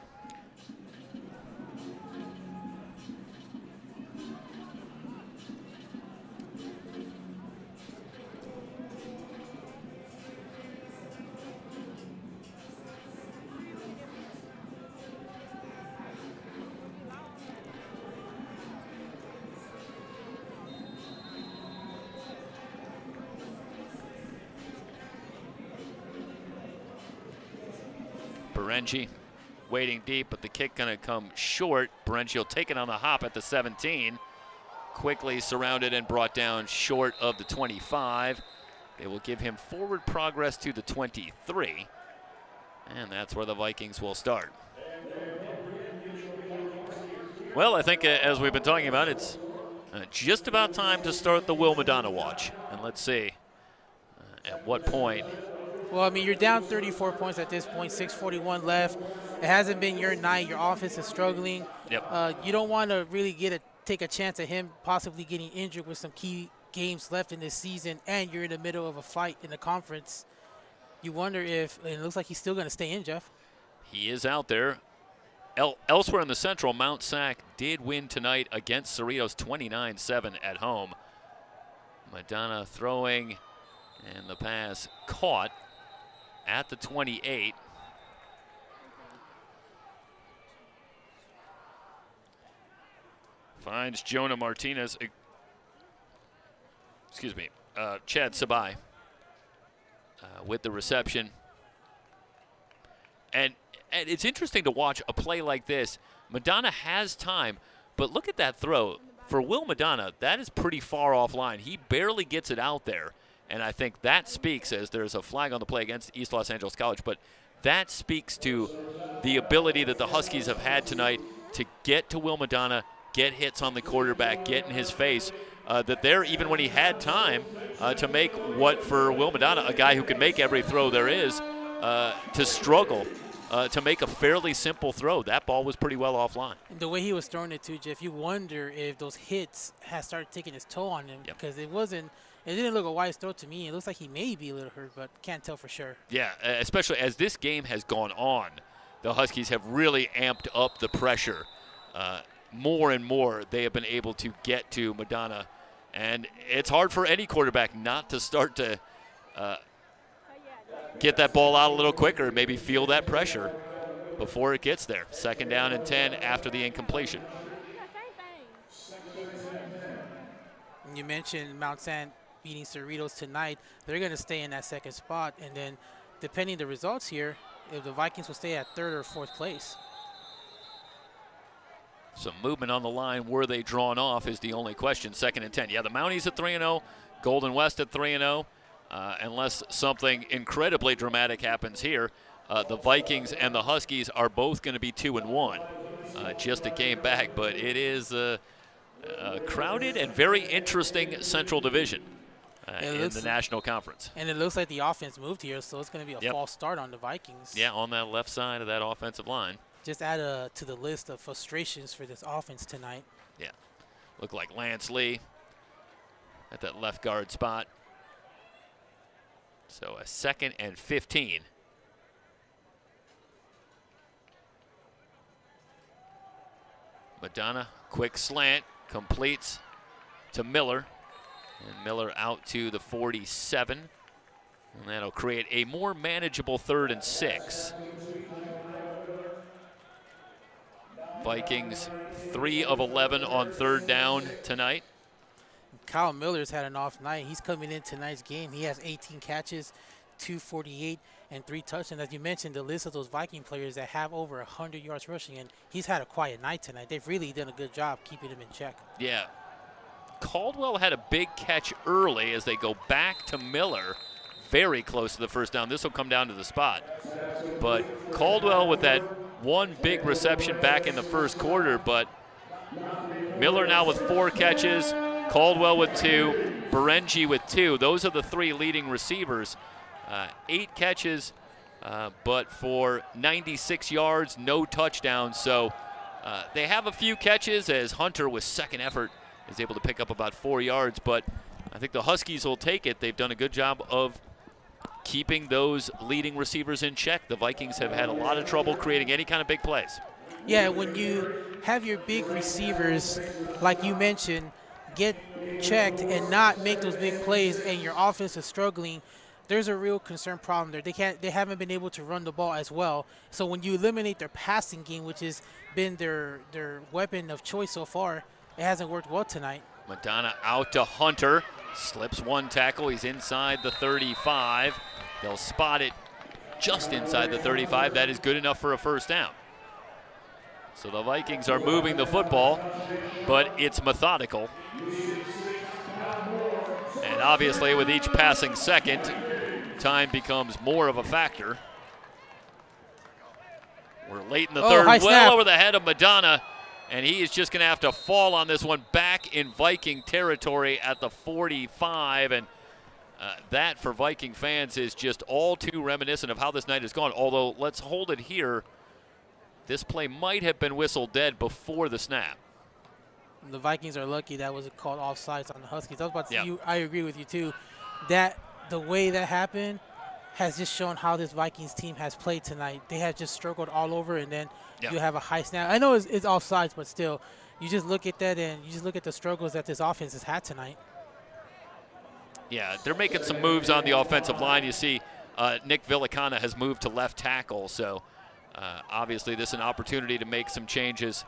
Barrage waiting deep, but the kick going to come short. Barrage will take it on the hop at the 17. Quickly surrounded and brought down short of the 25. They will give him forward progress to the 23. And that's where the Vikings will start. Well, I think as we've been talking about, it's just about time to start the Will Madonna watch. And let's see at what point. Well, I mean, you're down 34 points at this point, 6:41 left. It hasn't been your night. Your offense is struggling. Yep. You don't want to really take a chance at him possibly getting injured with some key games left in this season, and you're in the middle of a fight in the conference. You wonder if, and it looks like he's still going to stay in, Jeff. He is out there. Elsewhere in the Central, Mount Sac did win tonight against Cerritos 29-7 at home. Madonna throwing, and the pass caught at the 28. Finds Jonah Martinez. Chad Sabai with the reception. And it's interesting to watch a play like this. Madonna has time, but look at that throw. For Will Madonna, that is pretty far offline. He barely gets it out there. And I think that speaks, as there's a flag on the play against East Los Angeles College, but that speaks to the ability that the Huskies have had tonight to get to Will Madonna, get hits on the quarterback, get in his face. That there, even when he had time to make what for Will Madonna, a guy who can make every throw there is, to struggle to make a fairly simple throw. That ball was pretty well offline. And the way he was throwing it too, Jeff, you wonder if those hits have started taking its toll on him, because it didn't look a wise throw to me. It looks like he may be a little hurt, but can't tell for sure. Yeah, especially as this game has gone on, the Huskies have really amped up the pressure. More and more they have been able to get to Madonna. And it's hard for any quarterback not to start to get that ball out a little quicker and maybe feel that pressure before it gets there. 2nd down and 10 after the incompletion. You mentioned Mount San beating Cerritos tonight. They're going to stay in that 2nd spot. And then depending the results here, if the Vikings will stay at 3rd or 4th place. Some movement on the line. Were they drawn off is the only question. 2nd and 10. Yeah, the Mounties at 3-0, Golden West at 3-0. Unless something incredibly dramatic happens here, the Vikings and the Huskies are both going to be 2-1. Just a game back, but it is a crowded and very interesting Central Division in the National Conference. And it looks like the offense moved here, so it's going to be a false start on the Vikings. Yeah, on that left side of that offensive line. Just add to the list of frustrations for this offense tonight. Yeah. Look like Lance Lee at that left guard spot. So a 2nd and 15. Madonna, quick slant, completes to Miller. And Miller out to the 47. And that'll create a more manageable 3rd and 6. Vikings 3 of 11 on 3rd down tonight. Kyle Miller's had an off night. He's coming in tonight's game. He has 18 catches, 248, and 3 touchdowns. As you mentioned, the list of those Viking players that have over 100 yards rushing, and he's had a quiet night tonight. They've really done a good job keeping him in check. Yeah. Caldwell had a big catch early as they go back to Miller. Very close to the 1st down. This will come down to the spot. But Caldwell with that one big reception back in the 1st quarter, but Miller now with 4 catches, Caldwell with 2, Barrage with 2. Those are the 3 leading receivers. 8 catches but for 96 yards, no touchdowns. So they have a few catches as Hunter, with second effort, is able to pick up about 4 yards. But I think the Huskies will take it. They've done a good job of keeping those leading receivers in check. The Vikings have had a lot of trouble creating any kind of big plays. Yeah, when you have your big receivers, like you mentioned, get checked and not make those big plays, and your offense is struggling, there's a real concern problem there. They haven't been able to run the ball as well. So when you eliminate their passing game, which has been their weapon of choice so far, it hasn't worked well tonight. Madonna out to Hunter, slips one tackle. He's inside the 35. They'll spot it just inside the 35. That is good enough for a first down. So the Vikings are moving the football, but it's methodical. And obviously with each passing second, time becomes more of a factor. We're late in the third, well over the head of Madonna, and he is just going to have to fall on this one back in Viking territory at the 45. And that, for Viking fans, is just all too reminiscent of how this night has gone. Although, let's hold it here. This play might have been whistled dead before the snap. The Vikings are lucky that was called offsides on the Huskies. I was about to say, I agree with you too. That the way that happened has just shown how this Vikings team has played tonight. They have just struggled all over, and then you have a high snap. I know it's offsides, but still, you just look at that and you just look at the struggles that this offense has had tonight. Yeah, they're making some moves on the offensive line. You see Nick Villicana has moved to left tackle, so obviously this is an opportunity to make some changes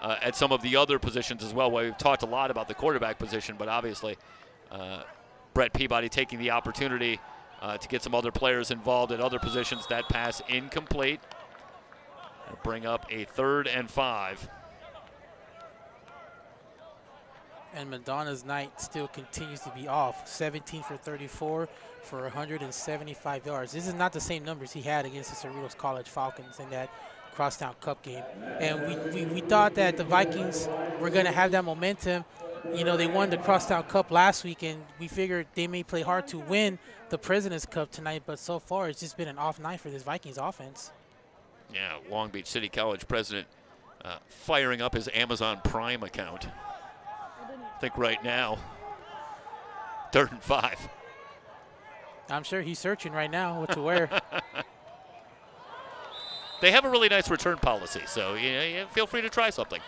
at some of the other positions as well. We've talked a lot about the quarterback position, but obviously Brett Peabody taking the opportunity to get some other players involved at other positions. That pass incomplete. That'll bring up a 3rd and 5. And Madonna's night still continues to be off. 17 for 34 for 175 yards. This is not the same numbers he had against the Cerritos College Falcons in that Crosstown Cup game. And we thought that the Vikings were going to have that momentum. You know, they won the Crosstown Cup last week, and we figured they may play hard to win the President's Cup tonight, but so far it's just been an off night for this Vikings offense. Yeah, Long Beach City College president firing up his Amazon Prime account. I think right now, 3rd and 5. I'm sure he's searching right now what to wear. They have a really nice return policy, so feel free to try something.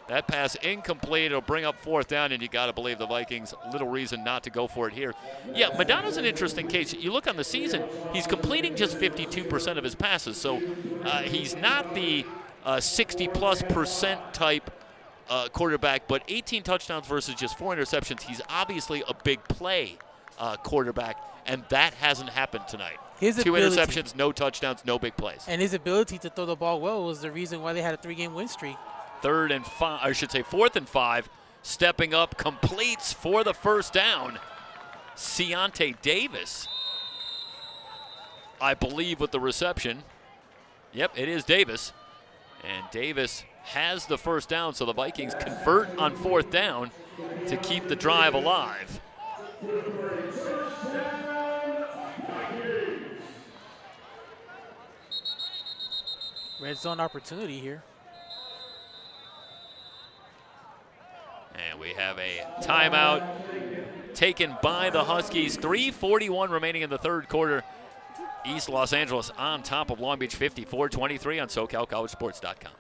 That pass incomplete. It'll bring up 4th down, and you got to believe the Vikings, little reason not to go for it here. Yeah, Madonna's an interesting case. You look on the season, he's completing just 52% of his passes, so he's not the 60+% type quarterback, but 18 touchdowns versus just 4 interceptions. He's obviously a big play quarterback, and that hasn't happened tonight. 2 interceptions, no touchdowns, no big plays. And his ability to throw the ball well was the reason why they had a 3-game win streak. 3rd and 5, I should say 4th and 5, stepping up, completes for the first down. Ciante Davis, I believe, with the reception. Yep, it is Davis. And Davis has the first down, so the Vikings convert on 4th down to keep the drive alive. Red zone opportunity here. And we have a timeout taken by the Huskies. 3:41 remaining in the 3rd quarter. East Los Angeles on top of Long Beach 54-23 on SoCalCollegeSports.com.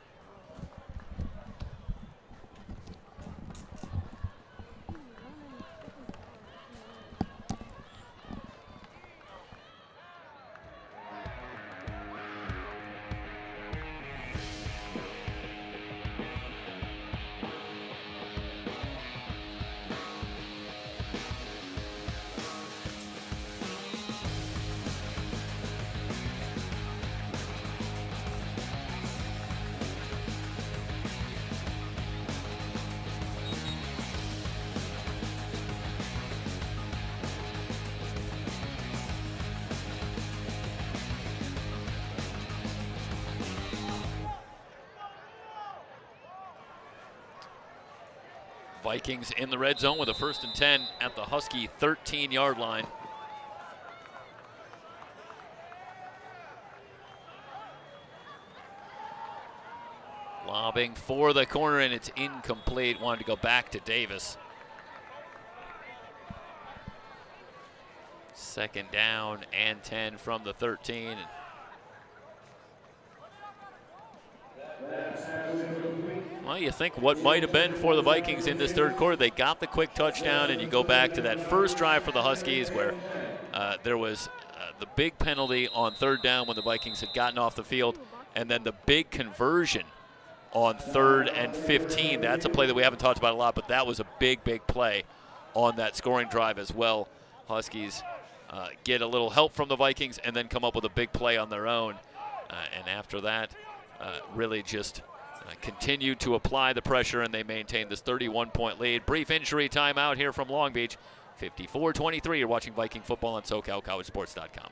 Vikings in the red zone with a 1st and 10 at the Husky 13-yard line. Lobbing for the corner, and it's incomplete. Wanted to go back to Davis. Second down and 10 from the 13. Well, you think what might have been for the Vikings in this third quarter. They got the quick touchdown, and you go back to that first drive for the Huskies where there was the big penalty on third down when the Vikings had gotten off the field, and then the big conversion on 3rd and 15. That's a play that we haven't talked about a lot, but that was a big, big play on that scoring drive as well. Huskies get a little help from the Vikings and then come up with a big play on their own. And after that, really just continue to apply the pressure, and they maintain this 31-point lead. Brief injury timeout here from Long Beach. 54-23. You're watching Viking football on SoCalCollegeSports.com.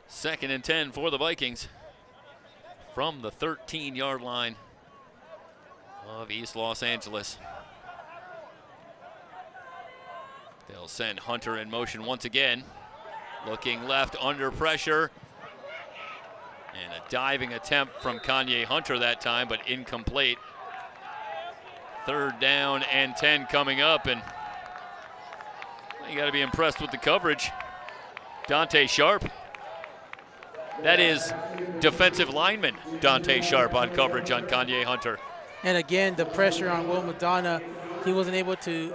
Second and 10 for the Vikings from the 13-yard line of East Los Angeles. They'll send Hunter in motion once again. Looking left under pressure. And a diving attempt from Kanye Hunter that time, but incomplete. 3rd down and 10 coming up, and you got to be impressed with the coverage. Dante Sharp. That is defensive lineman Dante Sharp on coverage on Kanye Hunter. And again, the pressure on Will Madonna. He wasn't able to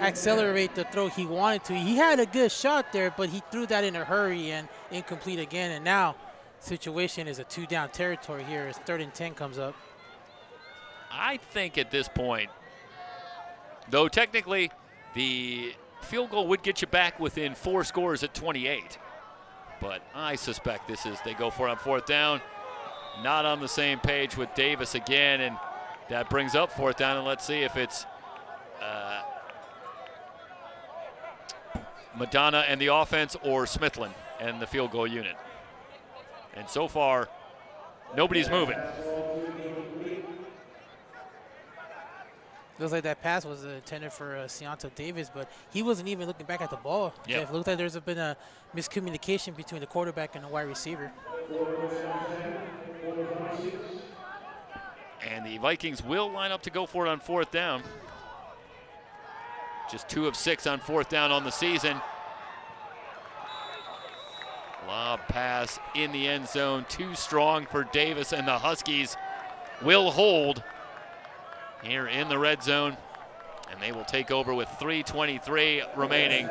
accelerate the throw he wanted to. He had a good shot there, but he threw that in a hurry and incomplete again. And now, situation is a 2-down territory here as 3rd and 10 comes up. I think at this point, though technically the field goal would get you back within 4 scores at 28. But I suspect this is, they go for it on 4th down. Not on the same page with Davis again, and that brings up 4th down, and let's see if it's Madonna and the offense or Smithlin and the field goal unit. And so far, nobody's moving. Looks like that pass was intended for Seonta Davis, but he wasn't even looking back at the ball. Yep. It looked like there's been a miscommunication between the quarterback and the wide receiver. And the Vikings will line up to go for it on 4th down. Just 2 of 6 on 4th down on the season. Lob pass in the end zone, too strong for Davis, and the Huskies will hold here in the red zone, and they will take over with 3:23 remaining.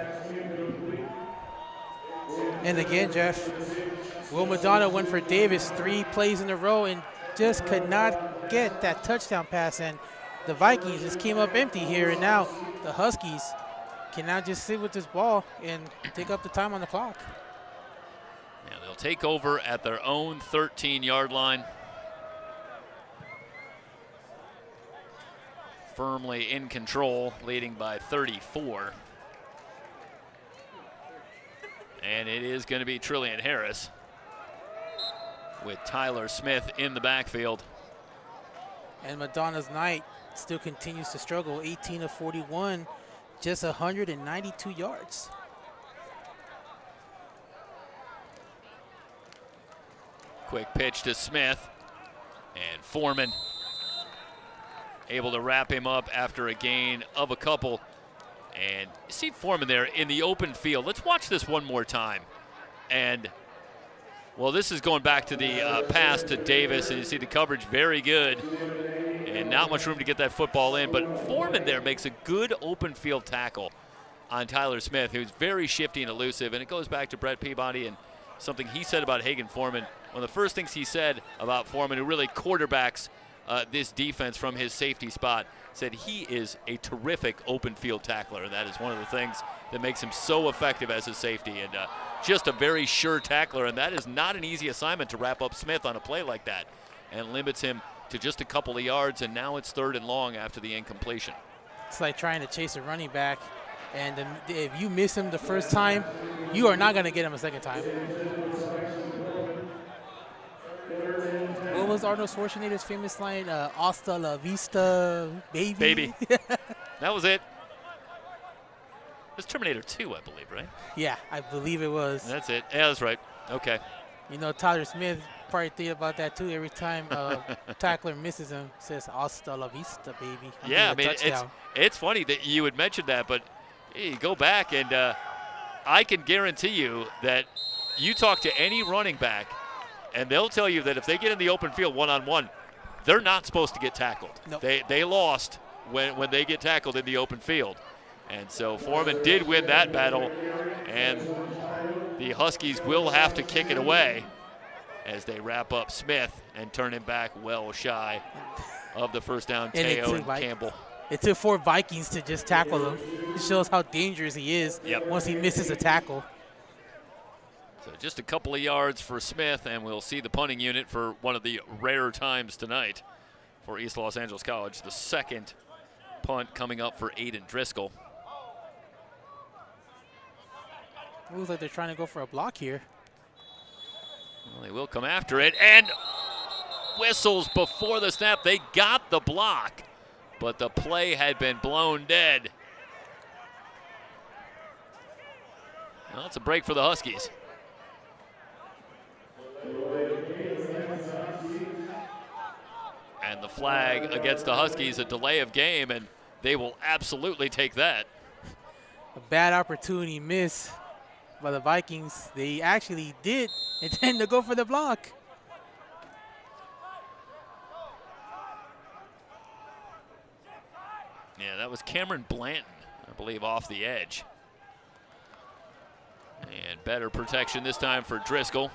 And again, Jeff, Will Madonna went for Davis 3 plays in a row and just could not get that touchdown pass, and the Vikings just came up empty here, and now the Huskies can now just sit with this ball and take up the time on the clock. Yeah, they'll take over at their own 13-yard line. Firmly in control, leading by 34. And it is going to be Trillian Harris with Tyler Smith in the backfield. And Madonna's night still continues to struggle. 18 of 41, just 192 yards. Quick pitch to Smith, and Foreman able to wrap him up after a gain of a couple. And see Foreman there in the open field. Let's watch this one more time. And, well, this is going back to the pass to Davis, and you see the coverage very good. And not much room to get that football in, but Foreman there makes a good open field tackle on Tyler Smith, who's very shifty and elusive. And it goes back to Brett Peabody and something he said about Hagan Foreman. One of the first things he said about Foreman, who really quarterbacks this defense from his safety spot, said he is a terrific open field tackler, and that is one of the things that makes him so effective as a safety, and just a very sure tackler, and that is not an easy assignment to wrap up Smith on a play like that, and limits him to just a couple of yards, and now it's 3rd and long after the incompletion. It's like trying to chase a running back, and if you miss him the first time, you are not going to get him a second time. What was Arnold Schwarzenegger's famous line? Hasta la vista, baby. Baby. That was it. It was Terminator 2, I believe, right? Yeah, I believe it was. That's it. Yeah, that's right. Okay. You know, Tyler Smith probably think about that too. Every time tackler misses him, says "Hasta la vista, baby." Yeah, I mean, it's funny that you would mention that, but hey, you go back and I can guarantee you that you talk to any running back, and they'll tell you that if they get in the open field one-on-one, they're not supposed to get tackled. Nope. They lost when they get tackled in the open field. And so Foreman did win that battle, and the Huskies will have to kick it away as they wrap up Smith and turn him back well shy of the first down. Teo and Campbell. It took 4 Vikings to just tackle him. It shows how dangerous he is once he misses a tackle. So just a couple of yards for Smith, and we'll see the punting unit for one of the rare times tonight for East Los Angeles College. The second punt coming up for Aiden Driscoll. It looks like they're trying to go for a block here. Well, they will come after it, and whistles before the snap. They got the block, but the play had been blown dead. Well, it's a break for the Huskies. And the flag against the Huskies, a delay of game, and they will absolutely take that. A bad opportunity miss by the Vikings. They actually did intend to go for the block. Yeah, that was Cameron Blanton, I believe, off the edge. And better protection this time for Driscoll.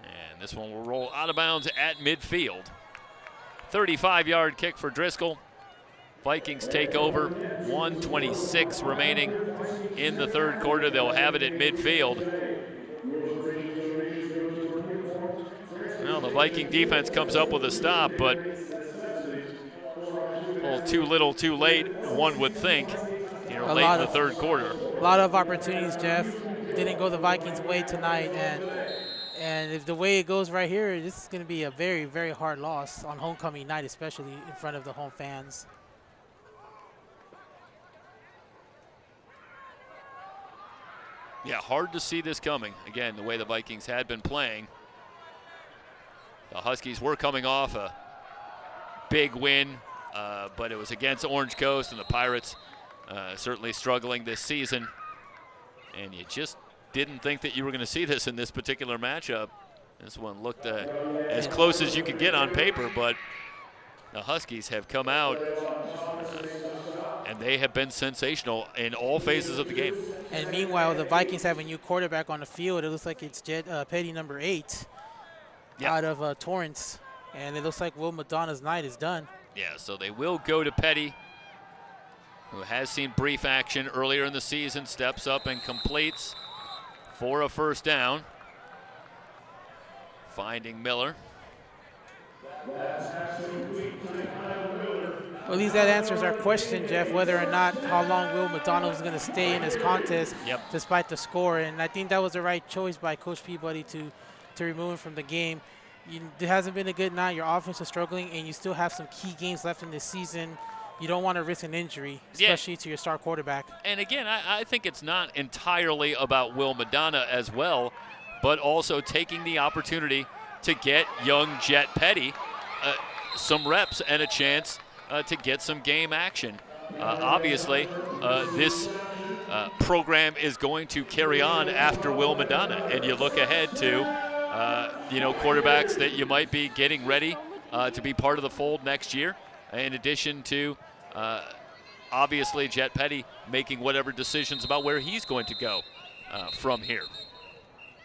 And this one will roll out of bounds at midfield. 35-yard kick for Driscoll. Vikings take over. 1:26 remaining in the third quarter. They'll have it at midfield. Well, the Viking defense comes up with a stop, but a little too little, too late, one would think, here late in the third quarter. A lot of opportunities, Jeff. Didn't go the Vikings' way tonight, and if the way it goes right here, this is going to be a very, very hard loss on homecoming night, especially in front of the home fans. Yeah, hard to see this coming. Again, the way the Vikings had been playing. The Huskies were coming off a big win, but it was against Orange Coast, and the Pirates certainly struggling this season. And you just didn't think that you were going to see this in this particular matchup. This one looked as close as you could get on paper, but the Huskies have come out and they have been sensational in all phases of the game. And meanwhile, the Vikings have a new quarterback on the field. It looks like it's Petty number 8 out of Torrance. And it looks like Will Madonna's night is done. Yeah, so they will go to Petty, who has seen brief action earlier in the season, steps up and completes for a first down. Finding Miller. Well, at least that answers our question, Jeff, whether or not how long Will Madonna was going to stay in this contest despite the score. And I think that was the right choice by Coach Peabody to remove him from the game. It hasn't been a good night. Your offense is struggling, and you still have some key games left in this season. You don't want to risk an injury, especially to your star quarterback. And again, I think it's not entirely about Will Madonna as well, but also taking the opportunity to get young Jet Petty some reps and a chance to get some game action. Obviously, this program is going to carry on after Will Madonna, and you look ahead to quarterbacks that you might be getting ready to be part of the fold next year, in addition to obviously Jet Petty making whatever decisions about where he's going to go from here.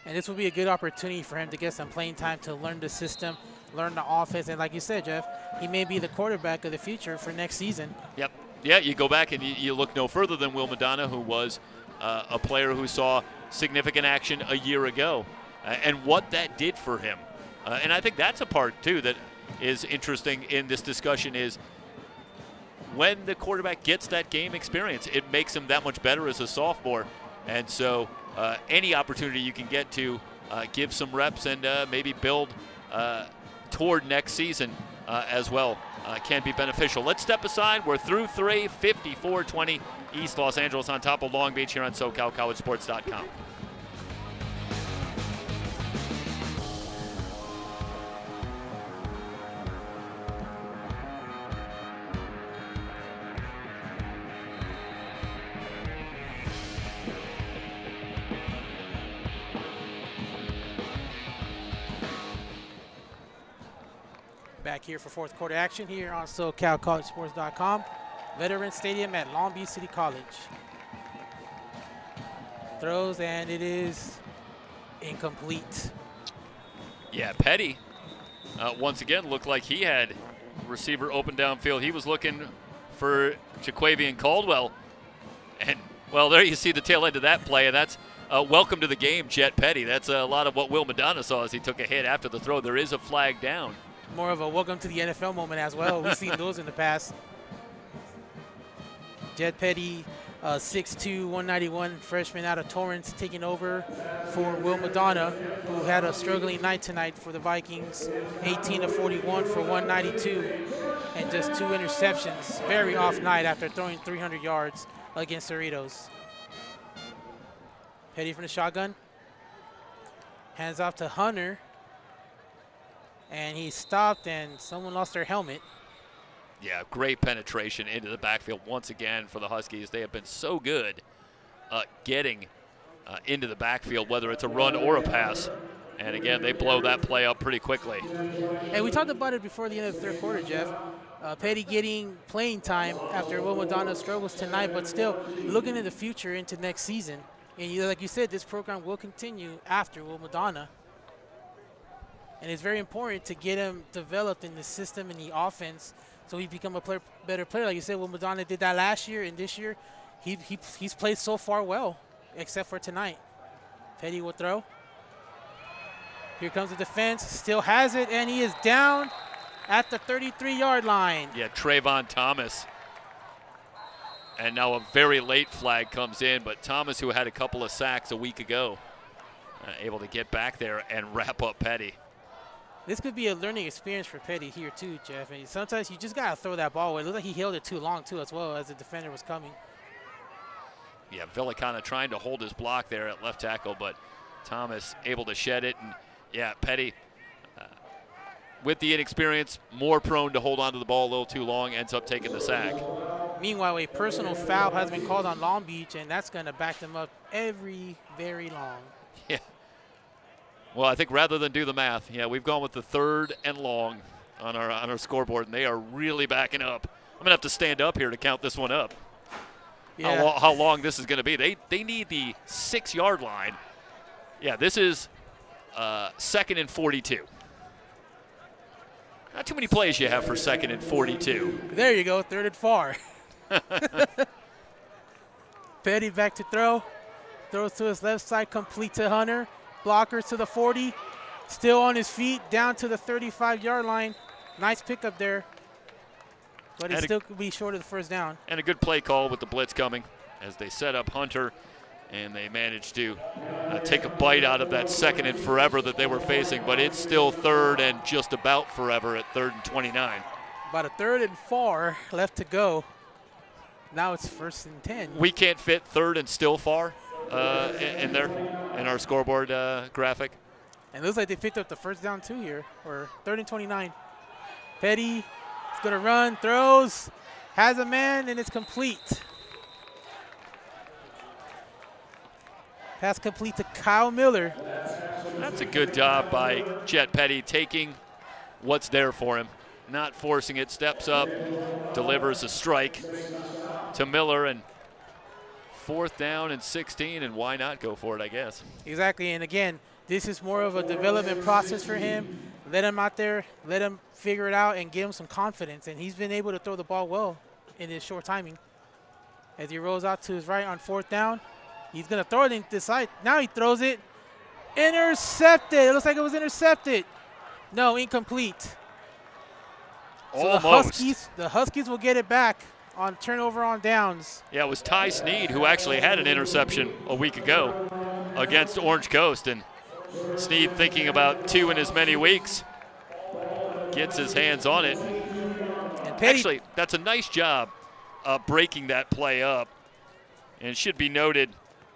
And this will be a good opportunity for him to get some playing time to learn the system, learn the offense. And like you said, Jeff, he may be the quarterback of the future for next season. Yep. Yeah, you go back and you look no further than Will Madonna, who was a player who saw significant action a year ago, and what that did for him. And I think that's a part, too, that is interesting in this discussion is when the quarterback gets that game experience, it makes him that much better as a sophomore. And so any opportunity you can get to give some reps and maybe build toward next season as well can be beneficial. Let's step aside. We're through 3, 54-20. East Los Angeles on top of Long Beach here on SoCalCollegeSports.com. Back here for fourth quarter action here on SoCalCollegeSports.com. Veterans Stadium at Long Beach City College. Throws, and it is incomplete. Yeah, Petty once again looked like he had receiver open downfield. He was looking for Jaquavian Caldwell. And, well, there you see the tail end of that play, and that's welcome to the game, Jet Petty. That's a lot of what Will Madonna saw as he took a hit after the throw. There is a flag down. More of a welcome to the NFL moment as well. We've seen those in the past. Jet Petty, 6'2", 191 freshman out of Torrance, taking over for Will Madonna, who had a struggling night tonight for the Vikings. 18 of 41 for 192 and just 2 interceptions. Very off night after throwing 300 yards against Cerritos. Petty from the shotgun. Hands off to Hunter. And he stopped, and someone lost their helmet. Yeah, great penetration into the backfield once again for the Huskies. They have been so good getting into the backfield, whether it's a run or a pass. And again, they blow that play up pretty quickly. And we talked about it before the end of the third quarter, Jeff. Petty getting playing time after Will Madonna's struggles tonight, but still looking in the future into next season. And like you said, this program will continue after Will Madonna. And it's very important to get him developed in the system and the offense so he become a better player. Like you said, Will Madonna did that last year, and this year he's played so far well, except for tonight. Petty will throw. Here comes the defense, still has it, and he is down at the 33-yard line. Yeah, Trayvon Thomas. And now a very late flag comes in, but Thomas, who had a couple of sacks a week ago, able to get back there and wrap up Petty. This could be a learning experience for Petty here too, Jeff. And sometimes you just got to throw that ball away. It looked like he held it too long too as well as the defender was coming. Yeah, Villicana trying to hold his block there at left tackle, but Thomas able to shed it. And yeah, Petty, with the inexperience, more prone to hold on to the ball a little too long, ends up taking the sack. Meanwhile, a personal foul has been called on Long Beach, and that's going to back them up very long. Yeah. Well, I think rather than do the math, yeah, we've gone with the 3rd and long on our scoreboard, and they are really backing up. I'm going to have to stand up here to count this one up. Yeah. How long this is going to be. They need the 6-yard line. Yeah, this is 2nd and 42. Not too many plays you have for 2nd and 42. There you go, 3rd and 4. Petty back to throw. Throws to his left side, complete to Hunter. Blockers to the 40. Still on his feet, down to the 35-yard line. Nice pickup there. But it still could be short of the first down. And a good play call with the blitz coming as they set up Hunter, and they managed to take a bite out of that 2nd and forever that they were facing, but it's still 3rd and just about forever at 3rd and 29. About a 3rd and 4 left to go. Now it's 1st and 10. We can't fit 3rd and still far in there in our scoreboard graphic. And it looks like they picked up the first down too here, or 3rd and 29. Petty is going to run, throws, has a man, and it's complete. Pass complete to Kyle Miller. That's a good job by Jet Petty taking what's there for him. not forcing it, steps up, delivers a strike to Miller, and 4th down and 16, and why not go for it, I guess. Exactly, and again, this is more of a development process for him. Let him out there, let him figure it out, and give him some confidence, and he's been able to throw the ball well in his short timing. As he rolls out to his right on 4th down, he's going to throw it into the side. Now he throws it. Intercepted. It looks like it was intercepted. No, incomplete. Almost. So the Huskies will get it back on turnover on downs. Yeah, it was Ty Sneed who actually had an interception a week ago against Orange Coast, and Sneed, thinking about 2 in as many weeks, gets his hands on it. And Petty, Actually, that's a nice job breaking that play up. And it should be noted,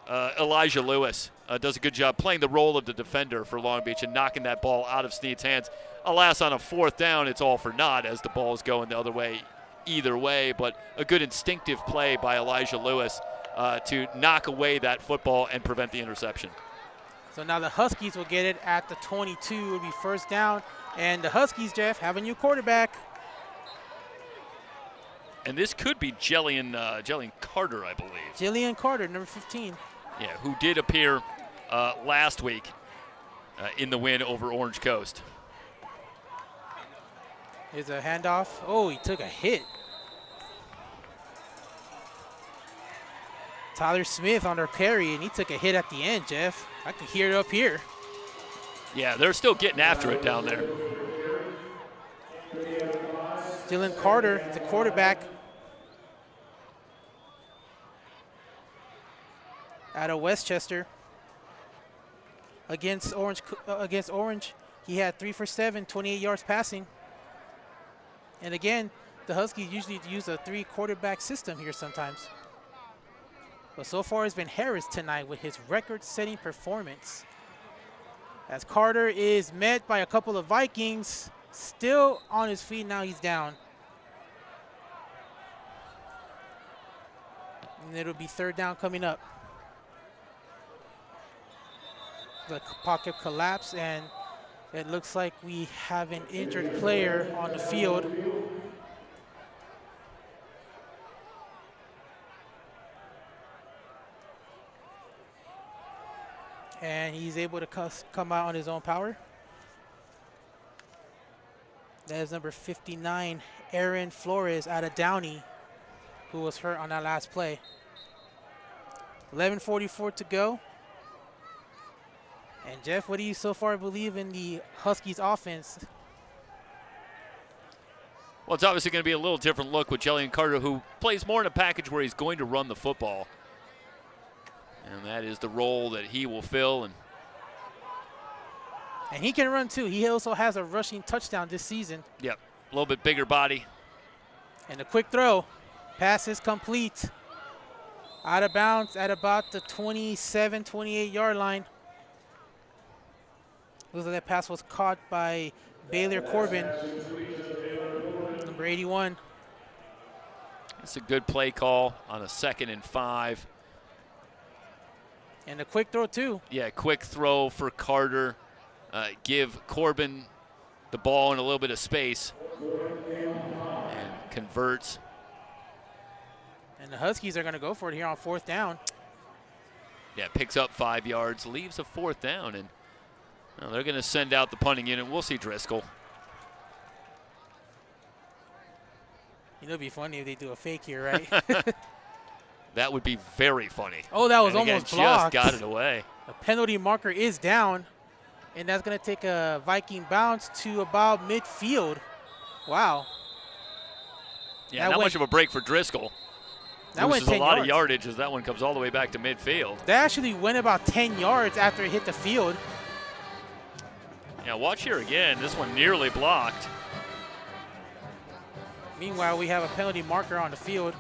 Elijah Lewis does a good job playing the role of the defender for Long Beach and knocking that ball out of Sneed's hands. Alas, on a 4th down, it's all for naught as the ball is going the other way either way, but a good instinctive play by Elijah Lewis to knock away that football and prevent the interception. so now the Huskies will get it at the 22. It will be 1st down. And the Huskies, Jeff, have a new quarterback. And this could be Jillian Carter, I believe. Jillian Carter, number 15. Yeah, who did appear last week in the win over Orange Coast. Here's a handoff. Oh, he took a hit. Tyler Smith on their carry, and he took a hit at the end, Jeff. I could hear it up here. Yeah, they're still getting after it down there. Jillian Carter, the quarterback, out of Westchester. Against Orange, he had 3 for 7, 28 yards passing. And again, the Huskies usually use a 3-quarterback system here sometimes. But so far it's been Harris tonight with his record-setting performance. As Carter is met by a couple of Vikings, still on his feet, now he's down. And it'll be 3rd down coming up. The pocket collapse, and it looks like we have an injured player on the field. And he's able to come out on his own power. That is number 59, Aaron Flores out of Downey, who was hurt on that last play. 11:44 to go. And Jeff, what do you so far believe in the Huskies offense? Well, it's obviously going to be a little different look with Jillian Carter, who plays more in a package where he's going to run the football. And that is the role that he will fill. And he can run too. He also has a rushing touchdown this season. yep, a little bit bigger body. And a quick throw. Pass is complete. Out of bounds at about the 27, 28-yard line. Looks like that pass was caught by Baylor Corbin, number 81. It's a good play call on a 2nd and 5. And a quick throw too. Yeah, quick throw for Carter. Give Corbin the ball in a little bit of space. And converts. And the Huskies are going to go for it here on 4th down. Yeah, picks up 5 yards, leaves a 4th down, and they're going to send out the punting unit. We'll see Driscoll. You know, it'd be funny if they do a fake here, right? That would be very funny. Oh, that was and again, almost blocked. Just got it away. The penalty marker is down, and that's going to take a Viking bounce to about midfield. Wow. Yeah, that not went, much of a break for Driscoll. That went 10 a lot yards. of yardage as that one comes all the way back to midfield. That actually went about 10 yards after it hit the field. Yeah, watch here again. This one nearly blocked. Meanwhile, we have a penalty marker on the field.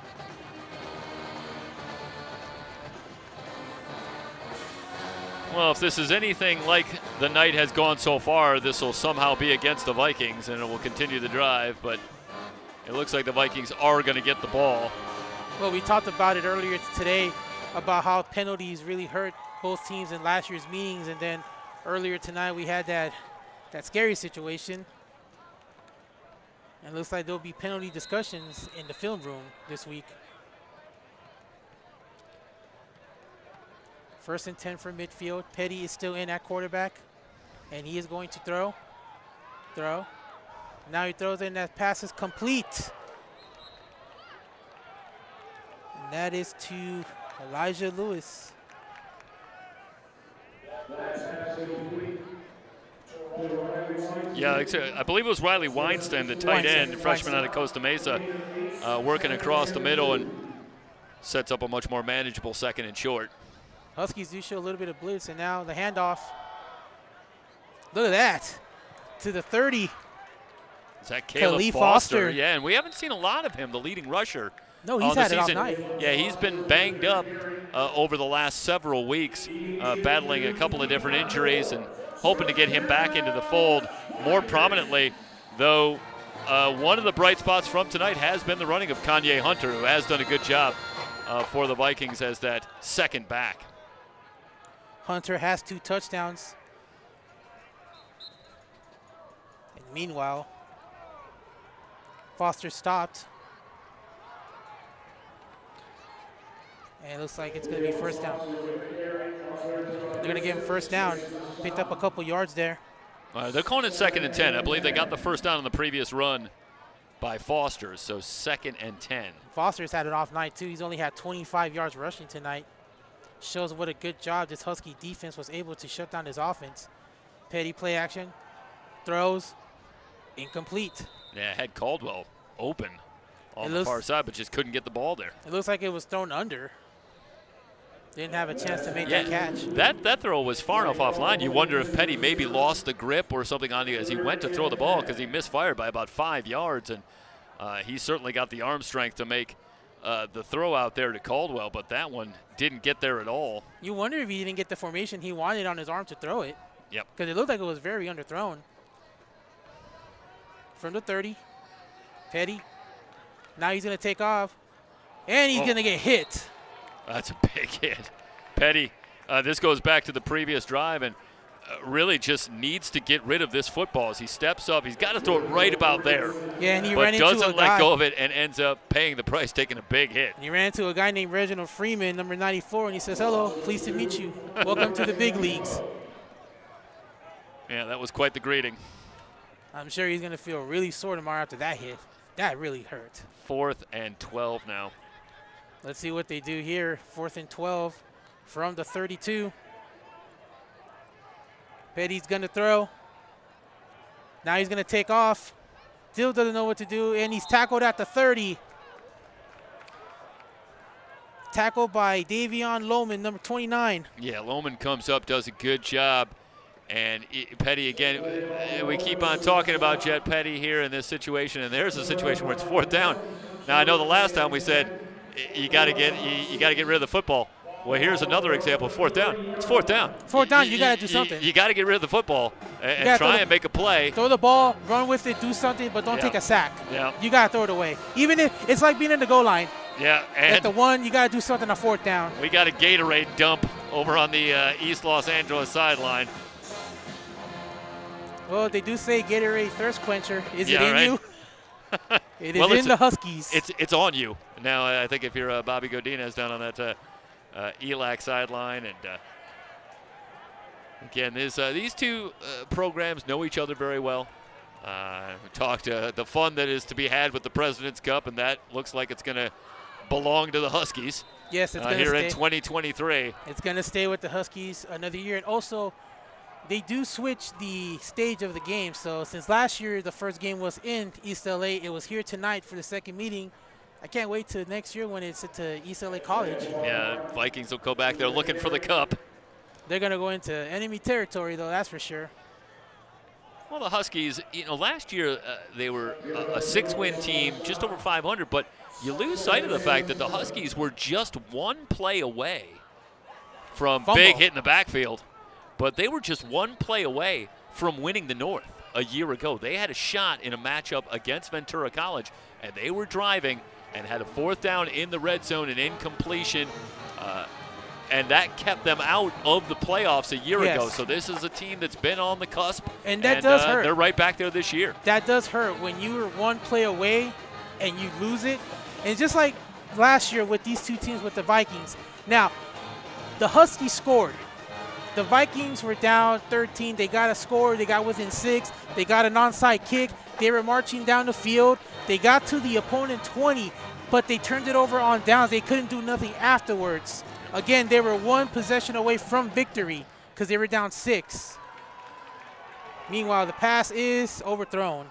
Well, if this is anything like the night has gone so far, this will somehow be against the Vikings, and it will continue the drive, but it looks like the Vikings are going to get the ball. Well, we talked about it earlier today about how penalties really hurt both teams in last year's meetings, and then earlier tonight we had that scary situation. And it looks like there'll be penalty discussions in the film room this week. 1st and 10 for midfield. Petty is still in at quarterback, and he is going to throw. Now he throws in, that pass is complete. And that is to Elijah Lewis. Yeah, I believe it was Riley Weinstein, the tight end, freshman out of Costa Mesa, working across the middle and sets up a much more manageable 2nd and short. Huskies do show a little bit of blitz, and now the handoff. Look at that. To the 30. Is that Caleb Khalif Foster? Foster. Yeah, and we haven't seen a lot of him, the leading rusher. No, he's had it all night. Yeah, he's been banged up over the last several weeks, battling a couple of different injuries and hoping to get him back into the fold. More prominently, though, one of the bright spots from tonight has been the running of Kanye Hunter, who has done a good job for the Vikings as that second back. Hunter has 2 touchdowns. And meanwhile, Foster stopped. And it looks like it's going to be 1st down. They're going to give him 1st down. Picked up a couple yards there. They're calling it 2nd and 10. I believe they got the 1st down on the previous run by Foster, so 2nd and 10. Foster's had an off night, too. He's only had 25 yards rushing tonight. Shows what a good job this Husky defense was able to shut down his offense. Petty play action. Throws. Incomplete. Yeah, had Caldwell open on the far side, but just couldn't get the ball there. It looks like it was thrown under. Didn't have a chance to make that catch. That throw was far enough offline. You wonder if Petty maybe lost the grip or something on it as he went to throw the ball, because he misfired by about 5 yards, and he certainly got the arm strength to make the throw out there to Caldwell, but that one didn't get there at all. You wonder if he didn't get the formation he wanted on his arm to throw it. Yep. Because it looked like it was very underthrown. From the 30, Petty. Now he's going to take off, and he's going to get hit. That's a big hit. Petty, this goes back to the previous drive, and really just needs to get rid of this football as he steps up. He's got to throw it right about there. Yeah, and he ran into a guy. But doesn't let go of it and ends up paying the price, taking a big hit. And he ran into a guy named Reginald Freeman, number 94, and he says, "Hello, pleased to meet you. Welcome to the big leagues." Yeah, that was quite the greeting. I'm sure he's going to feel really sore tomorrow after that hit. That really hurt. 4th and 12 now. Let's see what they do here. 4th and 12 from the 32. Petty's going to throw. Now he's going to take off. Still doesn't know what to do, and he's tackled at the 30. Tackled by Davion Lohman, number 29. Yeah, Lohman comes up, does a good job. And Petty, again, we keep on talking about Jet Petty here in this situation, and there's a situation where it's 4th down. Now, I know the last time we said you got to get rid of the football. Well, here's another example of 4th down. It's 4th down. 4th down, you got to do something. You got to get rid of the football and try and make a play. Throw the ball, run with it, do something, but don't take a sack. Yeah. You got to throw it away. Even if it's like being in the goal line. Yeah. And at the 1, you got to do something on 4th down. We got a Gatorade dump over on the East Los Angeles sideline. Well, they do say Gatorade thirst quencher. Is it in you? It is in the Huskies. It's on you. Now, I think if you're Bobby Godinez down on that ELAC sideline. And again, these two programs know each other very well. We talked the fun that is to be had with the President's Cup, and that looks like it's going to belong to the Huskies. Yes, it's going to here stay. in 2023. It's going to stay with the Huskies another year. And also, they do switch the stage of the game. So since last year the first game was in East LA, it was here tonight for the second meeting. I can't wait till next year when it's at East LA College. Yeah, Vikings will go back there looking for the cup. They're going to go into enemy territory, though, that's for sure. Well, the Huskies, last year they were a 6-win team, just over 500, but you lose sight of the fact that the Huskies were just one play away from big hit in the backfield. But they were just one play away from winning the North a year ago. They had a shot in a matchup against Ventura College, and they were driving and had a 4th down in the red zone, an incompletion. and that kept them out of the playoffs a year Yes. ago. So this is a team that's been on the cusp, And that does hurt. They're right back there this year. That does hurt when you were one play away and you lose it. And just like last year with these two teams with the Vikings. Now, the Huskies scored. The Vikings were down 13. They got a score. They got within 6. They got an onside kick. They were marching down the field. They got to the opponent 20, but they turned it over on downs. They couldn't do nothing afterwards. Again, they were one possession away from victory because they were down 6. Meanwhile, the pass is overthrown.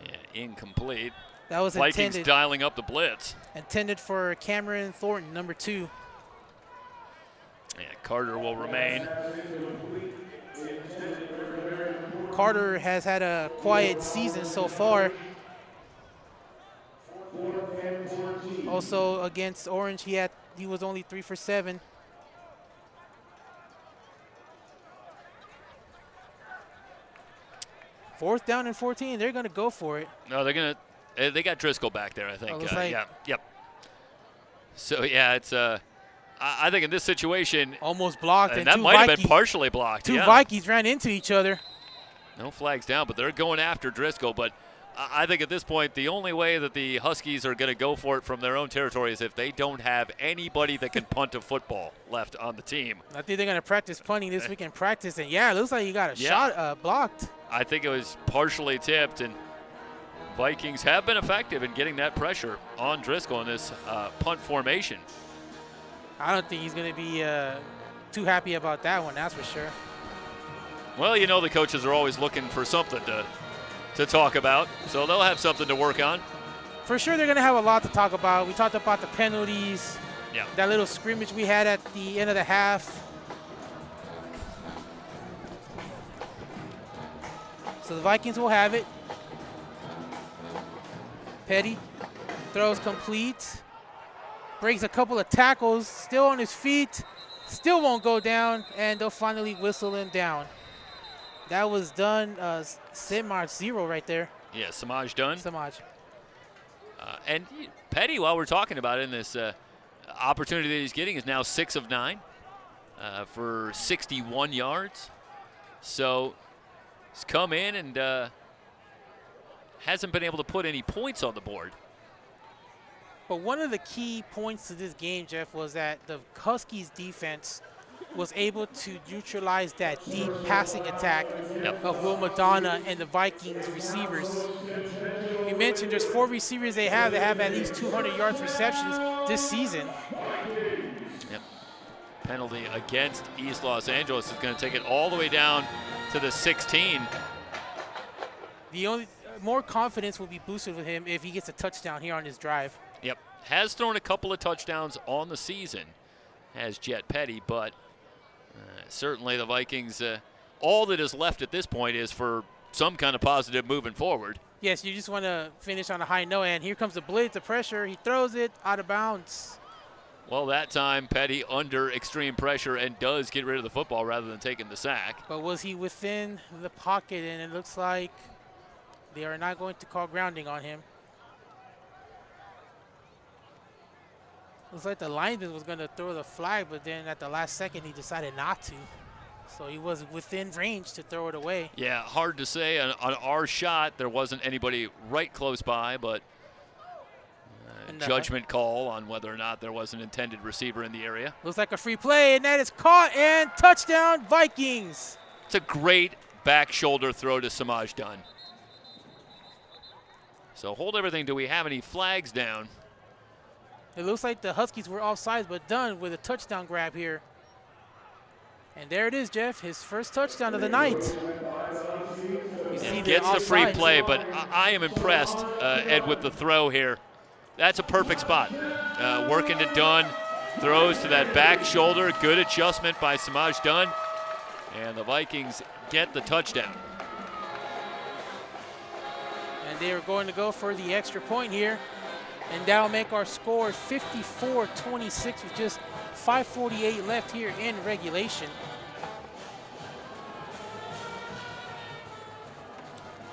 Yeah, incomplete. That was Vikings intended, dialing up the blitz. intended for Cameron Thornton, number 2. Yeah, Carter will remain. Carter has had a quiet season so far. Also against Orange, he was only 3 for 7. Fourth down and 14. They're going to go for it. No, they got Driscoll back there, I think. looks like- Yeah, yep. So yeah, it's I think in this situation, Almost blocked. and And that two might have been Vikings, partially blocked. two Yeah. Vikings ran into each other. No flags down, but they're going after Driscoll. But I think at this point, the only way that the Huskies are going to go for it from their own territory is if they don't have anybody that can punt a football left on the team. I think they're going to practice punting this week in practice. And, yeah, it looks like you got a Yeah. shot blocked. I think it was partially tipped, and Vikings have been effective in getting that pressure on Driscoll in this punt formation. I don't think he's going to be too happy about that one, that's for sure. Well, you know the coaches are always looking for something to talk about, so they'll have something to work on. For sure, they're going to have a lot to talk about. We talked about the penalties, Yeah. that little scrimmage we had at the end of the half. So the Vikings will have it. Petty throws complete. Breaks a couple of tackles, still on his feet. Still won't go down, and they'll finally whistle him down. That was done, Samaj 0 right there. Yeah, Samaj done. Samaj. And Petty, while we're talking about it, in this opportunity that he's getting, is now 6 of 9 for 61 yards. So he's come in and hasn't been able to put any points on the board. But one of the key points to this game, Jeff, was that the Huskies defense was able to neutralize that deep passing attack of Will Madonna and the Vikings receivers. You mentioned there's 4 receivers they have that have at least 200 yards receptions this season. Yep. Penalty against East Los Angeles is going to take it all the way down to the 16. The only more confidence will be boosted with him if he gets a touchdown here on his drive. Yep. Has thrown a couple of touchdowns on the season, has Jet Petty, but certainly the Vikings, all that is left at this point is for some kind of positive moving forward. Yes, you just want to finish on a high note, and here comes the blitz, the pressure. He throws it out of bounds. Well, that time Petty under extreme pressure and does get rid of the football rather than taking the sack. But was he within the pocket? And it looks like they are not going to call grounding on him. Looks like the lineman was going to throw the flag, but then at the last second he decided not to. So he was within range to throw it away. Yeah, hard to say. On our shot, there wasn't anybody right close by, but judgment call on whether or not there was an intended receiver in the area. Looks like a free play, and that is caught, and touchdown, Vikings. It's a great back shoulder throw to Samaj Dunn. So hold everything. Do we have any flags down? It looks like the Huskies were offside, but Dunn with a touchdown grab here. And there it is, Jeff, his first touchdown of the night. He gets the free play, but I am impressed, Ed, with the throw here. That's a perfect spot. Working to Dunn, throws to that back shoulder. Good adjustment by Samaj Dunn. And the Vikings get the touchdown. And they are going to go for the extra point here. And that'll make our score 54-26 with just 5:48 left here in regulation.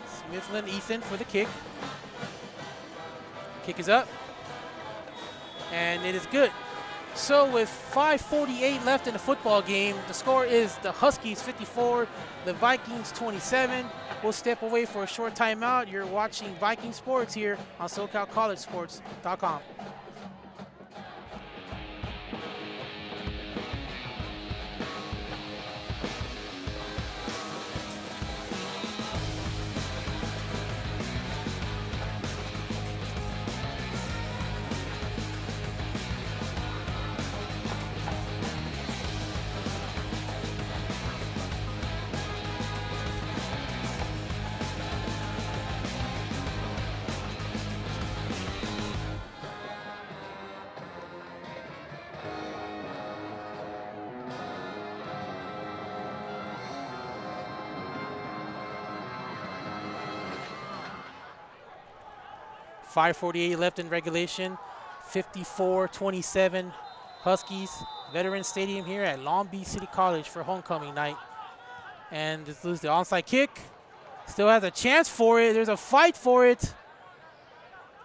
Smithland Ethan for the kick. Kick is up. And it is good. So with 5:48 left in the football game, the score is the Huskies 54, the Vikings 27. We'll step away for a short timeout. You're watching Viking Sports here on SoCalCollegeSports.com. .548 left in regulation, 54-27 Huskies. Veterans Stadium here at Long Beach City College for homecoming night. And just lose the onside kick. Still has a chance for it. There's a fight for it.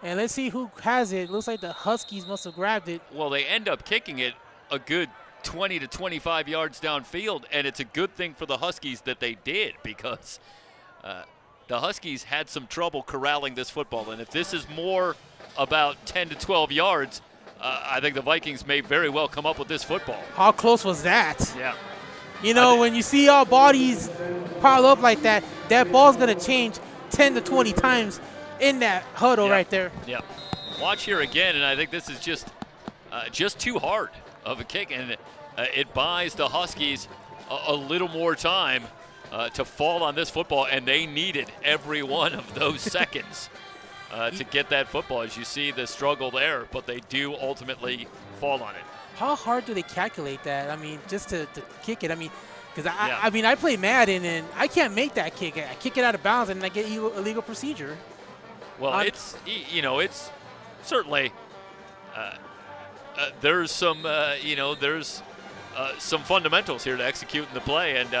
And let's see who has it. Looks like the Huskies must have grabbed it. Well, they end up kicking it a good 20 to 25 yards downfield, and it's a good thing for the Huskies that they did, because the Huskies had some trouble corralling this football. And if this is more about 10 to 12 yards, I think the Vikings may very well come up with this football. How close was that? Yeah. You know, when you see all bodies pile up like that, that ball's going to change 10 to 20 times in that huddle right there. Yeah. Watch here again, and I think this is just too hard of a kick, and it buys the Huskies a little more time to fall on this football, and they needed every one of those seconds to get that football. As you see the struggle there, but they do ultimately fall on it. How hard do they calculate that? I mean, just to kick it. I mean, because I play Madden, and I can't make that kick. I kick it out of bounds, and I get illegal procedure. Well, it's certainly there's some some fundamentals here to execute in the play, and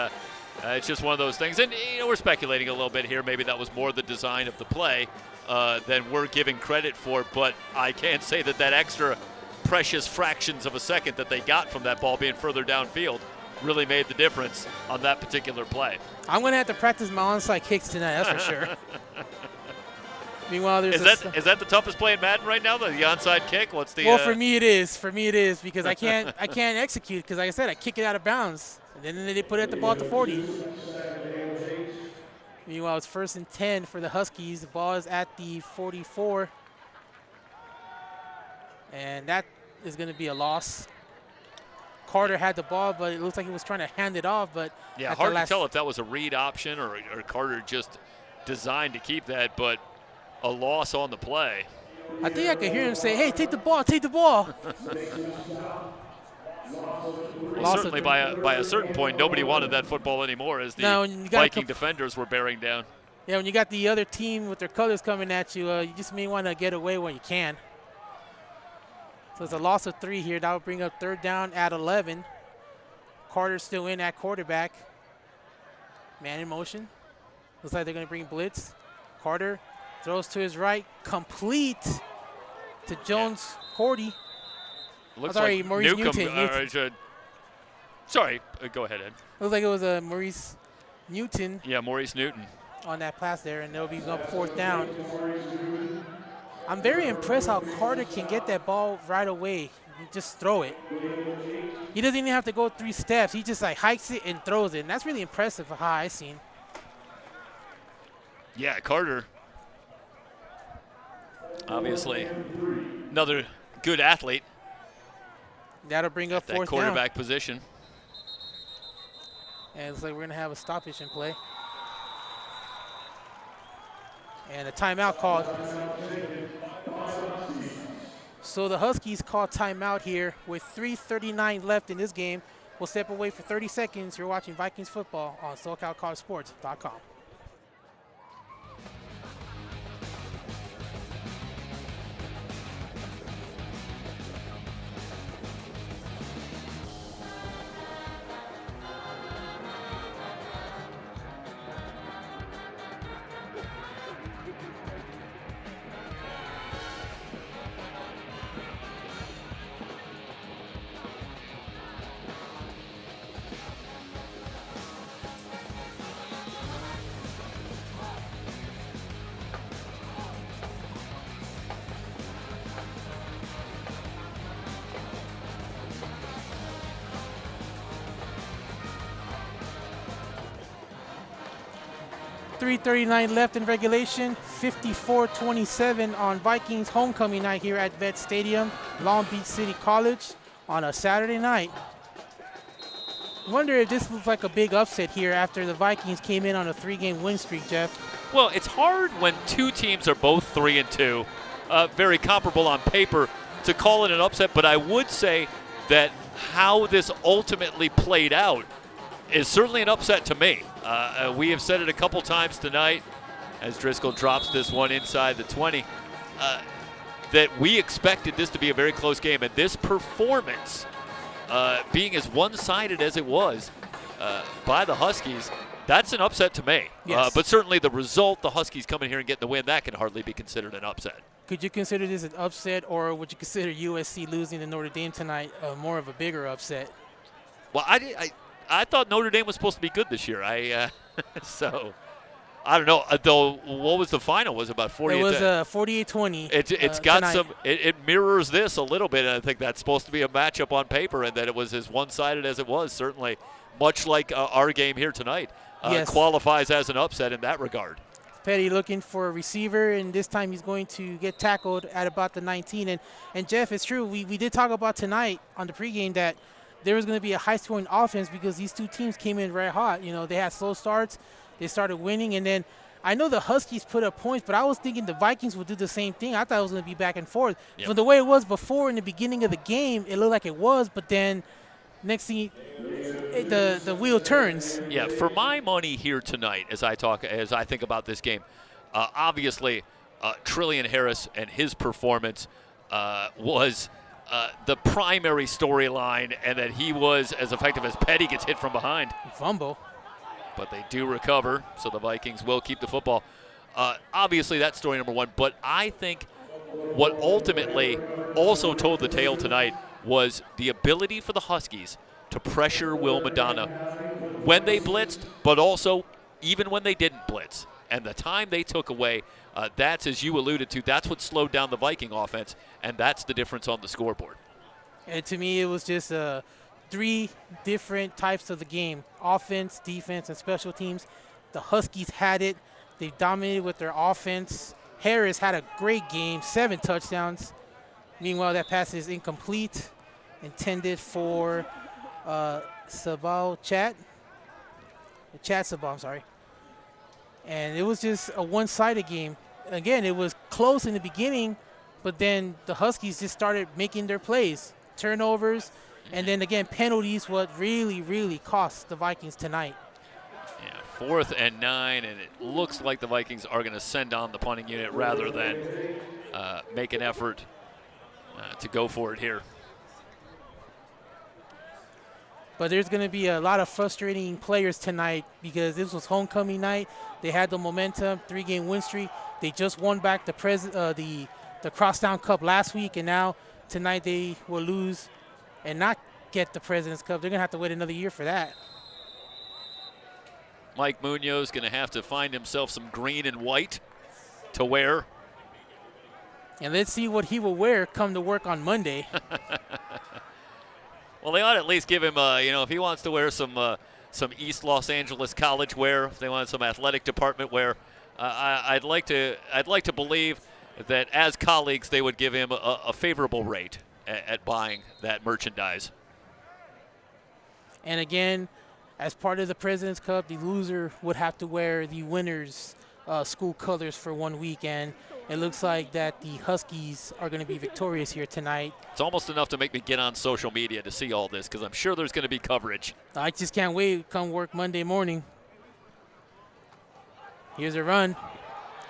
it's just one of those things. And we're speculating a little bit here. Maybe that was more the design of the play than we're giving credit for. But I can't say that extra precious fractions of a second that they got from that ball being further downfield really made the difference on that particular play. I'm going to have to practice my onside kicks tonight, that's for sure. Meanwhile, is that the toughest play in Madden right now, the onside kick? What's the? Well, for me it is. For me it is, because I can't execute, because like I said, I kick it out of bounds, and then they put it at the ball at the 40. Meanwhile, it's 1st and 10 for the Huskies. The ball is at the 44, and that is going to be a loss. Carter had the ball, but it looks like he was trying to hand it off. But yeah, hard to tell if that was a read option or Carter just designed to keep that, but a loss on the play. I think I could hear him say, "Hey, take the ball, take the ball." Well, certainly by a certain point, nobody wanted that football anymore as the Viking defenders were bearing down. Yeah, when you got the other team with their colors coming at you, you just may want to get away when you can. So it's a loss of 3 here. That will bring up 3rd down at 11. Carter's still in at quarterback. Man in motion. Looks like they're going to bring blitz. Carter throws to his right, complete to Jones Cordy. Looks like Maurice Newton. Sorry, go ahead, Ed. Looks like it was Maurice Newton. Yeah, Maurice Newton. On that pass there, and they'll be up 4th down. I'm very impressed how Carter can get that ball right away and just throw it. He doesn't even have to go 3 steps. He just hikes it and throws it, and that's really impressive for how I've seen. Yeah, Carter, obviously another good athlete. That'll bring up 4th down. That quarterback position. And it looks like we're going to have a stoppage in play. And a timeout called. So the Huskies call timeout here with 3:39 left in this game. We'll step away for 30 seconds. You're watching Vikings football on SoCalCollegeSports.com. 3:39 left in regulation. 54-27 on Vikings homecoming night here at Vet Stadium, Long Beach City College on a Saturday night. I wonder if this looks like a big upset here after the Vikings came in on a 3-game win streak, Jeff. Well, it's hard when two teams are both 3-2, very comparable on paper, to call it an upset. But I would say that how this ultimately played out is certainly an upset to me. We have said it a couple times tonight as Driscoll drops this one inside the 20, that we expected this to be a very close game. And this performance, being as one-sided as it was by the Huskies, that's an upset to me. Yes. But certainly the result, the Huskies coming here and getting the win, that can hardly be considered an upset. Could you consider this an upset, or would you consider USC losing to Notre Dame tonight more of a bigger upset? Well, I thought Notre Dame was supposed to be good this year. So I don't know. Though, what was the final? Was it about 48? It was 48-20. It's got tonight. some. It mirrors this a little bit, and I think that's supposed to be a matchup on paper, and that it was as one-sided as it was. Certainly, much like our game here tonight, Yes. qualifies as an upset in that regard. Petty looking for a receiver, and this time he's going to get tackled at about the 19. And Jeff, it's true. We did talk about tonight on the pregame that there was going to be a high-scoring offense because these two teams came in red hot. You know, they had slow starts. They started winning, and then I know the Huskies put up points, but I was thinking the Vikings would do the same thing. I thought it was going to be back and forth. Yep. From the way it was before in the beginning of the game, it looked like it was, but then next thing, the wheel turns. Yeah, for my money here tonight, as I think about this game, obviously Trillian Harris and his performance was the primary storyline, and that he was as effective as Petty gets hit from behind. Fumble. But they do recover, so the Vikings will keep the football. Obviously, that's story number one. But I think what ultimately also told the tale tonight was the ability for the Huskies to pressure Will Madonna when they blitzed, but also even when they didn't blitz. And the time they took away, that's, as you alluded to, that's what slowed down the Viking offense, and that's the difference on the scoreboard. And to me, it was just 3 different types of the game: offense, defense, and special teams. The Huskies had it. They dominated with their offense. Harris had a great game, 7 touchdowns. Meanwhile, that pass is incomplete, intended for Sabal Chat Sabal, I'm sorry. And it was just a one-sided game. Again, it was close in the beginning, but then the Huskies just started making their plays. Turnovers, and then again, penalties, what really, really cost the Vikings tonight. Yeah, 4th and 9, and it looks like the Vikings are going to send on the punting unit rather than make an effort to go for it here. But there's going to be a lot of frustrating players tonight because this was homecoming night. They had the momentum, 3-game win streak. They just won back the Crosstown Cup last week, and now tonight they will lose and not get the President's Cup. They're going to have to wait another year for that. Mike Munoz going to have to find himself some green and white to wear. And let's see what he will wear come to work on Monday. Well, they ought to at least give him, if he wants to wear some East Los Angeles College wear, if they want some athletic department wear, I'd like to believe that as colleagues they would give him a favorable rate at buying that merchandise. And again, as part of the President's Cup, the loser would have to wear the winner's school colors for 1 week, and it looks like that the Huskies are going to be victorious here tonight. It's almost enough to make me get on social media to see all this, because I'm sure there's going to be coverage. I just can't wait to come work Monday morning. Here's a run,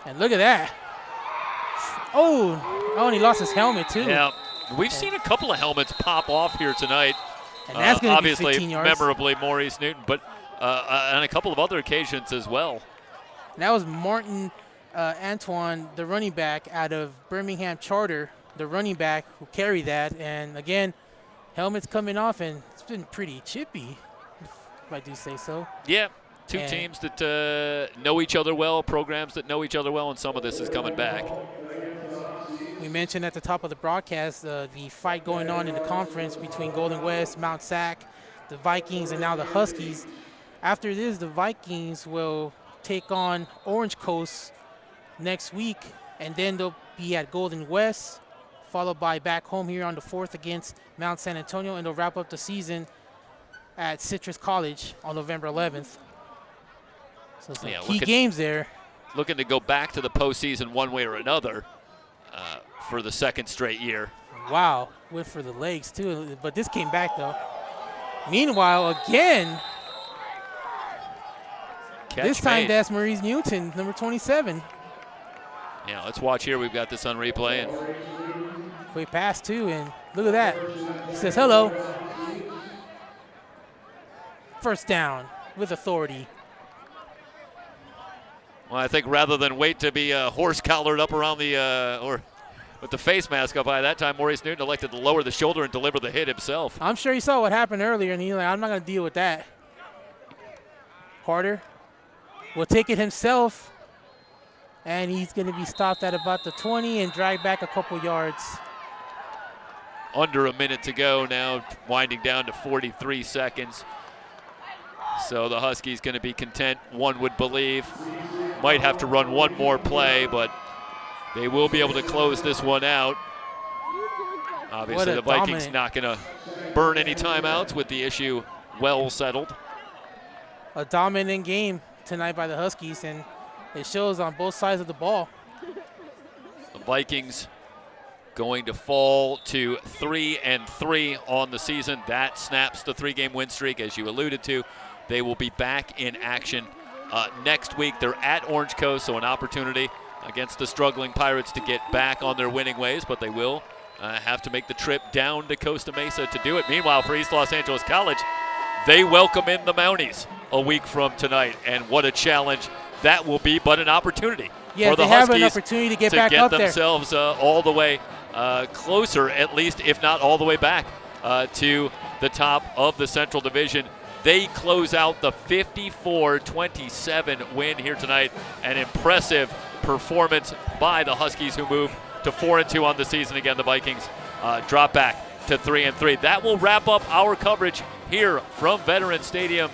and look at that. Oh, and he lost his helmet too. Yeah, we've seen a couple of helmets pop off here tonight. And that's going to be obviously 15 yards. memorably Maurice Newton, but on a couple of other occasions as well. And that was Martin Antoine, the running back out of Birmingham Charter, the running back who carried that. And again, helmets coming off, and it's been pretty chippy, if I do say so. Yeah, two teams that know each other well, programs that know each other well, and some of this is coming back. We mentioned at the top of the broadcast the fight going on in the conference between Golden West, Mount Sac, the Vikings, and now the Huskies. After this, the Vikings will take on Orange Coast next week, and then they'll be at Golden West, followed by back home here on the 4th against Mount San Antonio, and they'll wrap up the season at Citrus College on November 11th. So some key games there. Looking to go back to the postseason one way or another for the second straight year. Wow, went for the legs too, but this came back though. Meanwhile, again, this time that's Maurice Newton, number 27. Yeah, let's watch here. We've got this on replay. And quick pass too, and look at that. He says hello. First down with authority. Well, I think rather than wait to be horse collared up around the or with the face mask up by that time, Maurice Newton elected to lower the shoulder and deliver the hit himself. I'm sure he saw what happened earlier, and he's like, I'm not going to deal with that. Carter will take it himself, and he's going to be stopped at about the 20 and dragged back a couple yards. Under a minute to go now, winding down to 43 seconds. So the Huskies going to be content, one would believe. Might have to run one more play, but they will be able to close this one out. Obviously, the Vikings not going to burn any timeouts with the issue well settled. A dominant game tonight by the Huskies, and it shows on both sides of the ball. The Vikings going to fall to 3-3 on the season. That snaps the 3-game win streak, as you alluded to. They will be back in action next week. They're at Orange Coast, so an opportunity against the struggling Pirates to get back on their winning ways, but they will have to make the trip down to Costa Mesa to do it. Meanwhile, for East Los Angeles College, they welcome in the Mounties a week from tonight, and what a challenge that will be, but an opportunity for the Huskies have an opportunity to get back up there. themselves all the way closer, at least, if not all the way back to the top of the Central Division. They close out the 54-27 win here tonight. An impressive performance by the Huskies, who move to 4-2 on the season. Again, the Vikings drop back to 3-3. That will wrap up our coverage here from Veterans Stadium.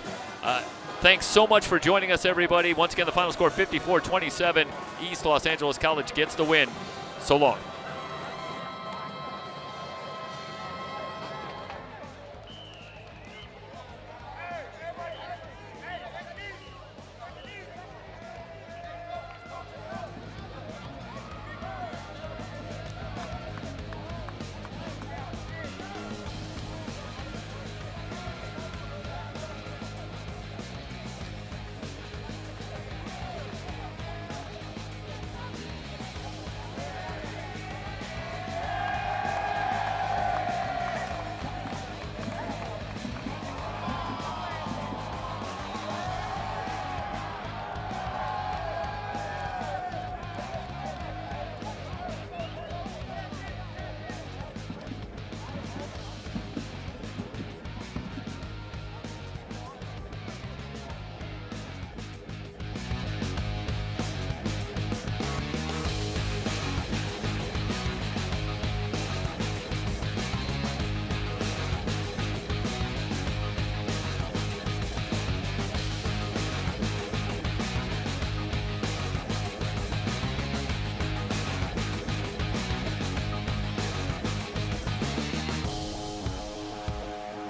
Thanks so much for joining us, everybody. Once again, the final score 54-27. East Los Angeles College gets the win. So long.